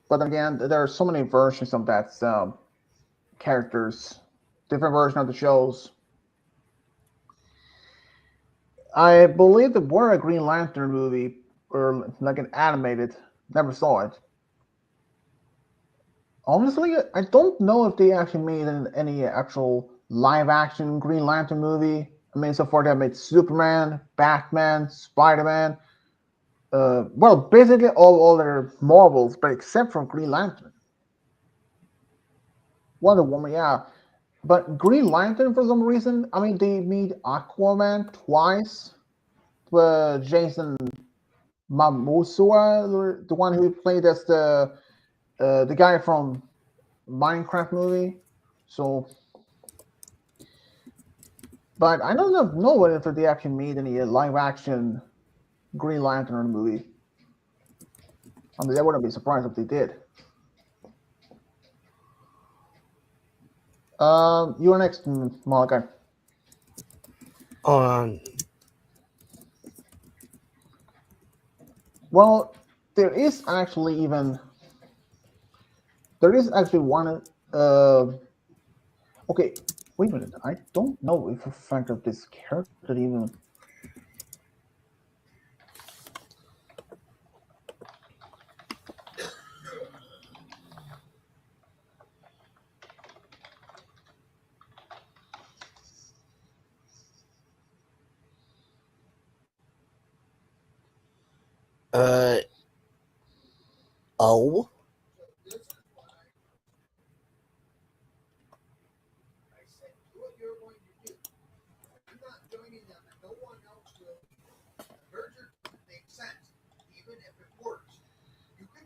But then again, there are so many versions of that characters, different versions of the shows. I believe there were a Green Lantern movie or like an animated. Never saw it. Honestly, I don't know if they actually made any actual live action Green Lantern movie. I mean, so far they have made Superman, Batman, Spider Man. Well, basically all their Marvels, but except for Green Lantern. Wonder Woman, yeah. But Green Lantern, for some reason, I mean, they made Aquaman twice. Jason Momoa, the one who played as the guy from Minecraft movie. So, but I don't know whether they actually made any live action Green Lantern movie. I mean, I wouldn't be surprised if they did. You're next, Malachi. Well, there is actually one. Okay, wait a minute. I don't know if a fact of this character even. Oh.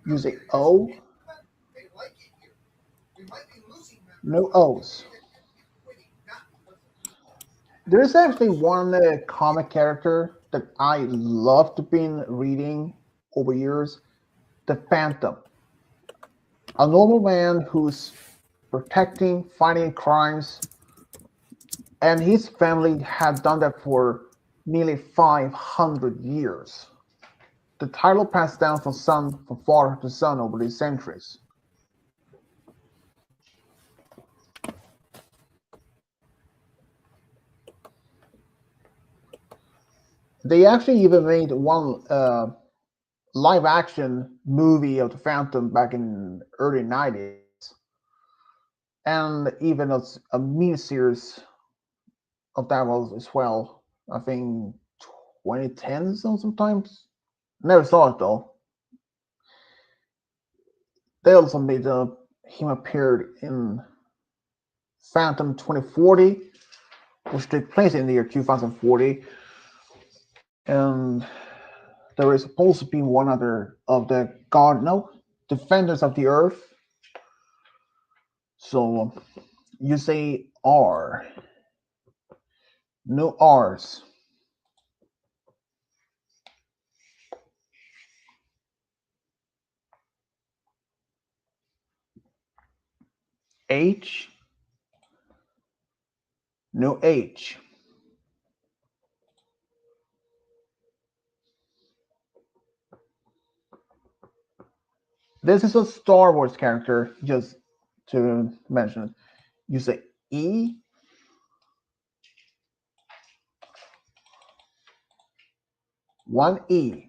Use a O, no O's. There's actually one comic character that I loved been reading over years, the Phantom, a normal man who's protecting, fighting crimes, and his family had done that for nearly 500 years. The title passed down from father to son over the centuries. They actually even made one live action movie of the Phantom back in early 90s, and even a mini series of that was as well. I think 2010 sometimes. Never saw it though. They also made him appeared in Phantom 2040, which took place in the year 2040, and there is supposed to be one other of the God, no, Defenders of the Earth. So you say R, no R's. H, no H. This is a Star Wars character, just to mention it. You say E, one E.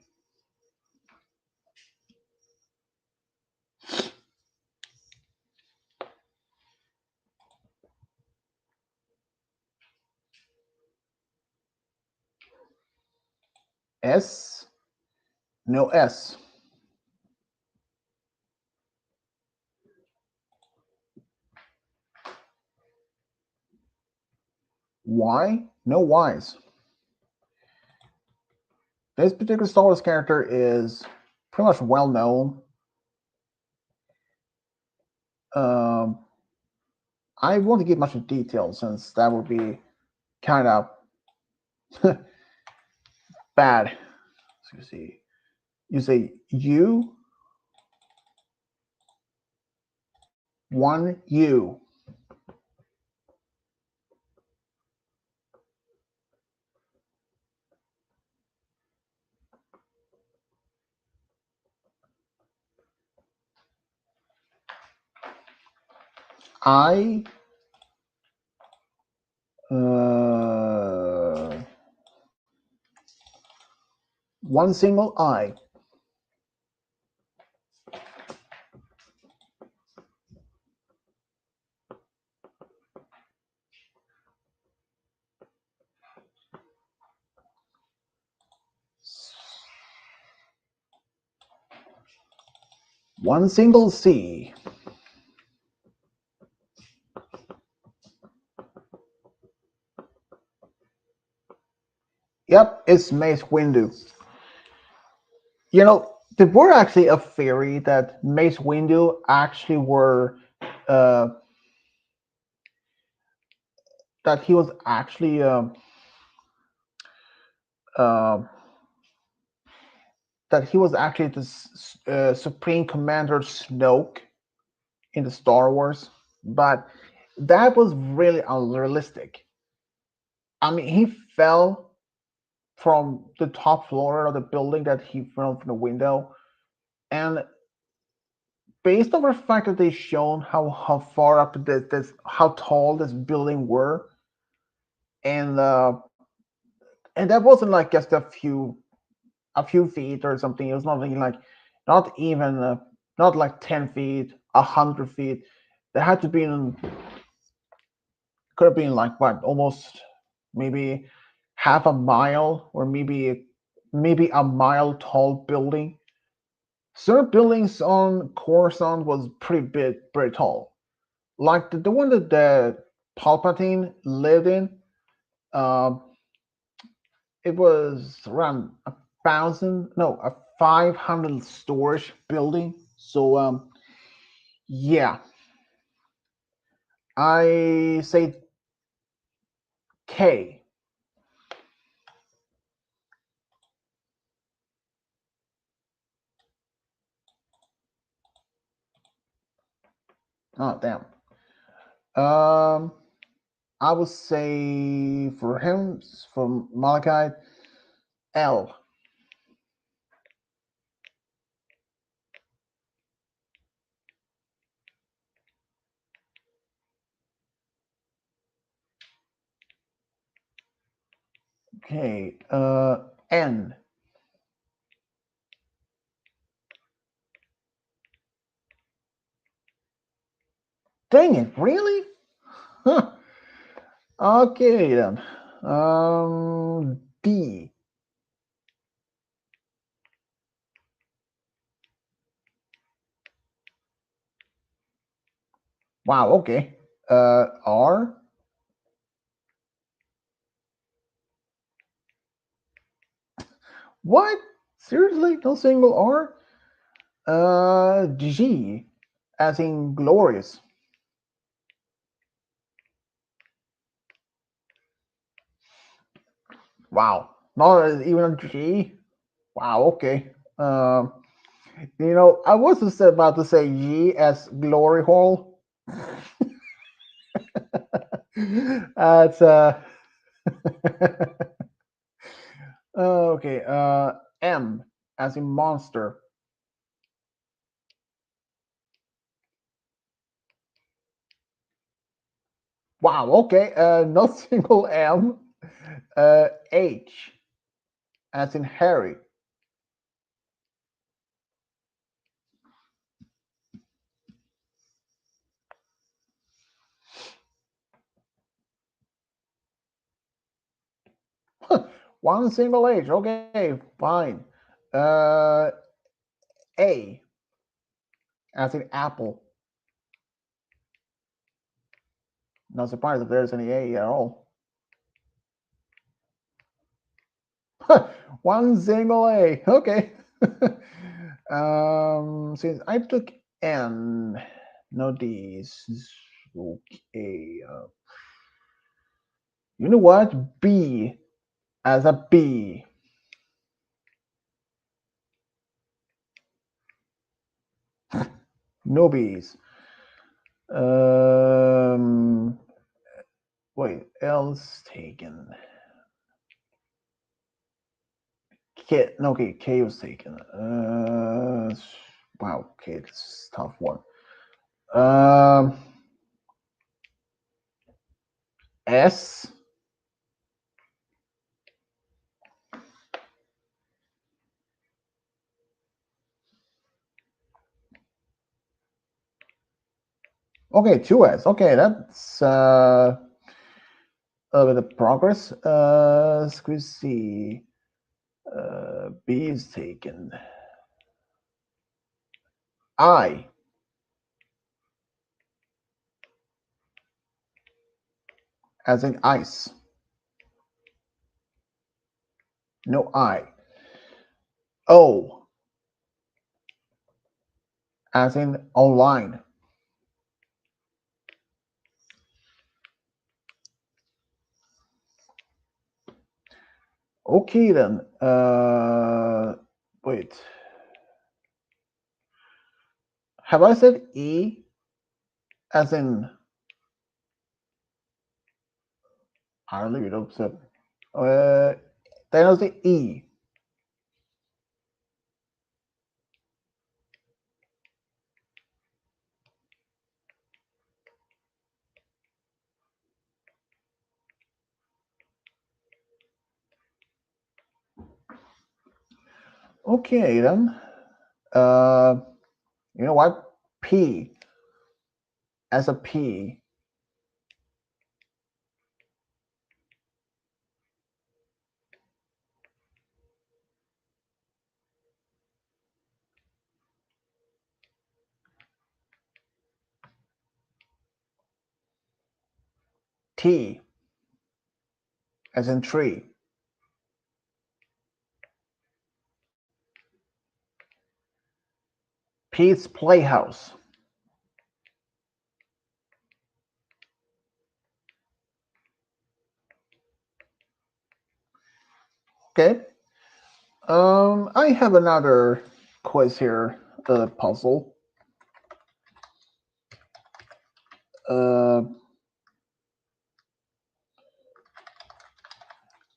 S, no S. Y, no Y's. This particular Star Wars character is pretty much well known. Um, I won't give much detail since that would be kind of bad. So you see, you say U, one U. I, one single I. One single C. Yep, it's Mace Windu. You know, there were actually a theory that Mace Windu actually were uh, that he was actually uh, the Supreme Commander Snoke in the Star Wars, but that was really unrealistic. I mean, he fell from the top floor of the building that he fell from the window, and based on the fact that they shown how far up how tall this building were, and and that wasn't like just a few feet or something. It was not even not like 10 feet, 100 feet. There had to be could have been like what, almost maybe half a mile or maybe a mile tall building. Certain buildings on Coruscant was pretty big, pretty tall. Like the one that the Palpatine lived in, uh, it was around 1,000, no, 500 storage building. So yeah, I say K. Oh damn. I would say for him, from Malachi, L. Okay. N. Dang it! Really? Huh. Okay then. D. Wow. Okay. R. What? Seriously? No single R? G. As in glorious. Wow. Not even a G. Wow. Okay. I was just about to say G as glory hole. That's okay. M as in monster. Wow. Okay. Not single M. H as in Harry. One single H. Okay. Fine. A as in apple. Not surprised if there's any A at all. One single A. Okay. Since I took N, no D's. Okay. You know what? B as a B. No B's. Wait, L's taken. K, no, okay, K was taken. Wow, okay, this is a tough one. S. Okay, 2S. Okay, that's a bit of progress. Let's see. B is taken. I. As in ice. No I. O. As in online. Okay then. Wait. Have I said E? As in I really don't say. Then I'll say E. Okay then. You know what? P as a P. T as in tree. Pete's Playhouse. Okay. I have another quiz here, puzzle.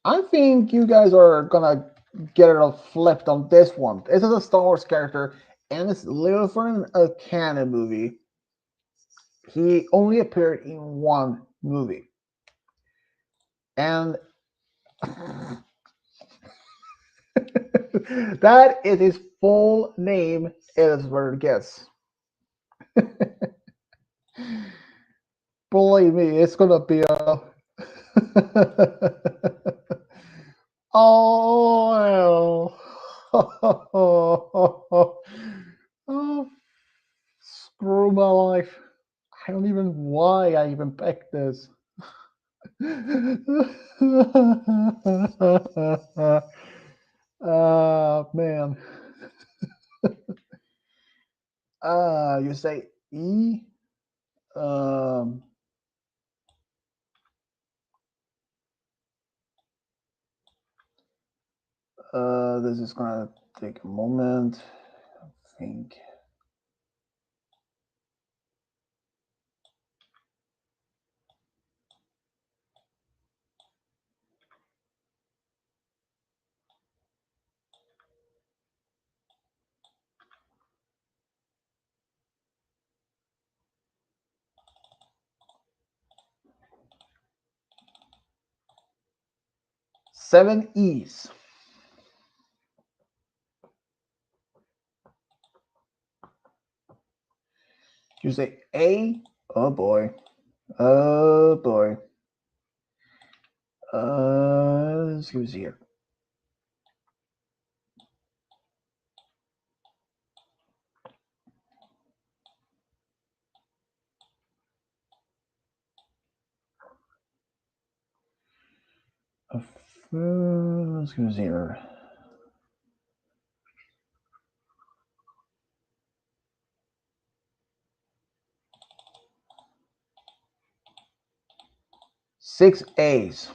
I think you guys are gonna get it all flipped on this one. This is a Star Wars character, and it's literally from a canon movie. He only appeared in one movie, and that is his full name. Is where it gets. Believe me, it's gonna be a. Oh, well. Oh, screw my life. I don't even why I even picked this. Man. You say E. Um, this is gonna take a moment. I think. Seven E's. You say A. Oh boy. Oh boy. Let's go here. Let's go here. Six A's.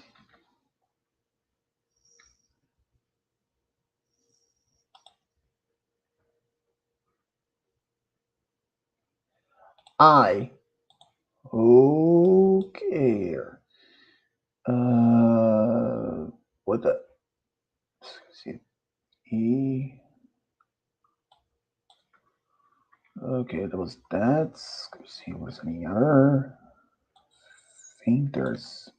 I. Okay. What the? Let's see. E. Okay, that was that. Let's see what's any other. I think there's.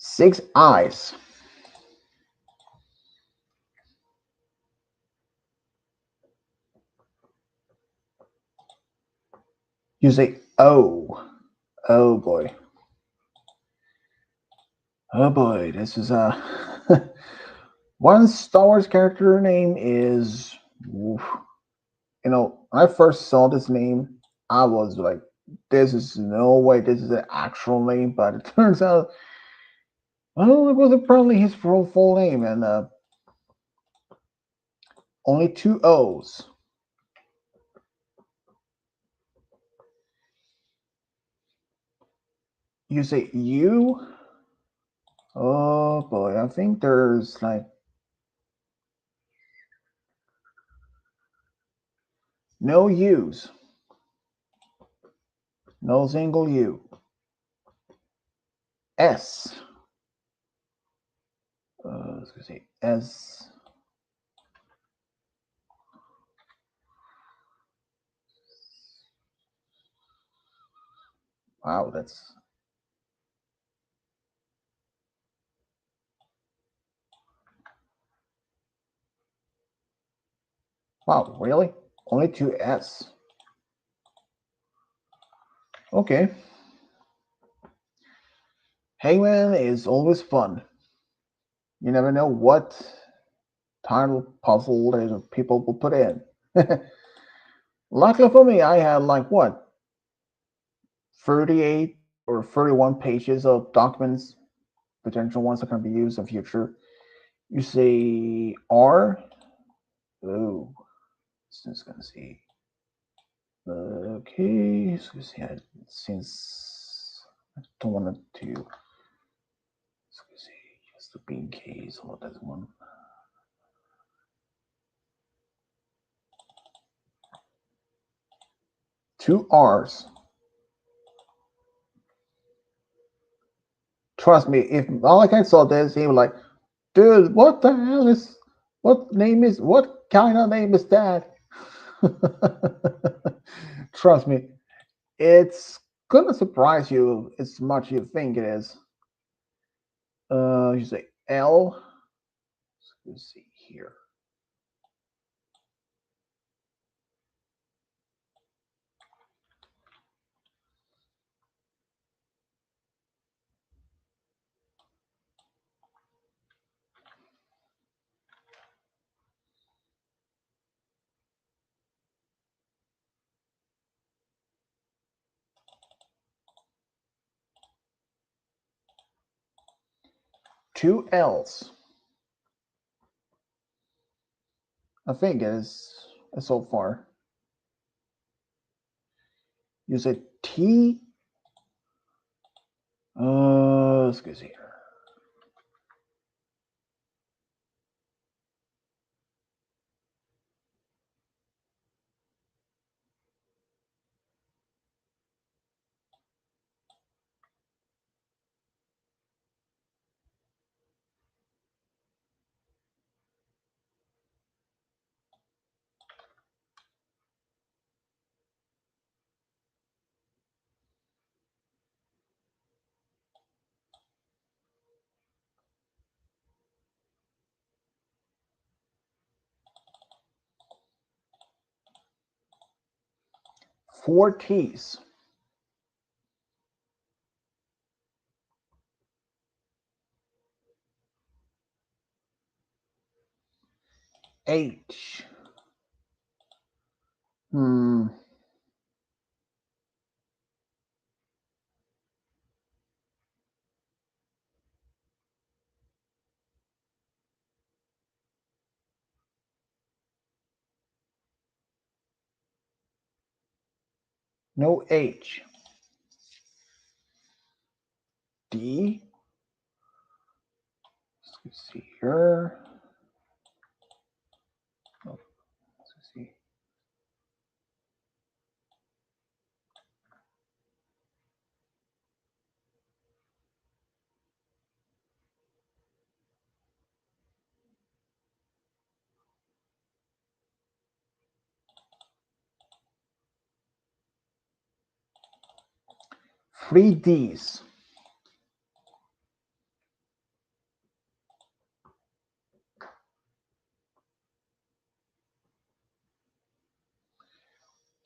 Six eyes. You say oh. Oh boy. Oh boy. This is one Star Wars character name is. Oof. You know, when I first saw this name, I was like, "This is no way. This is an actual name." But it turns out, well, it was apparently his full name, and only two O's. You say you? Oh boy, I think there's like no U's, no single U. S. Let's see. S. Wow, that's. Wow, really? Only 2S. Okay. Hangman is always fun. You never know what title puzzle that people will put in. Luckily for me, I had like what 38 or 31 pages of documents, potential ones that can be used in future. You say R. Oh, since gonna see. Okay, so see, since I don't want to, so see, just to be in case, or that one. Two R's. Trust me, if Malachi saw this, he was like, dude, what the hell is, what kind of name is that? Trust me, it's gonna surprise you as much as you think it is. You say L. Let's see here. Two L's. I think is so far. You say T. Let's go see here. Four T's. H. Hmm. No H. D. Let's see here. Oh, let's see. Three D's.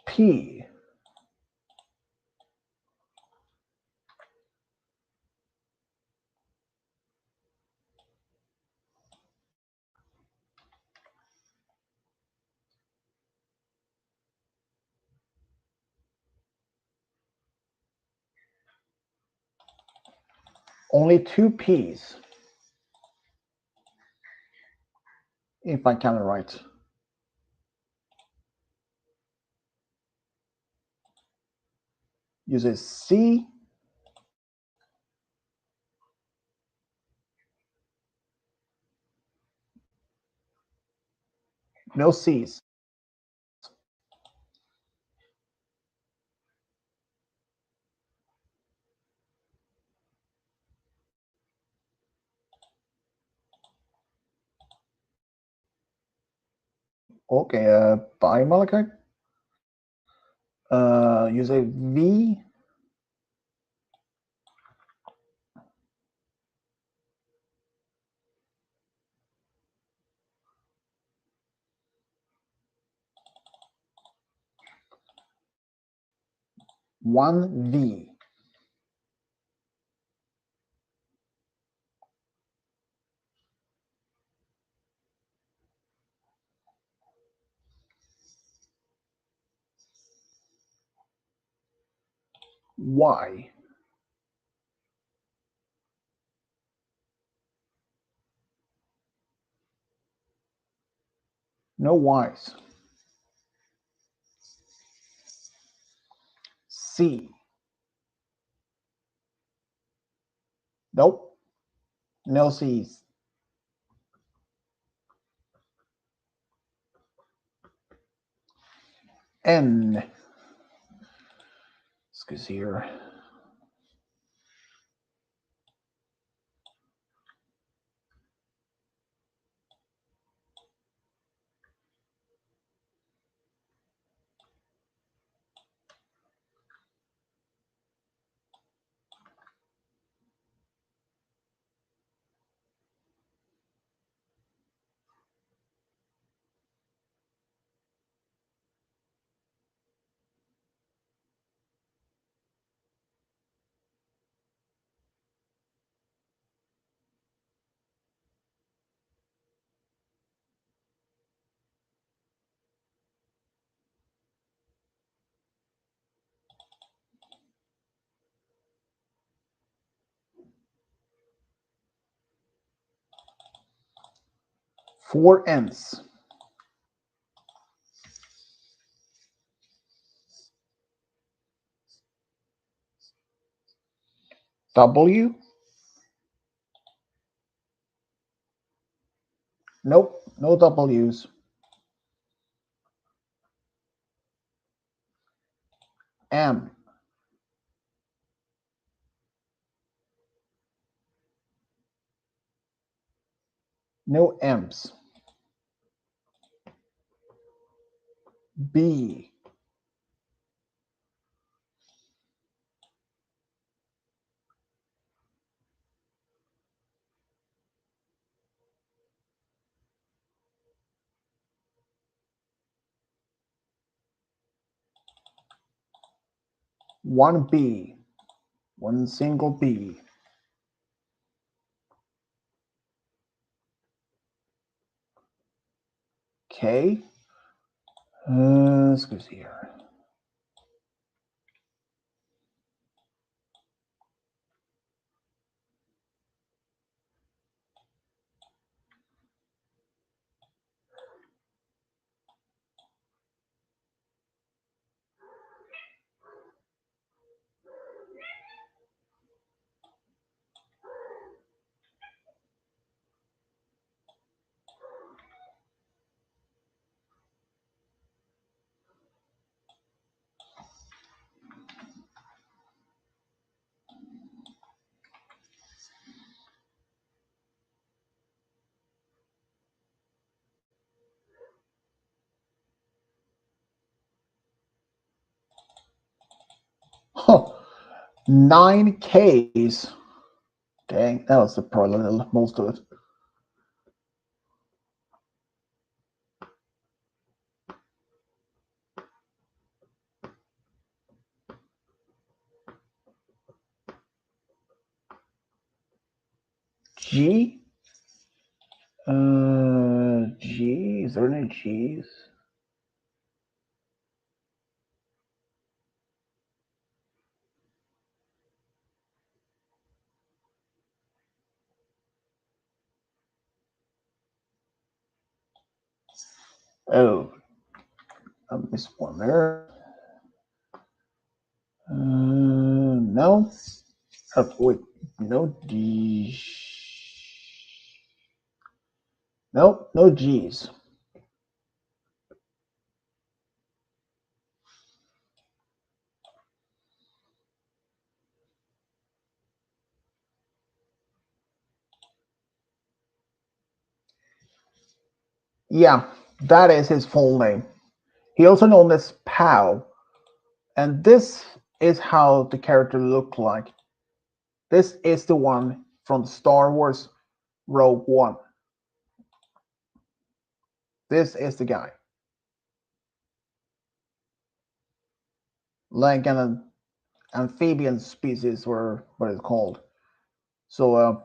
P. Only two P's. If I count it right. Use a C. No C's. Okay, bye Malachi. Use a V. One V. Y. No Y's. C. Nope. No C's. N. Excuse here. Four N's. W. Nope. No W's. M. No M's. B. One B. One single B. K. Let's go here. Huh. 9 K's. Dang, that was probably most of it. G. G. Is there any G's? Oh, I missed one there. No. Oh, wait, no D. Nope, no G's. Yeah, that is his full name. He also known as Pow, and this is how the character looked like. This is the one from Star Wars Rogue One. This is the guy. Like, and amphibian species, or what it's called. So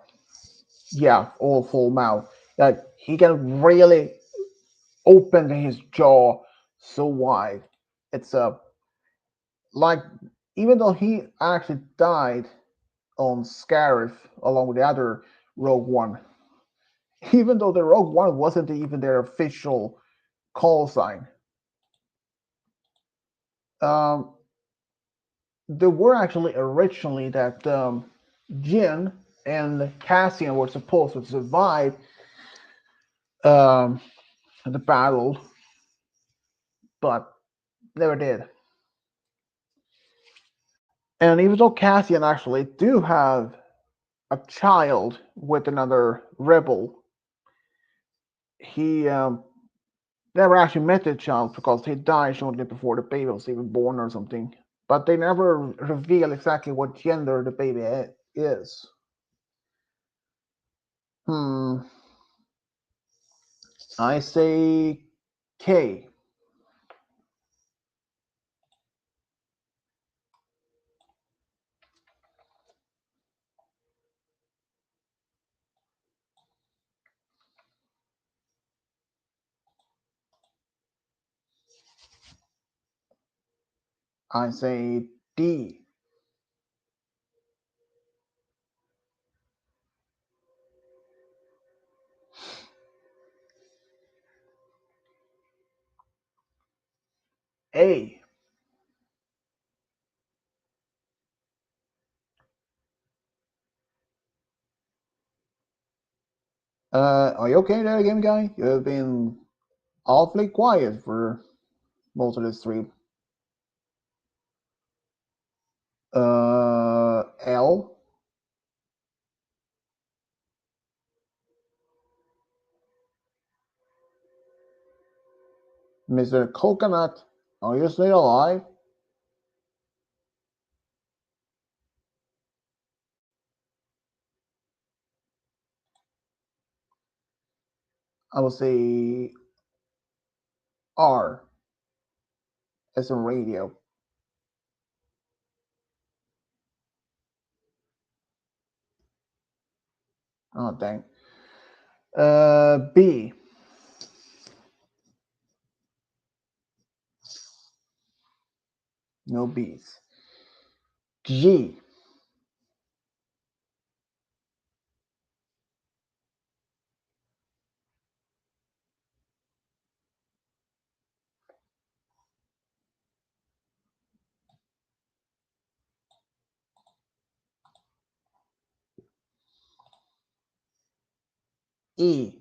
yeah, all full mouth. That he can really open his jaw so wide. It's like, even though he actually died on Scarif along with the other Rogue One, even though the Rogue One wasn't even their official call sign. Um, there were actually originally that Jin and Cassian were supposed to survive um, the battle, but never did. And even though Cassian actually do have a child with another rebel, he never actually met the child because he died shortly before the baby was even born or something. But they never reveal exactly what gender the baby is. Hmm. I say K. I say D. A. Are you okay there, game guy? You have been awfully quiet for most of this stream. L. Mr. Coconut, are you still alive? I will say R as in radio. Oh, dang. B. No B's. G. E.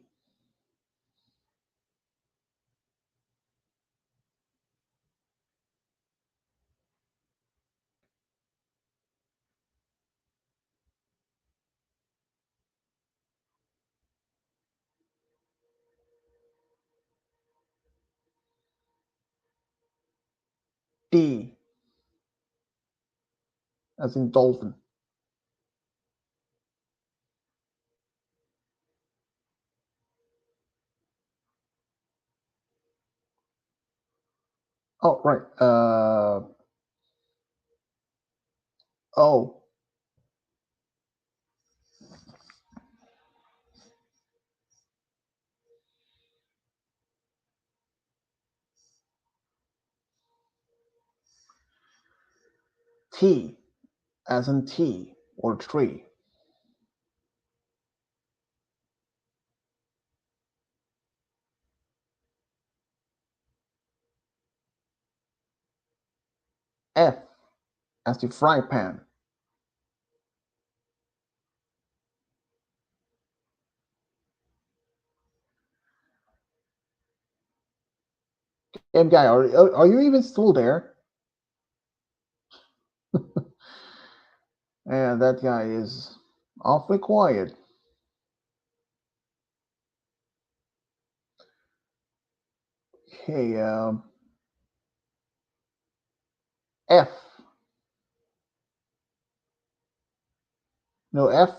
D. As in dolphin. Oh, right. O. T. As in tea or tree. F. As the fry pan. Game guy, are you even still there? And that guy is awfully quiet. Okay, F. No F.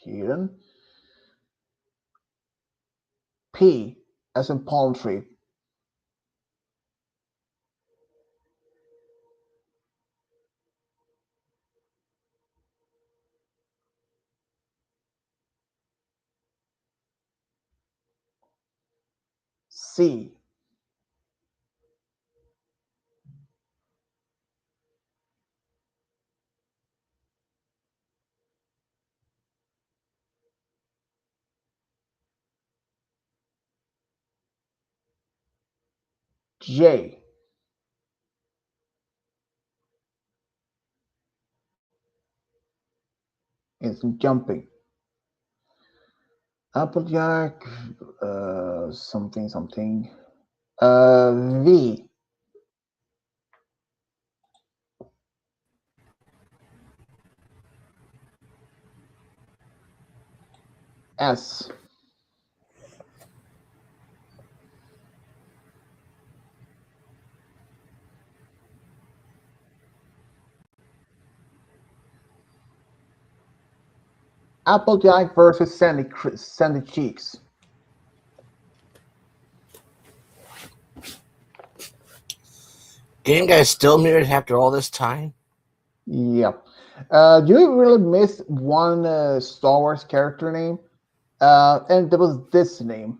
Kieran. P. As in palm tree. C. J. It's jumping. Applejack, something. V. S. Applejack versus Sandy Cheeks. Game guys still muted after all this time? Yep. You really missed one Star Wars character name, and there was this name.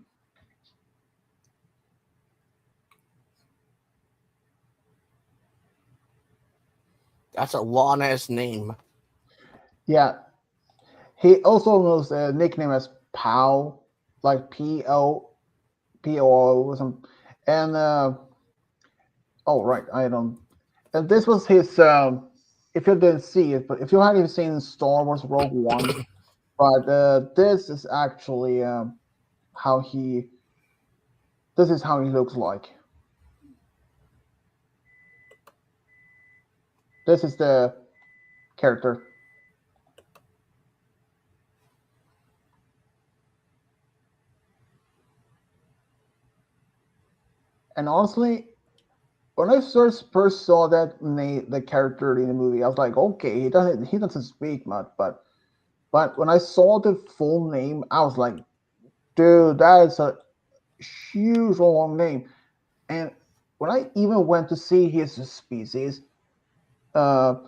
That's a long ass name. Yeah. He also knows a nickname as Pow, like P-O or something. And oh right, I don't. And this was his. If you didn't see it, but if you haven't seen Star Wars Rogue One, but this is actually how he. This is how he looks like. This is the character. And honestly, when I first saw the character in the movie, I was like, okay, he doesn't speak much, but when I saw the full name, I was like, dude, that is a huge long name. And when I even went to see his species, to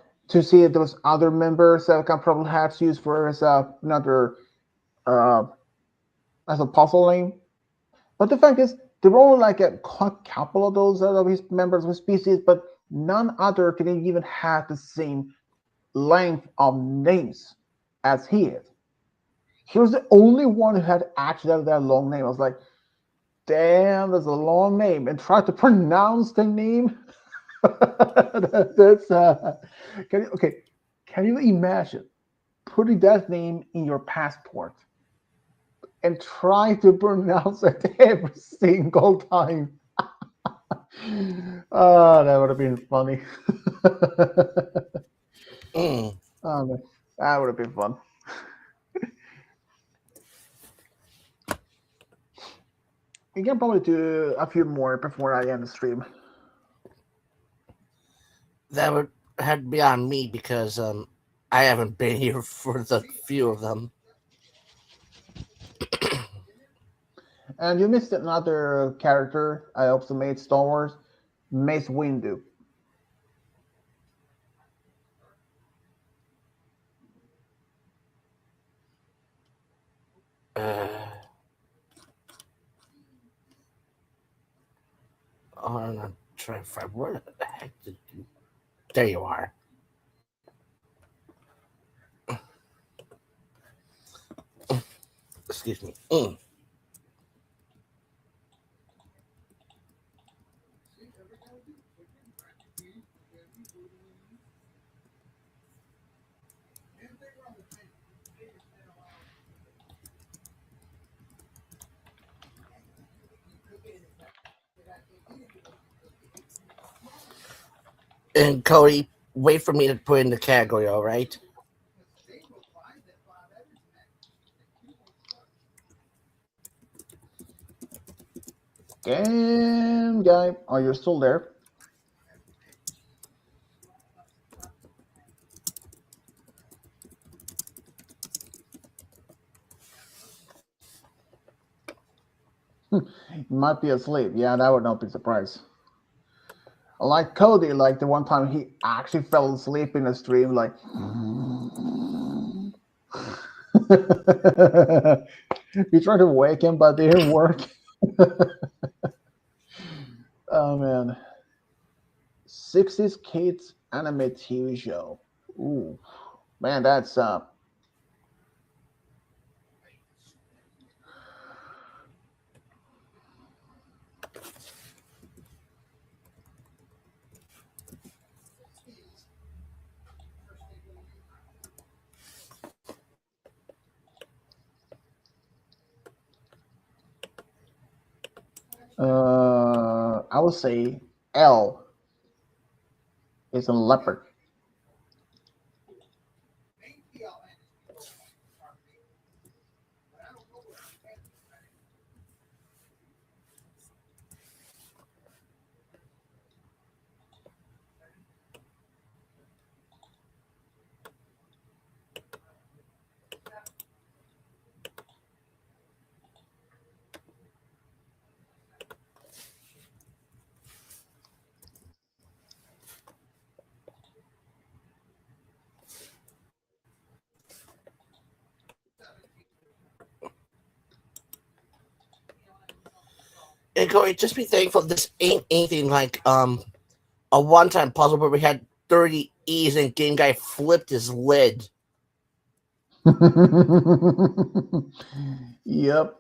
see if there was other members that I can probably have to use for as another as a puzzle name. But the fact is, there were only like a couple of those of his members of his species, but none other can even have the same length of names as he is. He was the only one who had actually that long name. I was like, damn, that's a long name. And try to pronounce the name. That's can you imagine putting that name in your passport and try to pronounce it every single time? Oh, that would have been funny. Mm. Oh, man, that would have been fun. We can probably do a few more before I end the stream. That would have to be on me because I haven't been here for the few of them. And you missed another character I also made Star Wars, Mace Windu. I'm not trying to find where the heck did you? There you are. Excuse me. And Cody, wait for me to put in the category, all right? Game guy, are you still there? He might be asleep. Yeah, that would not be surprised. Like Cody, like the one time he actually fell asleep in the stream, like he tried to wake him, but it didn't work. Oh man, 60s kids anime TV show. Ooh, man, that's I would say L is a leopard. And Corey, just be thankful this ain't anything like a one-time puzzle where we had 30 E's and Game Guy flipped his lid. Yep.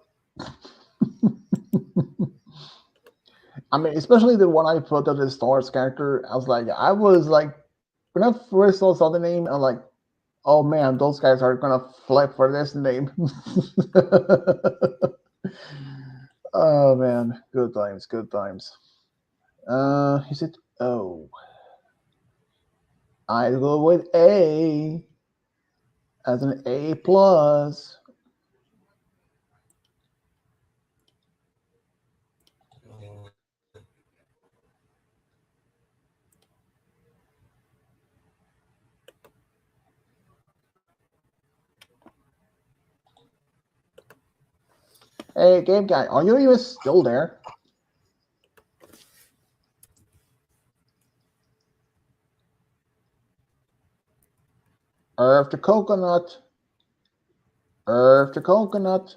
I mean, especially the one I put of the Stars character. I was like, when I first saw the name, I'm like, oh man, those guys are gonna flip for this name. Oh man, good times, good times. Is it O? I go with A as an A plus. Hey, game guy, are you even still there? Earth to coconut. Earth to coconut.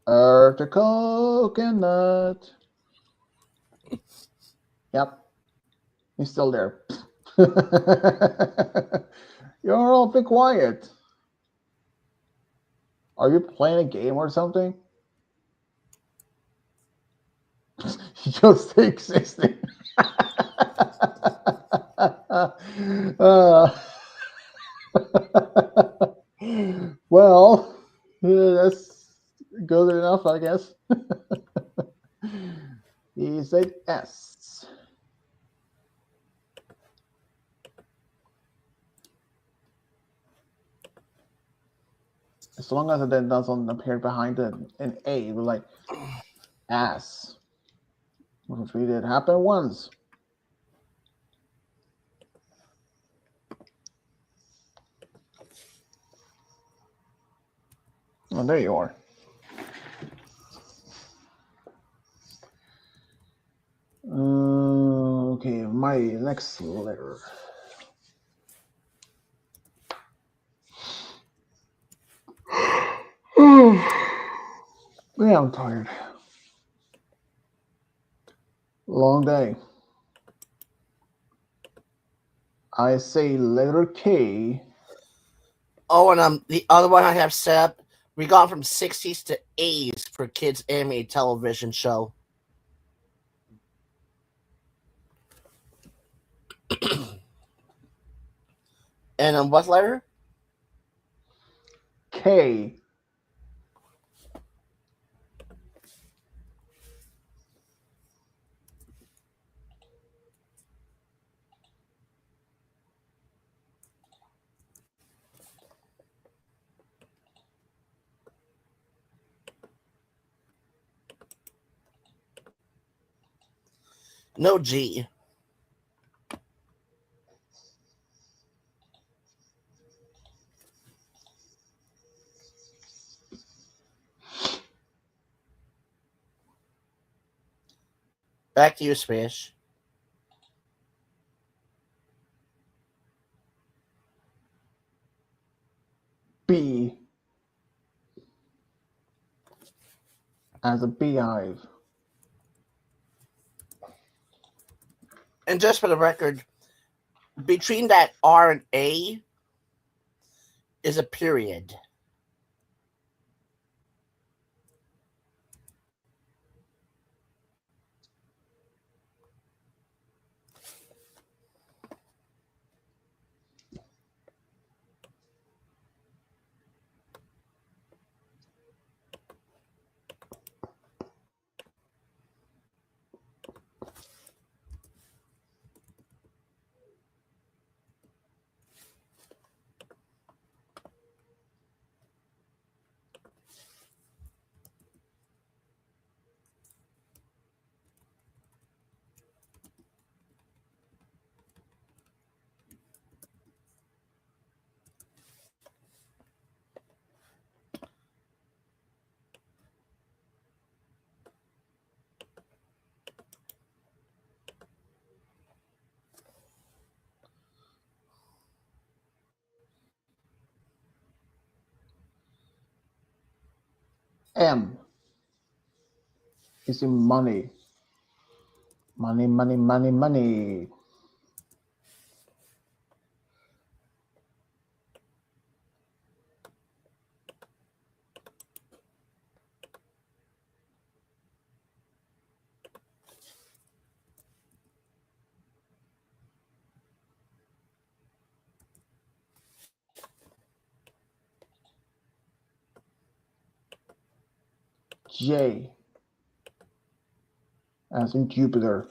Earth to coconut. Yep, he's still there. You're all be quiet. Are you playing a game or something? Just existing. uh, well, that's good enough, I guess. He said S. As long as it then doesn't appear behind an A, we're like S. Which we did happen once. Oh, there you are. Okay, my next letter. Yeah, I'm tired. Long day. I say letter K. Oh, and the other one I have set up, we gone from 60s to A's for kids animated television show. And what letter? K. No G. Back to you, Smash. B. As a beehive. And just for the record, between that R and A is a period. M is in money. Money, money, money, money. J as in Jupiter.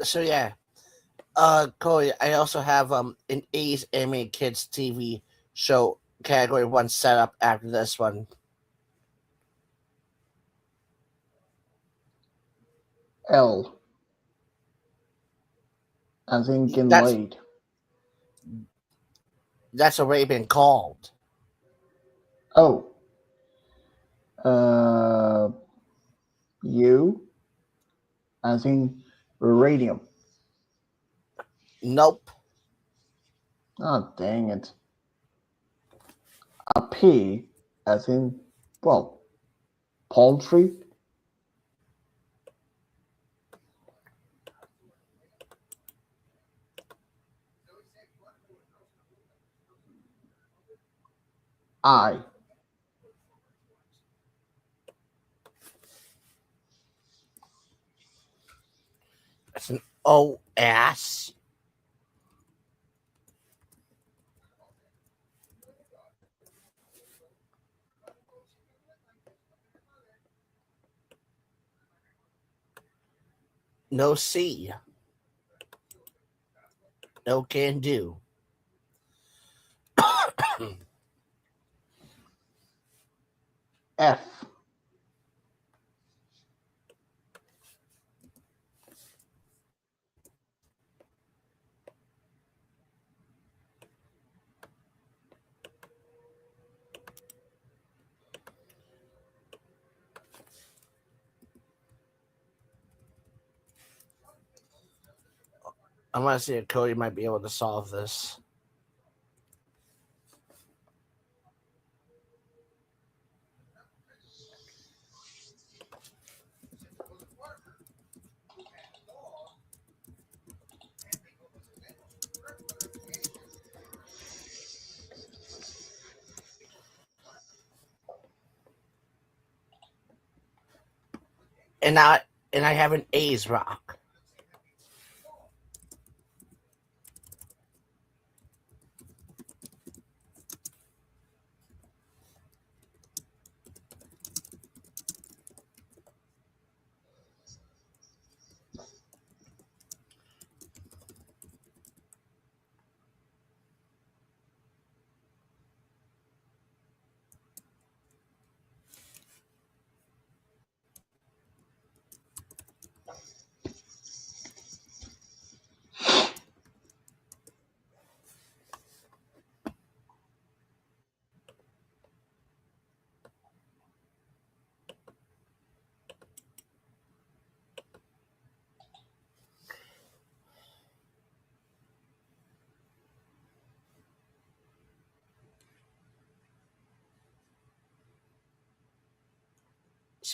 So yeah, Corey, I also have an A's Animated Kids TV show category one set up after this one. L as in getting That's laid. that's already been called. Oh, uh, U as in radium. Nope. Oh, dang it. A P as in, well, poultry. I. It's an OS. No C. No can do. F I want to see if Cody might be able to solve this. And I and I have an A's rock.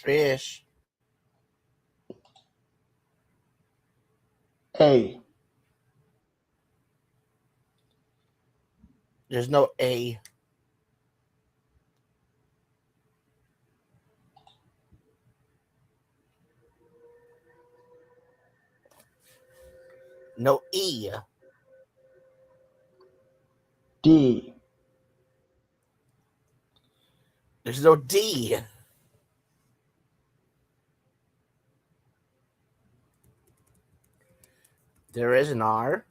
Fish. A. There's no A. No E. D. There's no D. There is an R.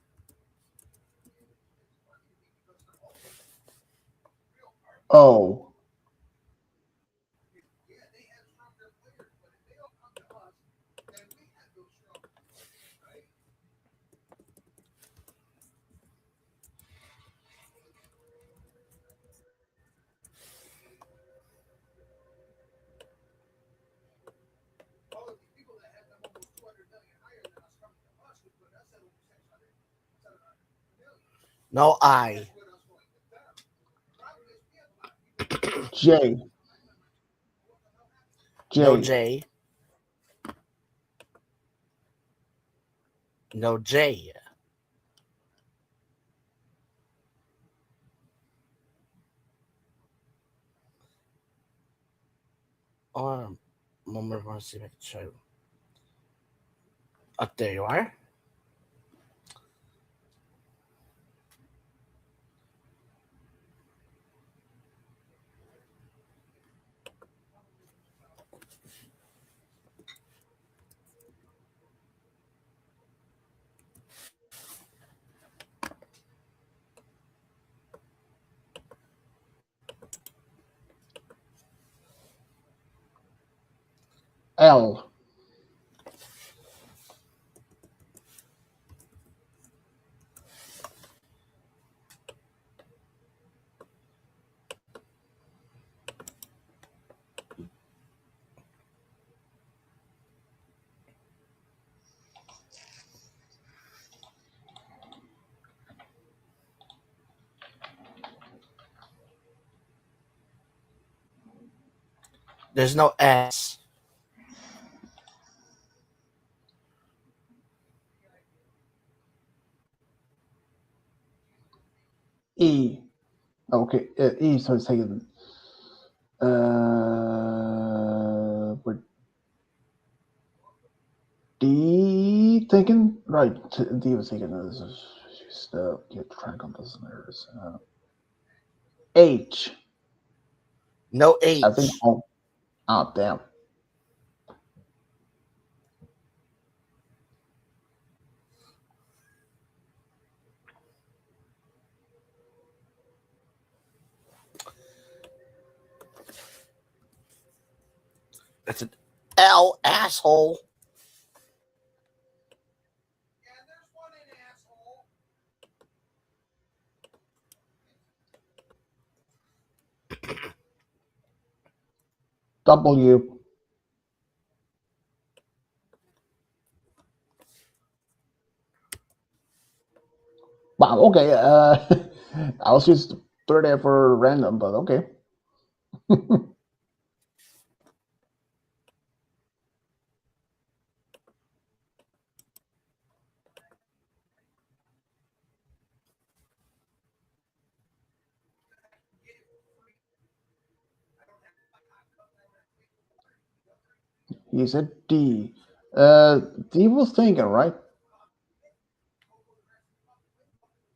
O. No I. J. J. No J. No J. Moment, I want to see if I can show you. Up there you are. L. There's no S. E. Okay. E. So it's taken. With D taken. Right. D was taken. This is just get track on listeners. H. No H. I think. Oh, damn. That's an L, asshole. W. Wow. Okay. I was just throw there for random, but okay. He said D. D was thinking, right?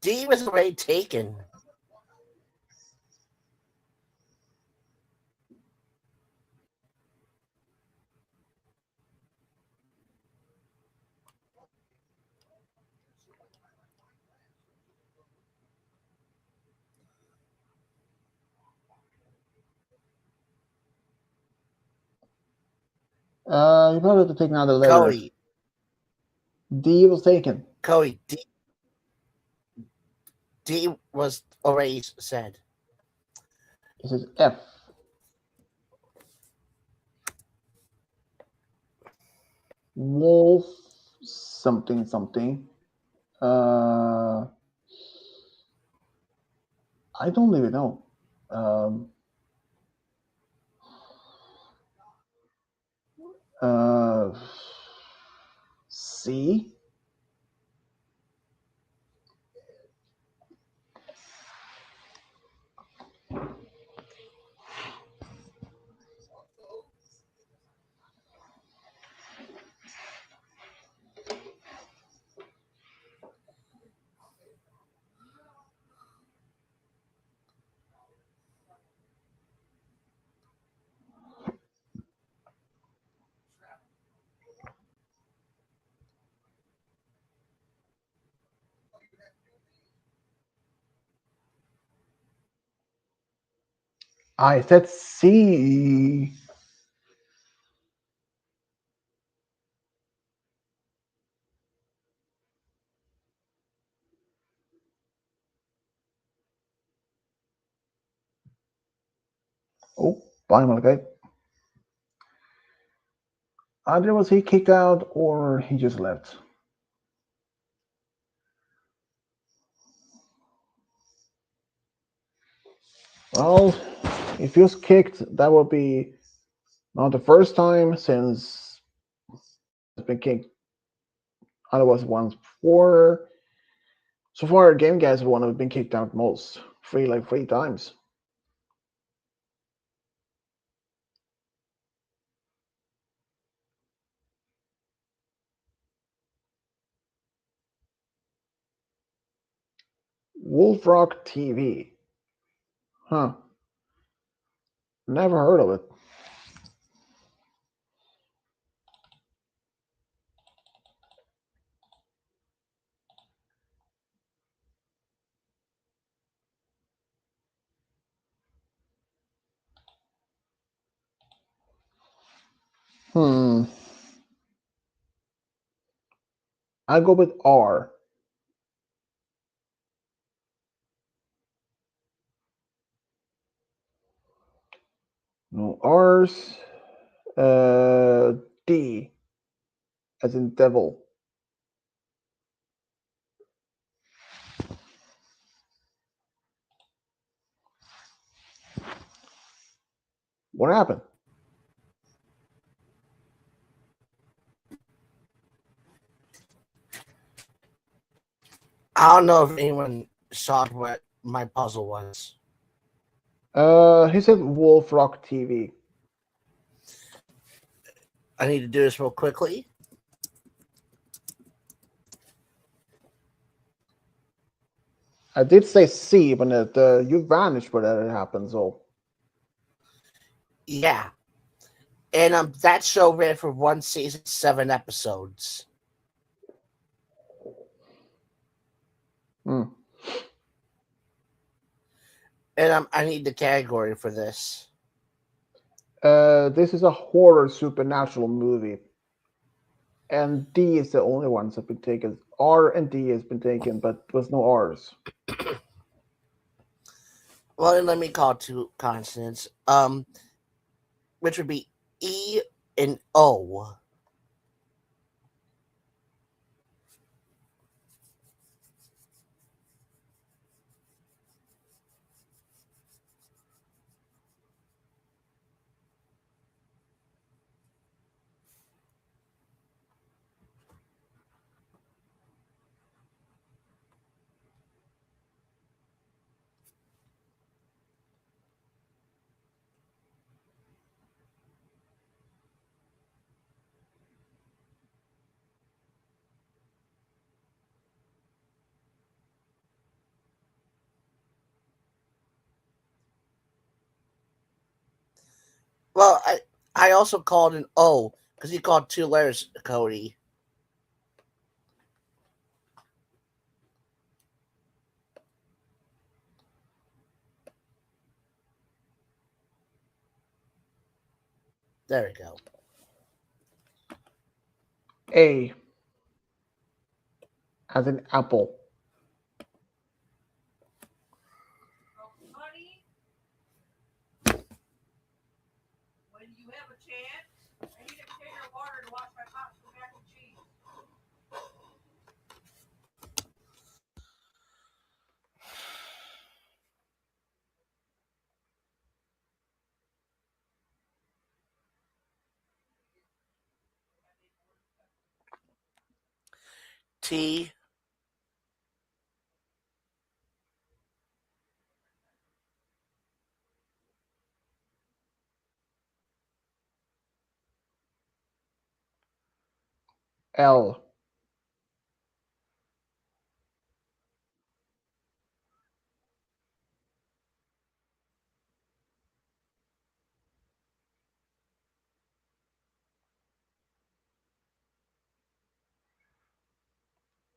D was already taken. You probably have to take another letter. Cody. D was taken. Cody. D was already said. It says F. Wolf something something. I don't even know. Uh, C. I said C. Oh, bye, Malachi. Either was he kicked out or he just left. Well, if he was kicked, that would be not the first time since he's been kicked. I was once before. So far, Game Guys is the one who's been kicked out most. Three times. Wolf Rock TV. Huh. Never heard of it. Hmm. I'll go with R. No R's. D. As in devil. What happened? I don't know if anyone saw what my puzzle was. He said Wolf Rock TV. I need to do this real quickly. I did say C, but you vanished when that happened. So Yeah. And that show ran for one season, 7 episodes. hmm. And I need the category for this. This is a horror supernatural movie, and D is the only ones that have been taken. R and D has been taken, but with no R's. Well, then let me call 2 consonants. Which would be E and O. Well, I also called an O because he called 2 letters, Cody. There we go. A as in apple. Honey, when you have a chance, I need a container of water to wash my pots with mac and cheese. T. L.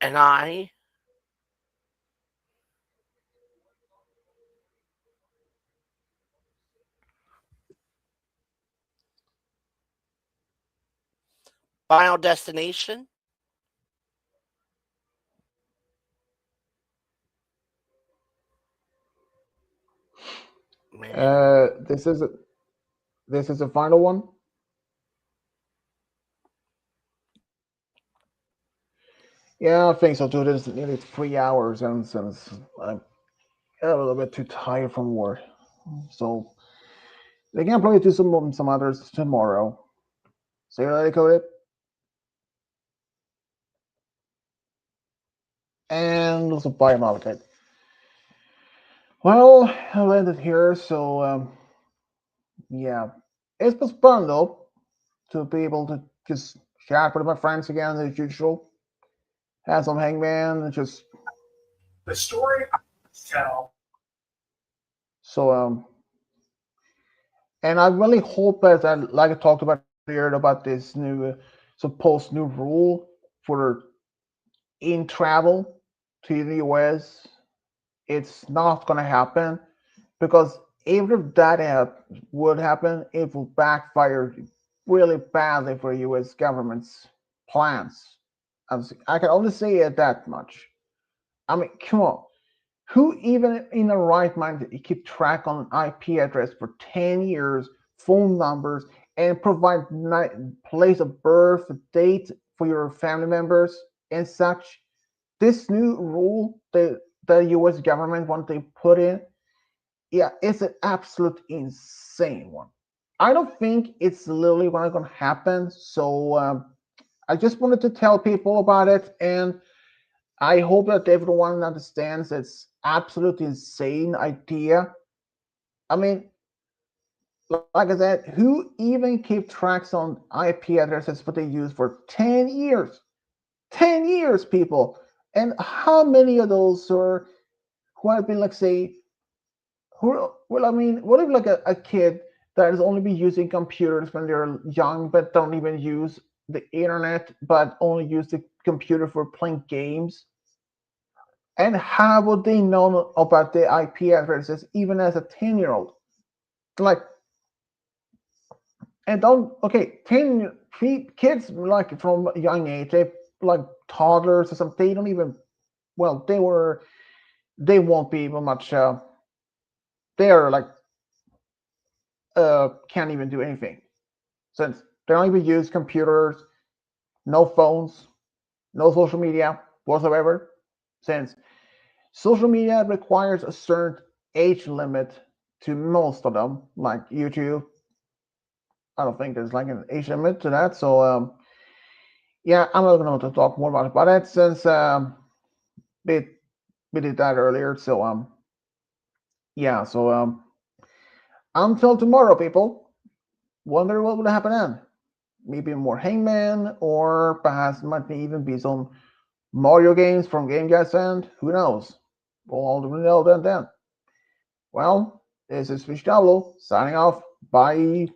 And I. Final destination. Man. This is the final one. Yeah, I think so too. This is nearly 3 hours, and since I'm a little bit too tired from work, so they can probably do some others tomorrow. See you later, Cody. And also buy Malachite. Well, I'll end it here. So yeah, it was fun though to be able to just chat with my friends again as usual. Have some hangman and just The story I tell. so and I really hope that like I talked about earlier about this new supposed new rule for in travel to the US, it's not going to happen because even if that would happen, it will backfire really badly for US government's plans. I can only say it that much. I mean, come on. Who even in the right mind keep track on an IP address for 10 years, phone numbers, and provide place of birth, date for your family members and such? This new rule that the US government want to put in, yeah, it's an absolute insane one. I don't think it's literally going to happen. So I just wanted to tell people about it, and I hope that everyone understands it's absolutely insane idea. I mean, like I said, who even keep tracks on IP addresses what they use for 10 years? 10 years, people. And how many of those are who have been like say who well I mean, what if like a kid that has only been using computers when they're young but don't even use the internet but only use the computer for playing games? And how would they know about the IP addresses even as a 10-year-old? Like, and don't, okay, 10 kids like from a young age, they like toddlers or something, they don't even, well, they won't be even much, they're like, can't even do anything since they don't even use computers, no phones, no social media whatsoever, since social media requires a certain age limit to most of them, like YouTube. I don't think there's like an age limit to that. So yeah, I'm not going to talk more about it since we we did that earlier. So yeah, so until tomorrow, people. Wonder what will happen then. Maybe more Hangman, or perhaps might even be some Mario games from Game Guys End. Who knows? We'll all know then. Well, this is Fish Diablo signing off. Bye.